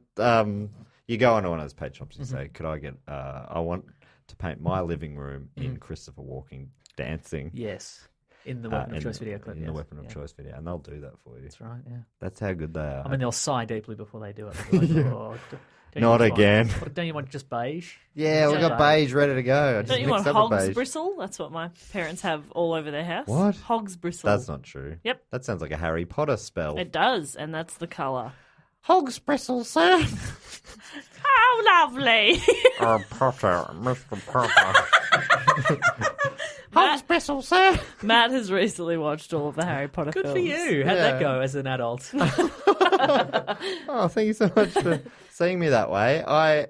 you go into one of those paint shops and say, could I get... I want to paint my living room in Christopher Walken dancing. Yes. In the Weapon of Choice video clip. In the yes. Weapon of Yeah. Choice video. And they'll do that for you. That's right, yeah. That's how good they are. I mean, they'll sigh deeply before they do it. They'll be like, "Oh, don't you Not want- again. Don't you want just beige? Yeah, we got beige ready to go. I just Don't you mixed want up a hog's beige. bristle? That's what my parents have all over their house. What? Hog's bristle. That's not true. Yep. That sounds like a Harry Potter spell. It does, and that's the colour. Hog's bristle, sir. How lovely! Potter, Mr. Potter. Hog's bristle, sir. Matt has recently watched all of the Harry Potter Good films. for you. How'd Yeah. that go as an adult? Oh, thank you so much for seeing me that way. I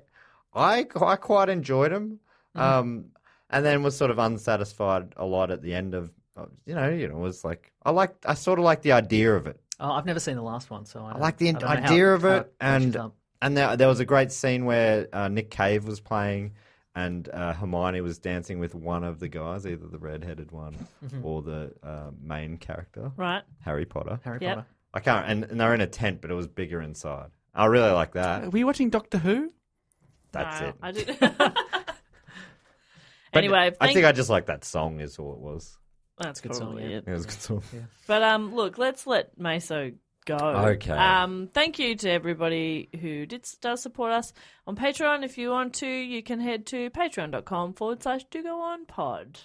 quite enjoyed them, and then was sort of unsatisfied a lot at the end of. It was like I sort of like the idea of it. Oh, I've never seen the last one, so I like the I don't know idea of how it, matches and up. there was a great scene where Nick Cave was playing, and Hermione was dancing with one of the guys, either the red-headed one or the main character, Right. Harry Potter. Harry Yep. Potter. I can't, and they're in a tent, but it was bigger inside. I really like that. Were you watching Doctor Who? That's No, it. I did. But Anyway, I think I just like that song. Is all it was. that's Good song, probably yeah. it. It was a good song. But look, let's let Meso go. Okay. Thank you to everybody who does support us on Patreon. If you want to, you can head to patreon.com/dogoonpod.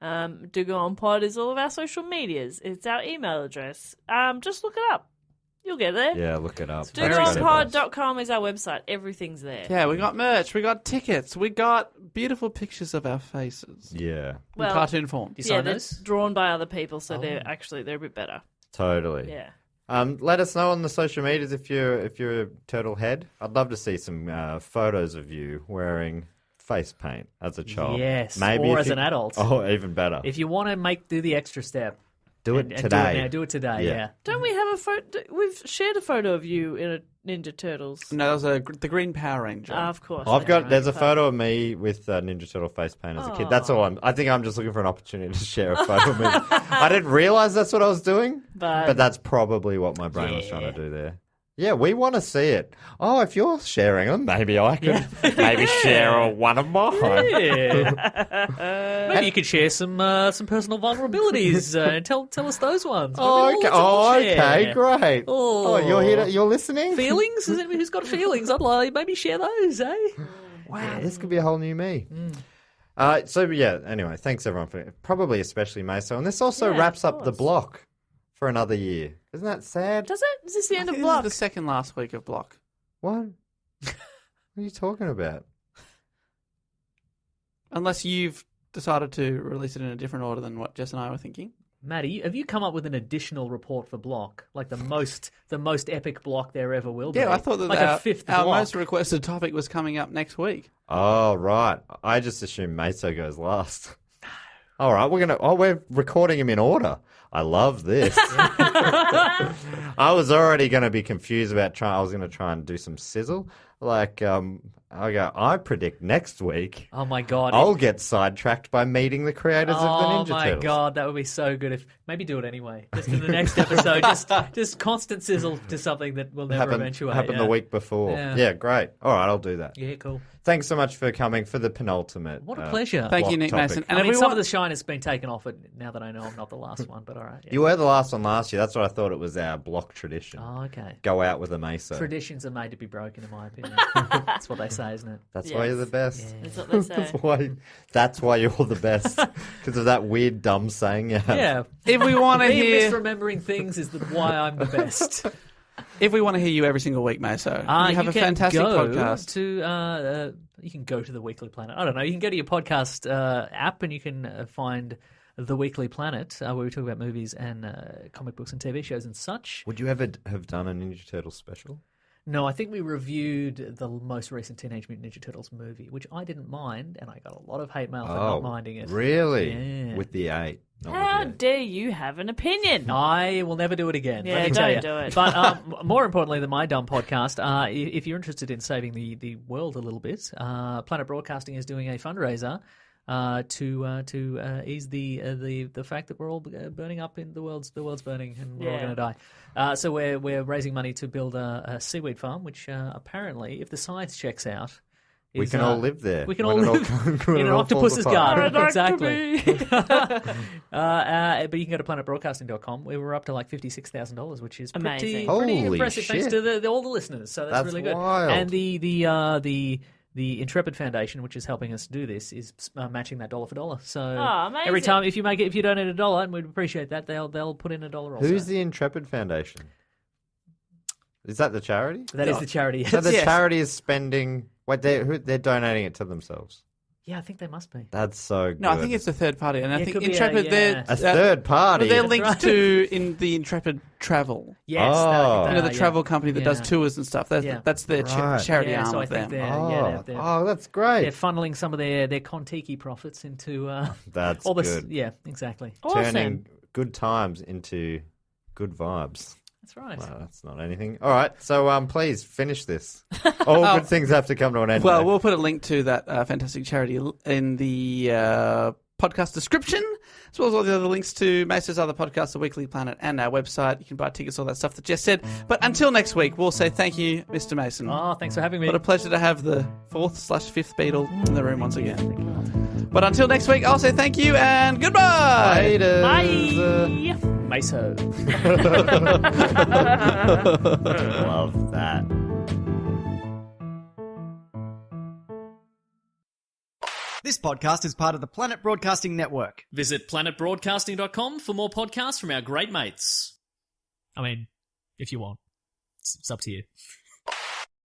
DoGoOnPod is all of our social medias. It's our email address. Just look it up. You'll get there. Yeah, look it up. DoGoOnPod.com is our website. Everything's there. Yeah, we got merch, we got tickets, we got beautiful pictures of our faces Yeah, in Well, cartoon form. You yeah, sign they're those? drawn by other people, so Oh. they're a bit better. totally. Yeah. Let us know on the social medias if you're a turtle head. I'd love to see some photos of you wearing face paint as a child. Yes, maybe or if as you- an adult. Oh, even better. If you want to do the extra step, do it and today. do it today. Yeah. Yeah. Don't we have a photo? We've shared a photo of you in a Ninja Turtles. No, that was the Green Power Ranger. Of course. I've got. right. There's a photo of me with Ninja Turtle face paint as a kid. That's all. I think I'm just looking for an opportunity to share a photo of me. I didn't realize that's what I was doing, but that's probably what my brain was trying to do there. Yeah, we want to see it. Oh, if you're sharing them, maybe I could maybe share one of mine. Yeah. Maybe you could share some personal vulnerabilities and tell us those ones. Oh, Maybe okay. we'll all Okay, share. great. Oh. You're here. You're listening. Feelings? Is anybody who's got feelings? I'd like maybe share those, eh? Wow, this could be a whole new me. So yeah. Anyway, thanks everyone for probably especially Meso, and this also Yeah, wraps of up the course. block for another year. Isn't that sad? Does it? Is this the end of This block? is the second last week of Block. What? What are you talking about? Unless you've decided to release it in a different order than what Jess and I were thinking. Maddie, have you come up with an additional report for Block? Like the most epic block there ever will be? Yeah, I thought that like a fifth our block. most requested topic was coming up next week. Oh right, I just assumed Meso goes last. All right, we're recording him in order. I love this. I was already going to be confused about I was going to try and do some sizzle. Like, I predict next week Oh my god. I'll get sidetracked by meeting the creators of the Ninja Oh my Turtles. god, that would be so good if maybe do it anyway. Just in the next episode, just constant sizzle to something that will never eventuate. Happened the week before. Yeah. Yeah, great. All right, I'll do that. Yeah, cool. Thanks so much for coming for the penultimate. What a pleasure. Thank you, block Nick topic. Mason. I And mean, some everyone, of the shine has been taken off it now that I know I'm not the last one, but all right. Yeah. You were the last one last year. That's what I thought it was our block tradition. Oh, okay. Go out with a Meso. Traditions are made to be broken, in my opinion. That's what they say, isn't it? That's why you're the best. Yeah. That's what they say. That's why you're the best. Because of that weird, dumb saying you have. Yeah. if we want to Me hear, misremembering things is why I'm the best. if we want to hear you every single week, Meso, you have a can fantastic go podcast. To you can go to the Weekly Planet. I don't know. You can go to your podcast app and you can find The Weekly Planet, where we talk about movies and comic books and TV shows and such. Would you ever have done a Ninja Turtles special? No, I think we reviewed the most recent Teenage Mutant Ninja Turtles movie, which I didn't mind, and I got a lot of hate mail for not minding it. Really? Yeah. With the 8. How dare you have an opinion? I will never do it again. Yeah, let me tell don't you. do it. But more importantly than my dumb podcast, if you're interested in saving the world a little bit, Planet Broadcasting is doing a fundraiser to ease the fact that we're all burning up in the world's burning and we're all going to die. So we're raising money to build a seaweed farm, which apparently, if the science checks out, we can all live there. We can all live in an octopus's garden. Exactly. But you can go to planetbroadcasting.com. We were up to like $56,000, which is pretty Holy impressive. shit. Thanks to all the listeners. So that's really good. Wild. And the Intrepid Foundation, which is helping us do this, is matching that dollar for dollar. So amazing. every time, if you donate $1, and we'd appreciate that, they'll put in $1 also. Who's the Intrepid Foundation? Is that the charity? That is the charity. So the charity is spending. Wait, they're donating it to themselves. Yeah, I think they must be. That's so good. No, I think it's a third party, and I think could be Intrepid. They're a third party. They're That's linked right. to in the Intrepid Travel. Yes, The travel company that does tours and stuff. That's their charity arm so I of think them. they're that's great. They're funneling some of their Kontiki profits into That's all this. good. Yeah, exactly. Awesome. Turning good times into good vibes. That's right. Well, that's not anything. All right, so please finish this. All good things have to come to an end. Well, mate. we'll put a link to that fantastic charity in the podcast description, as well as all the other links to Mesa's other podcasts, The Weekly Planet, and our website. You can buy tickets, all that stuff that Jess said. But until next week, we'll say thank you, Mr. Mason. Oh, thanks for having me. What a pleasure to have the 4th/5th Beatle in the room once again. But until next week, I'll say thank you and goodbye. Bye. Meso. Love that. This podcast is part of the Planet Broadcasting Network. Visit planetbroadcasting.com for more podcasts from our great mates. I mean, if you want. It's up to you.